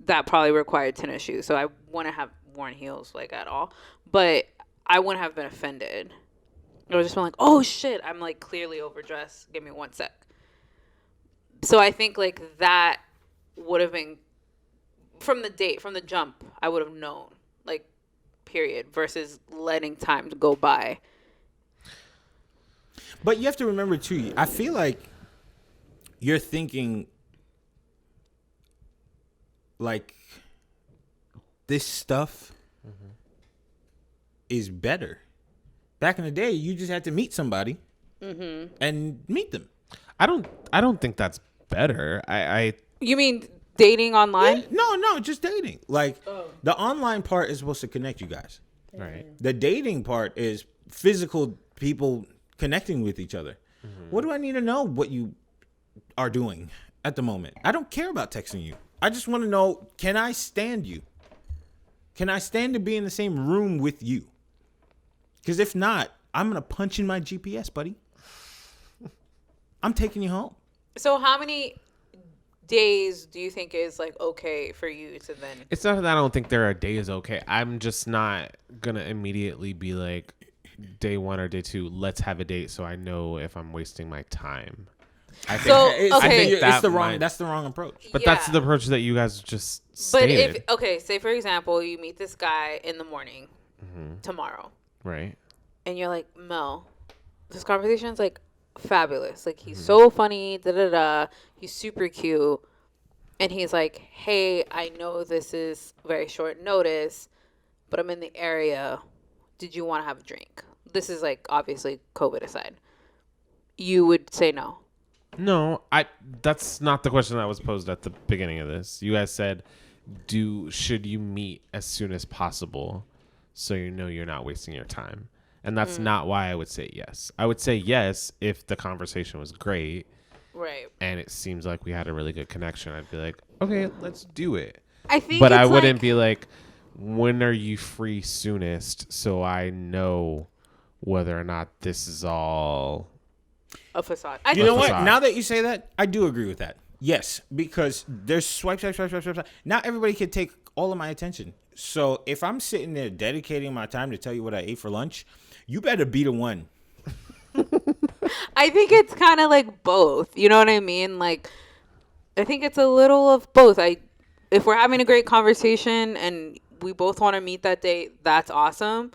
that probably required tennis shoes. So I wouldn't have worn heels, like, at all. But I wouldn't have been offended. I would just been like, oh, shit, I'm, like, clearly overdressed. Give me 1 sec. So I think, like, that would have been, from the jump, I would have known, like, period, versus letting time go by. But you have to remember, too, I feel like you're thinking, like, this stuff is better. Back in the day, you just had to meet somebody and meet them. I don't think that's better. You mean dating online? Yeah, no, just dating. Like, the online part is supposed to connect you guys. Right. The dating part is physical people connecting with each other. What do I need to know what you are doing at the moment? I don't care about texting you. I just want to know, can I stand you? Can I stand to be in the same room with you? Because if not, I'm going to punch in my GPS, buddy. I'm taking you home. So how many days do you think is, like, okay for you to then? It's not that I don't think there are days okay. I'm just not going to immediately be like, day 1 or day 2, let's have a date so I know if I'm wasting my time. I think, So, it's, okay. I think That it's the wrong. might- That's the wrong approach. But Yeah. that's the approach that you guys just But stated. if, okay, say for example, you meet this guy in the morning tomorrow, Right. and you're like, Mel, this conversation's, like, fabulous. Like, he's so funny, he's super cute. And he's like, hey, I know this is very short notice, but I'm in the area. Did you want to have a drink? This is, like, obviously COVID aside. You would say no. No, that's not the question that was posed at the beginning of this. You guys said, should you meet as soon as possible so you know you're not wasting your time? And that's not why I would say yes. I would say yes if the conversation was great. Right. And it seems like we had a really good connection. I'd be like, okay, let's do it. I think But it's I wouldn't like, be like, when are you free soonest so I know whether or not this is all. A facade. You know what? facade. Now that you say that, I do agree with that. Yes, because there's swipe. Now everybody can take all of my attention. So if I'm sitting there dedicating my time to tell you what I ate for lunch, you better be the one. I think it's kind of like both. You know what I mean? Like, I think it's a little of both. If we're having a great conversation and we both want to meet that day, that's awesome.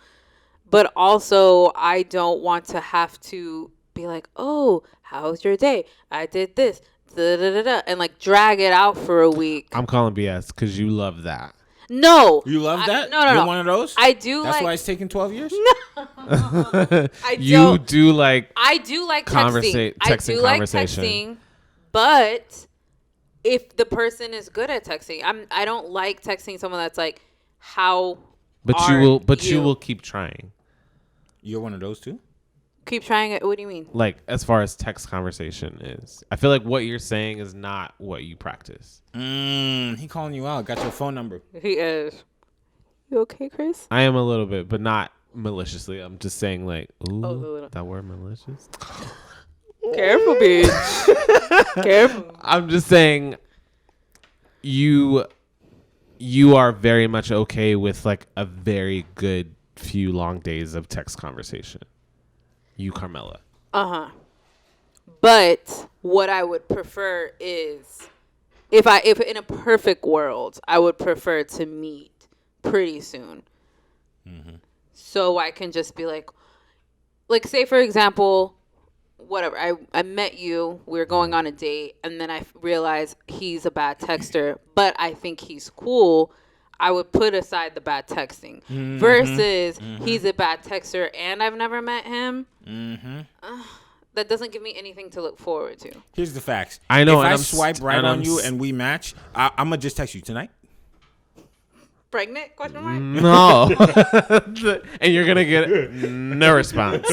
But also, I don't want to have to be like, oh, how's your day? I did this, and like drag it out for a week. I'm calling BS because you love that. No. You love that? No. You're one of those? I do. That's like, why it's taking 12 years? I You don't. do like. I do like Texting texting. I do like conversation. texting, but if the person is good at texting, I don't like texting someone that's like, how But are you will keep trying. You're one of those too? keep trying it. What do you mean? Like as far as text conversation is, I feel like what you're saying is not what you practice. He calling you out. Got your phone number. He is. You okay, Chris? I am a little bit, but not maliciously. I'm just saying like, ooh, Oh, the little- that word malicious. Careful, bitch. Careful. I'm just saying you are very much okay with like a very good few long days of text conversation. You, Carmella. But what I would prefer is if in a perfect world, I would prefer to meet pretty soon. So I can just be like say for example, whatever, I met you, we were going on a date, and then I realized he's a bad texter, but I think he's cool. I would put aside the bad texting versus he's a bad texter and I've never met him. That doesn't give me anything to look forward to. Here's the facts. I know. If and I I'm swipe st- right and on I'm you s- and we match, I'm going to just text you tonight. Pregnant? Question mark? No. And you're going to get no response.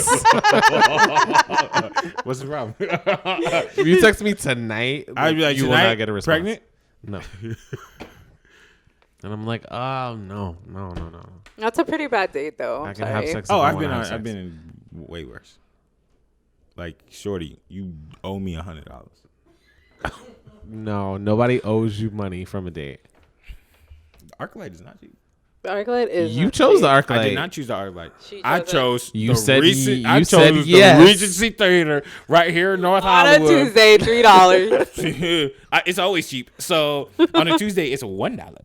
What's the problem? If you text me tonight, I'd be like, you will tonight, not get a response. pregnant? No. And I'm like, oh, no. That's a pretty bad date, though. I I'm can have sorry. sex. Oh, if I wanna have sex. I've been in way worse. Like, shorty, you owe me $100. No, nobody owes you money from a date. ArcLight is not cheap. The ArcLight is. You not chose cheap. the ArcLight. I did not choose the ArcLight. She I chose it. chose You the said Regency. you I said chose yes. the Regency Theater right here in North On a Hollywood. Tuesday, $3. It's always cheap. So on a Tuesday, it's $1.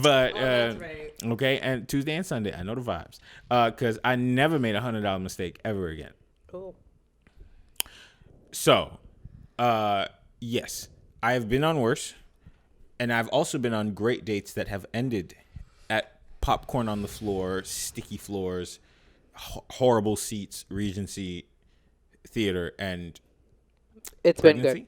But that's right. okay, and Tuesday and Sunday, I know the vibes. Because I never made $100 mistake ever again. Cool. So, yes, I have been on worse, and I've also been on great dates that have ended at popcorn on the floor, sticky floors, horrible seats, Regency Theater, and It's been good. pregnancy.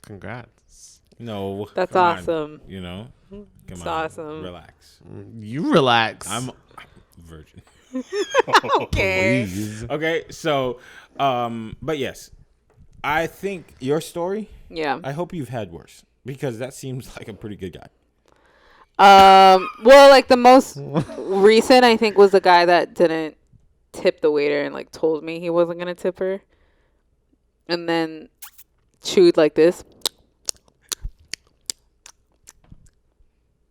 Congrats. No, That's come on, awesome. you know, come It's on, awesome. relax. You relax. I'm virgin. Okay. Please. Okay, so, but yes, I think your story. Yeah. I hope you've had worse because that seems like a pretty good guy. Well, like the most recent, I think, was the guy that didn't tip the waiter and like told me he wasn't gonna tip her, and then chewed like this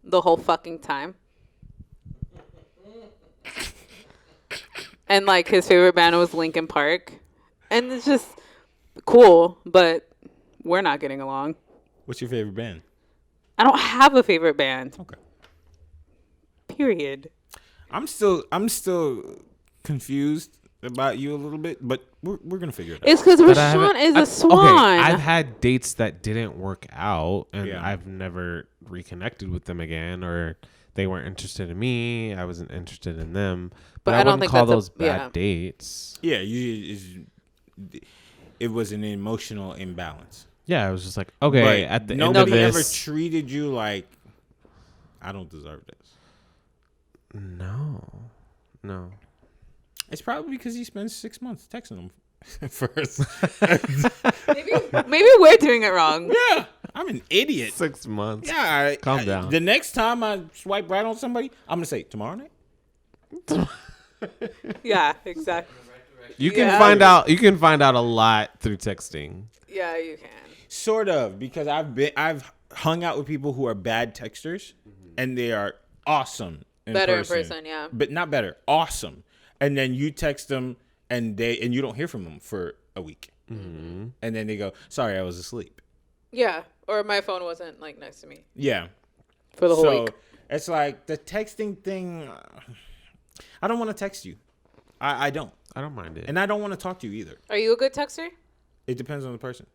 the whole fucking time. And like his favorite band was Linkin Park, and it's just cool, but we're not getting along. What's your favorite band? I don't have a favorite band. Okay. Period. I'm still confused about you a little bit, but we're gonna figure it out. It's because But I haven't- Rashawn is a Okay, swan. I've had dates that didn't work out, and Yeah. I've never reconnected with them again, or they weren't interested in me. I wasn't interested in them. But I don't wouldn't think call that's those bad dates. Yeah, it was an emotional imbalance. Yeah, I was just like, okay, But at the end of nobody ever this. treated you like I don't deserve this. No. It's probably because he spends 6 months texting them first. Maybe we're doing it wrong. Yeah, I'm an idiot. 6 months. Yeah, Calm down. The next time I swipe right on somebody, I'm gonna say tomorrow night. Yeah, exactly. You can Yeah. find out. You can find out a lot through texting. Yeah, you can. Sort of, because I've hung out with people who are bad texters, and they are awesome Better in person, yeah. But not better, awesome. And then you text them, and you don't hear from them for a week, and then they go, "Sorry, I was asleep." Yeah, or my phone wasn't like next to me Yeah. for the whole week. It's like the texting thing. I don't want to text you. I don't, I don't mind it. and I don't want to talk to you either. Are you a good texter? It depends on the person.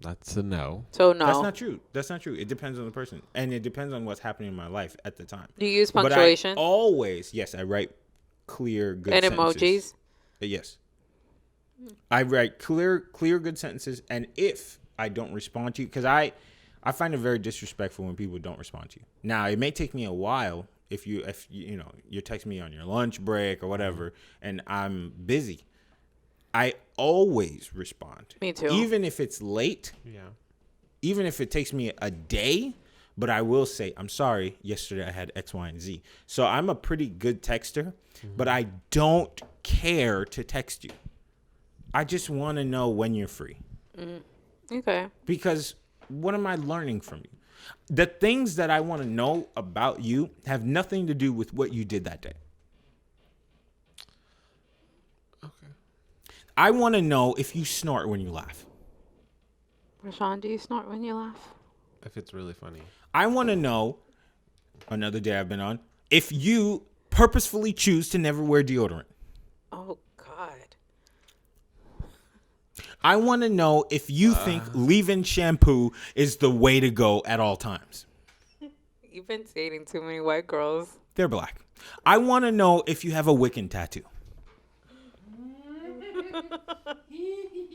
That's a no. So no. That's not true. That's not true. It depends on the person, and it depends on what's happening in my life at the time. Do you use But punctuation I always, yes, I write clear, good and sentences. emojis? Yes. I write clear, good sentences, and if I don't respond to you, because I find it very disrespectful when people don't respond to you. Now, it may take me a while if you text me on your lunch break or whatever, and I'm busy. I always respond. Me too. Even if it's late, Yeah. even if it takes me a day, but I will say, I'm sorry, yesterday I had X, Y, and Z. So I'm a pretty good texter, but I don't care to text you. I just want to know when you're free. Okay. Because what am I learning from you? The things that I want to know about you have nothing to do with what you did that day. Okay. I want to know if you snort when you laugh. Rashawn, do you snort when you laugh? If it's really funny. I want to know, another day I've been on, if you purposefully choose to never wear deodorant. Oh God. I want to know if you think leave-in shampoo is the way to go at all times. You've been dating too many white girls. They're black. I want to know if you have a Wiccan tattoo.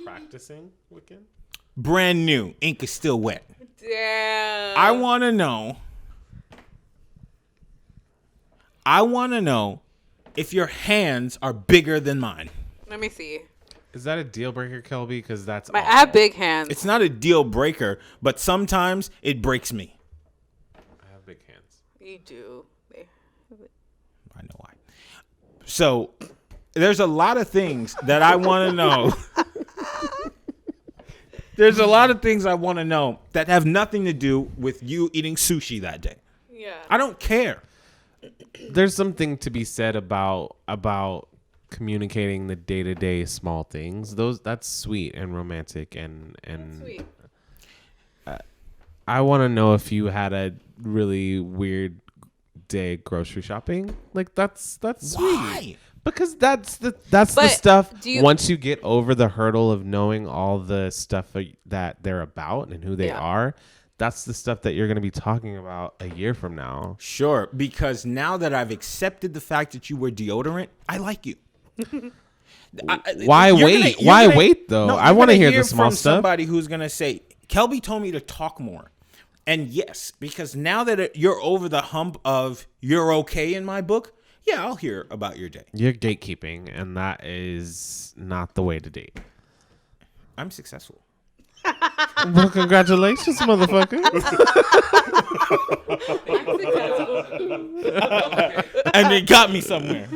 Practicing weekend? Brand new. Ink is still wet. Damn. I want to know if your hands are bigger than mine. Let me see. Is that a deal breaker, Kelby? Because that's I have big hands. It's not a deal breaker, but sometimes it breaks me. I have big hands. You do. I know why. So there's a lot of things that I want to know. There's a lot of things I want to know that have nothing to do with you eating sushi that day. Yeah. I don't care. There's something to be said about communicating the day-to-day small things. That's sweet and romantic and Sweet. I want to know if you had a really weird day grocery shopping. Like that's sweet. Why? Because that's the stuff once you get over the hurdle of knowing all the stuff that they're about and who they are, that's the stuff that you're going to be talking about a year from now. Sure, because now that I've accepted the fact that you wear deodorant, I like you. Why wait though? No, I want to hear the from small stuff. Somebody who's gonna say, Kelby told me to talk more, and yes, because now that you're over the hump of you're okay in my book, yeah, I'll hear about your day. You're gatekeeping, and that is not the way to date. I'm successful. Well, congratulations, motherfucker. And it got me somewhere.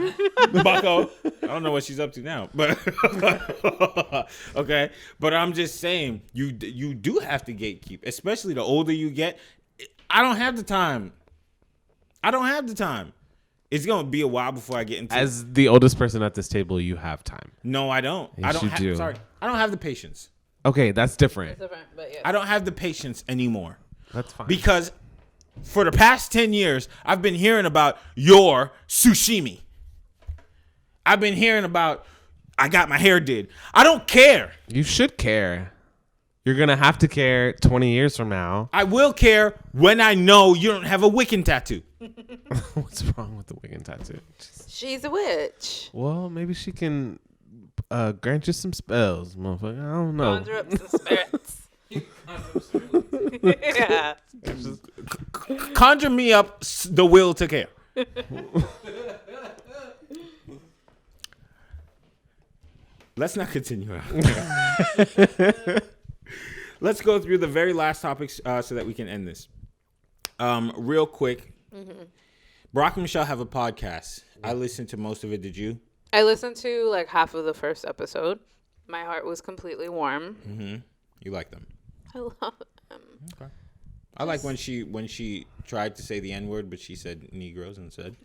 Bucko. I don't know what she's up to now, but okay. But I'm just saying, you do have to gatekeep, especially the older you get. I don't have the time. It's gonna be a while before I get into. As the oldest person at this table, you have time. No, I don't. Yes, I don't you have. do. Sorry, I don't have the patience. Okay, that's different. Different, but yes. I don't have the patience anymore. That's fine. Because for the past 10 years, I've been hearing about your sushimi. I've been hearing about I got my hair did. I don't care. You should care. You're going to have to care 20 years from now. I will care when I know you don't have a Wiccan tattoo. What's wrong with the Wiccan tattoo? She's a witch. Well, maybe she can grant you some spells, motherfucker. I don't know. Conjure up some spirits. Yeah. Conjure me up the will to care. let's not continue. Let's go through the very last topics so that we can end this. Real quick. Mm-hmm. Brock and Michelle have a podcast. I listened to most of it. Did you? I listened to like half of the first episode. My heart was completely warm. Mm-hmm. You like them? I love them. Okay. I like when she tried to say the N-word, but she said Negroes instead.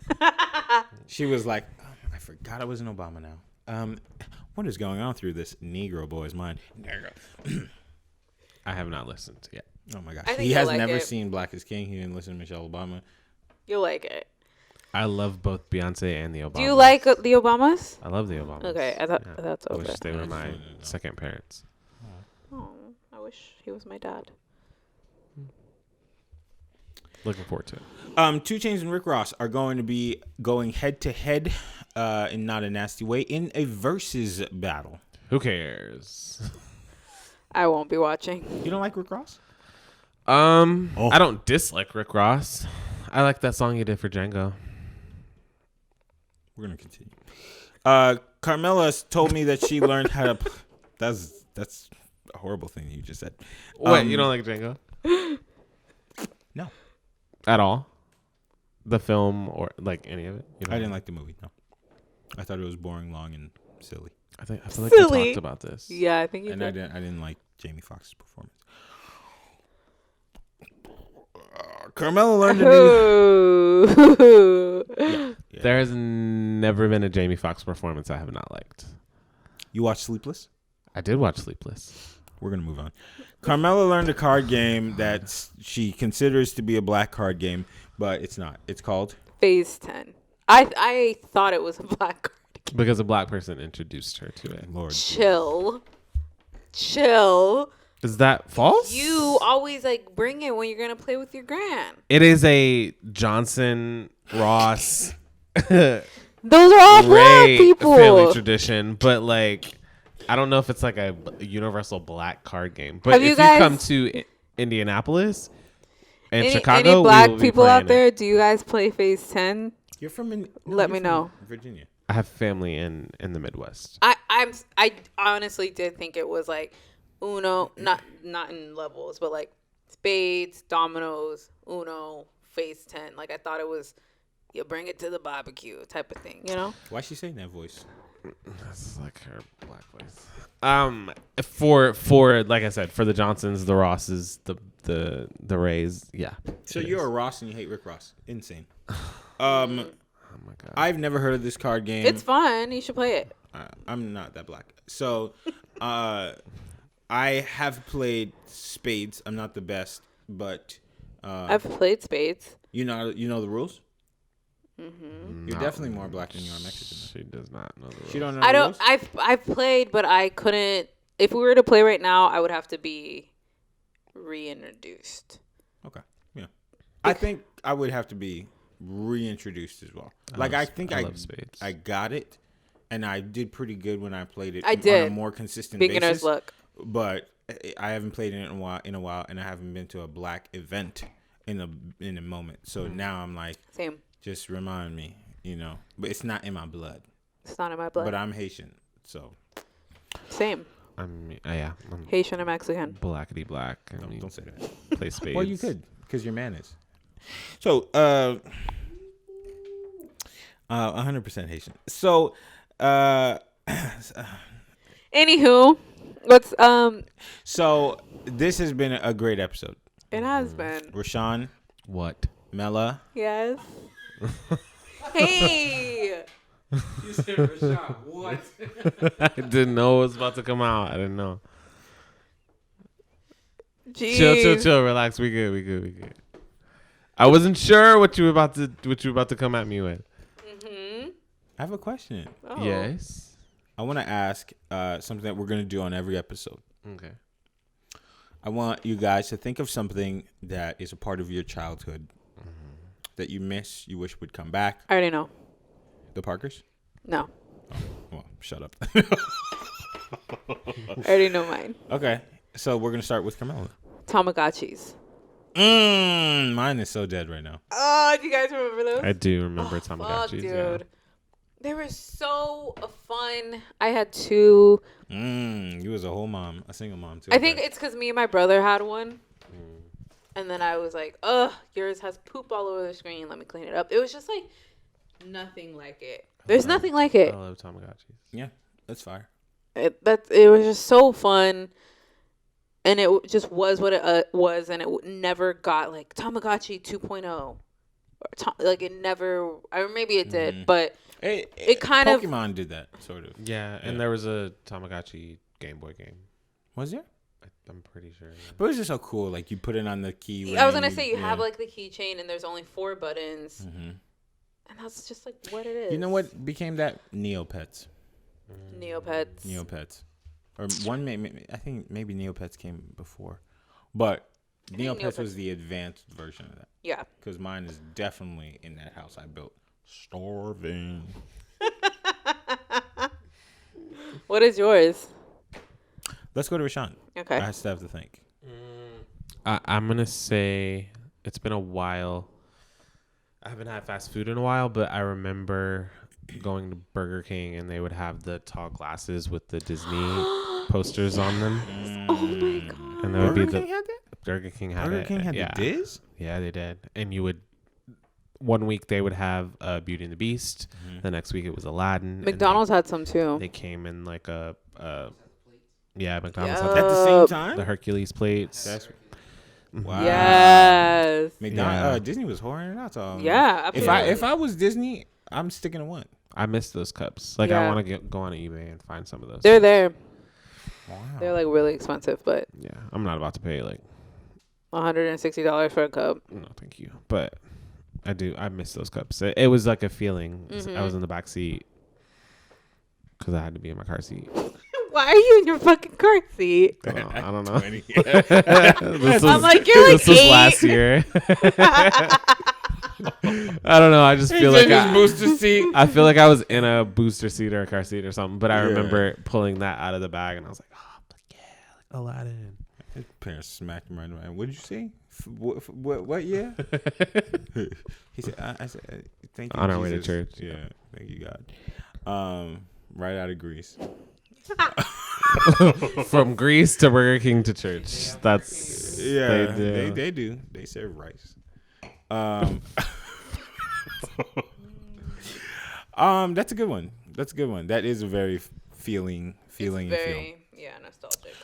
She was like, oh, I forgot I was in Obama now. What is going on through this Negro boy's mind? Negro. I have not listened yet. Oh my gosh. I think He has you'll like never it. seen Black is King. He didn't listen to Michelle Obama. You'll like it. I love both Beyonce and the Obamas. Do you like the Obamas? I love the Obamas. Okay, I thought Yeah. that's I over. wish they were my second parents. Oh, I wish he was my dad. Looking forward to it. 2 Chainz and Rick Ross are going to be going head to head, in not a nasty way, in a versus battle. Who cares? I won't be watching. You don't like Rick Ross? I don't dislike Rick Ross. I like that song he did for Django. We're gonna continue. Carmella told me that she learned how to. That's a horrible thing that you just said. What? You don't like Django? No, At all? The film or like any of it? You I didn't like the movie. No, I thought it was boring, long, and silly. I feel like we Silly. talked about this. Yeah, I think you And I did. didn't like Jamie Foxx's performance. Carmella learned a new. Ooh. Yeah. There has never been a Jamie Foxx performance I have not liked. You watched Sleepless? I did watch Sleepless. We're gonna move on. Carmella learned a card game that she considers to be a black card game, but it's not. It's called Phase 10. I thought it was a black card. Because a black person introduced her to it. Lord. Chill. Is that false? You always like bring it when you're gonna play with your gran. It is a Johnson, Ross, Those are all black Ray people. family tradition, but like, I don't know if it's like a universal black card game. But Have if you you guys- come to Indianapolis and Any Chicago, we black will be people out playing it. there? Do you guys play Phase 10? You're from. Let me know. Virginia. I have family in the Midwest. I honestly did think it was like Uno, not in levels, but like spades, dominoes, Uno, Phase 10. Like I thought it was you bring it to the barbecue type of thing, you know? Why is she saying that voice? That's like her black voice. For like I said, for the Johnsons, the Rosses, the Rays, yeah. So it you're is. a Ross and you hate Rick Ross. Insane. Oh my god. I've never heard of this card game. It's fun. You should play it. I'm not that black. So, I have played spades. I'm not the best, but I've played spades. you know the rules. Mm-hmm. You're definitely more black than you are Mexican. She does not know the rules. She don't know. I the don't. rules? I've played, but I couldn't. If we were to play right now, I would have to be reintroduced. Okay. Yeah. I think I would have to be reintroduced as well. I love spades. I got it, and I did pretty good when I played it. I on did. a more consistent Beginner's basis. luck. But I haven't played it in a while, and I haven't been to a black event in a moment. So now I'm like, Same. just remind me, But it's not in my blood. It's not in my blood. But I'm Haitian, so Same. I'm Haitian and Mexican. blackety black. I mean, don't say that. play spades. Well, you could, because your man is. So, 100% Haitian. So, Anywho, let's So this has been a great episode. It has been. Rashawn, What? Mella, Yes. Hey. You said Rashad, what? I didn't know it was about to come out. I didn't know. Jeez. Chill. Relax. We good. I wasn't sure what you were about to come at me with. I have a question. Oh. Yes. I want to ask something that we're going to do on every episode. Okay. I want you guys to think of something that is a part of your childhood that you miss, you wish would come back. I already know. The Parkers? No. Well, shut up. I already know mine. Okay. So we're going to start with Carmella. Tamagotchis. Mine is so dead right now. Oh, do you guys remember those? I do remember Fuck, Tamagotchis. dude. They were so fun. I had 2. You was a whole mom, a single mom too. I think it's because me and my brother had one. And then I was like, ugh, yours has poop all over the screen. Let me clean it up. It was just like nothing like it. There's nothing like it. I love Tamagotchis. Yeah, that's fire. It was just so fun. And it just was what it was. And it never got like Tamagotchi 2.0. Like it never, or maybe it did, but it kind of. Pokemon did that, sort of. Yeah, and there was a Tamagotchi Game Boy game. Was there? I'm pretty sure. Yeah. But it was just so cool. Like you put it on the key. I was gonna say you have like the keychain, and there's only 4 buttons, and that's just like what it is. You know what became that? Neopets. Neopets. Or one. I think maybe Neopets came before, but Neopets was the advanced version of that. Yeah. Because mine is definitely in that house I built. Starving. What is yours? Let's go to Rashawn. Okay. I still have to think. I'm going to say it's been a while. I haven't had fast food in a while, but I remember going to Burger King and they would have the tall glasses with the Disney posters on them. Oh my god. And that would be Burger King had that? Burger King had Burger it. King had yeah. the Diz? Yeah, they did. And you would, one week they would have Beauty and the Beast. The next week it was Aladdin. McDonald's had some too. They came in like yeah, McDonald's had At the same time? the Hercules plates. That's wow. Yes. Disney was whoring it out. So Yeah, absolutely. if I was Disney, I'm sticking to one. I miss those cups. Like I want to go on eBay and find some of those. They're there. Wow. They're like really expensive, but Yeah, I'm not about to pay like $160 for a cup. no, thank you. But I miss those cups. It was like a feeling. I was in the back seat because I had to be in my car seat. Why are you in your fucking car seat? I don't know. I'm like, you're like This was 8. last year. I don't know. I just feel like booster seat. I feel like I was in a booster seat or a car seat or something. But I remember pulling that out of the bag and I was like, oh, yeah, like Aladdin. His parents smacked him right in the mind. What did you say? What year? He said, I said, thank you, On our way to Jesus." church. Yeah, thank you, God. Right out of Greece. From Greece to Burger King to church. That's They do. They serve rice. That's a good one. That is a very feeling. Nostalgic.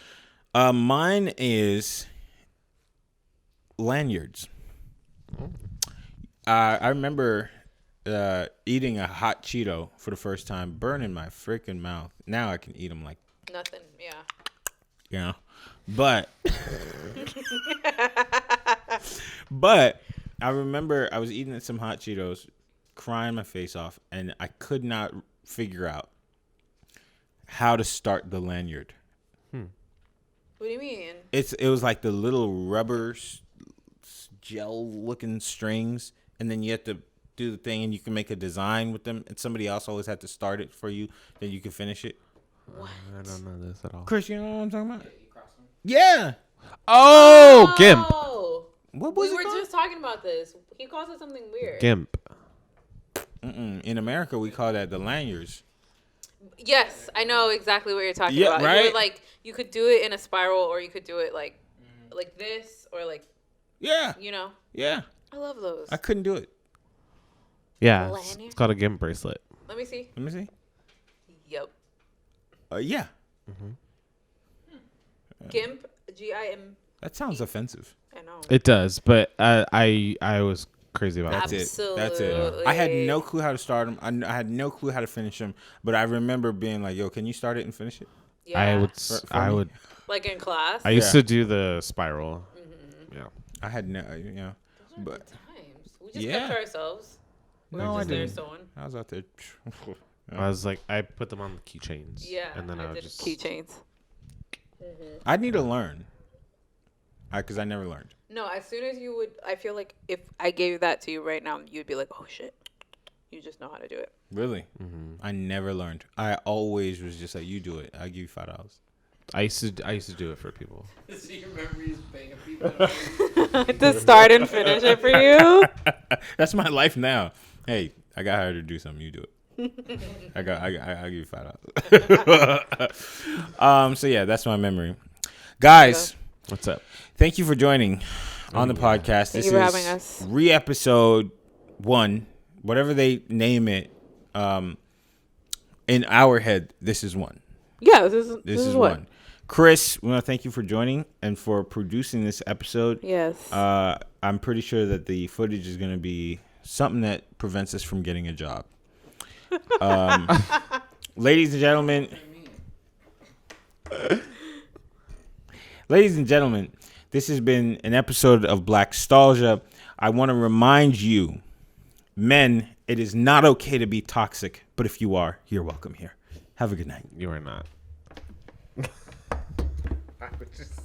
Mine is lanyards. I remember eating a hot Cheeto for the first time, burning my freaking mouth. Now I can eat them like Nothing. Yeah. you know, but but I remember I was eating some hot Cheetos, crying my face off, and I could not figure out how to start the lanyard. What do you mean? It was like the little rubber gel looking strings, and then you have to do the thing, and you can make a design with them, and somebody else always had to start it for you, then you can finish it. What? I don't know this at all. Chris, you know what I'm talking about? Yeah. Oh, GIMP. What was We it were called? just talking about this. He calls it something weird. GIMP. In America, we call that the lanyards. Yes, I know exactly what you're talking about. Right? You were like, you could do it in a spiral, or you could do it like this, or like, Yeah. you know. Yeah. I love those. I couldn't do it. Yeah, Lanyard? it's called a GIMP bracelet. Let me see. Let me see. Yep. Yeah. GIMP. GIM. That sounds offensive. I know. It does, but I was crazy about That's it. it. That's it. I had no clue how to start them. I had no clue how to finish them. But I remember being like, "Yo, can you start it and finish it?" Yeah. I would. Like in class. I used to do the spiral. Yeah. I had no, you know. Those are But good times. We just Yeah. kept to ourselves. We No, were I just there didn't. sewing. I was out there. I was like, I put them on the keychains. Yeah. And then I would did just. keychains. I need to learn. Because I never learned. No, as soon as you would, I feel like if I gave that to you right now, you'd be like, oh shit. You just know how to do it. Really? I never learned. I always was just like, you do it. I'll give you $5. I used to do it for people. So your memory is paying people. To start and finish it for you? That's my life now. Hey, I got hired to do something. You do it. I'll give you $5. So yeah, that's my memory. Guys, What's up? thank you for joining on the podcast. Thank This you for is having us. Re-episode 1, whatever they name it. In our head, this is 1. Yeah, this is what? 1. Chris, we want to thank you for joining and for producing this episode. Yes. I'm pretty sure that the footage is going to be something that prevents us from getting a job. Ladies and gentlemen, this has been an episode of Blackstalgia. I want to remind you, men, it is not okay to be toxic, but if you are, you're welcome here. Have a good night. You are not. I would just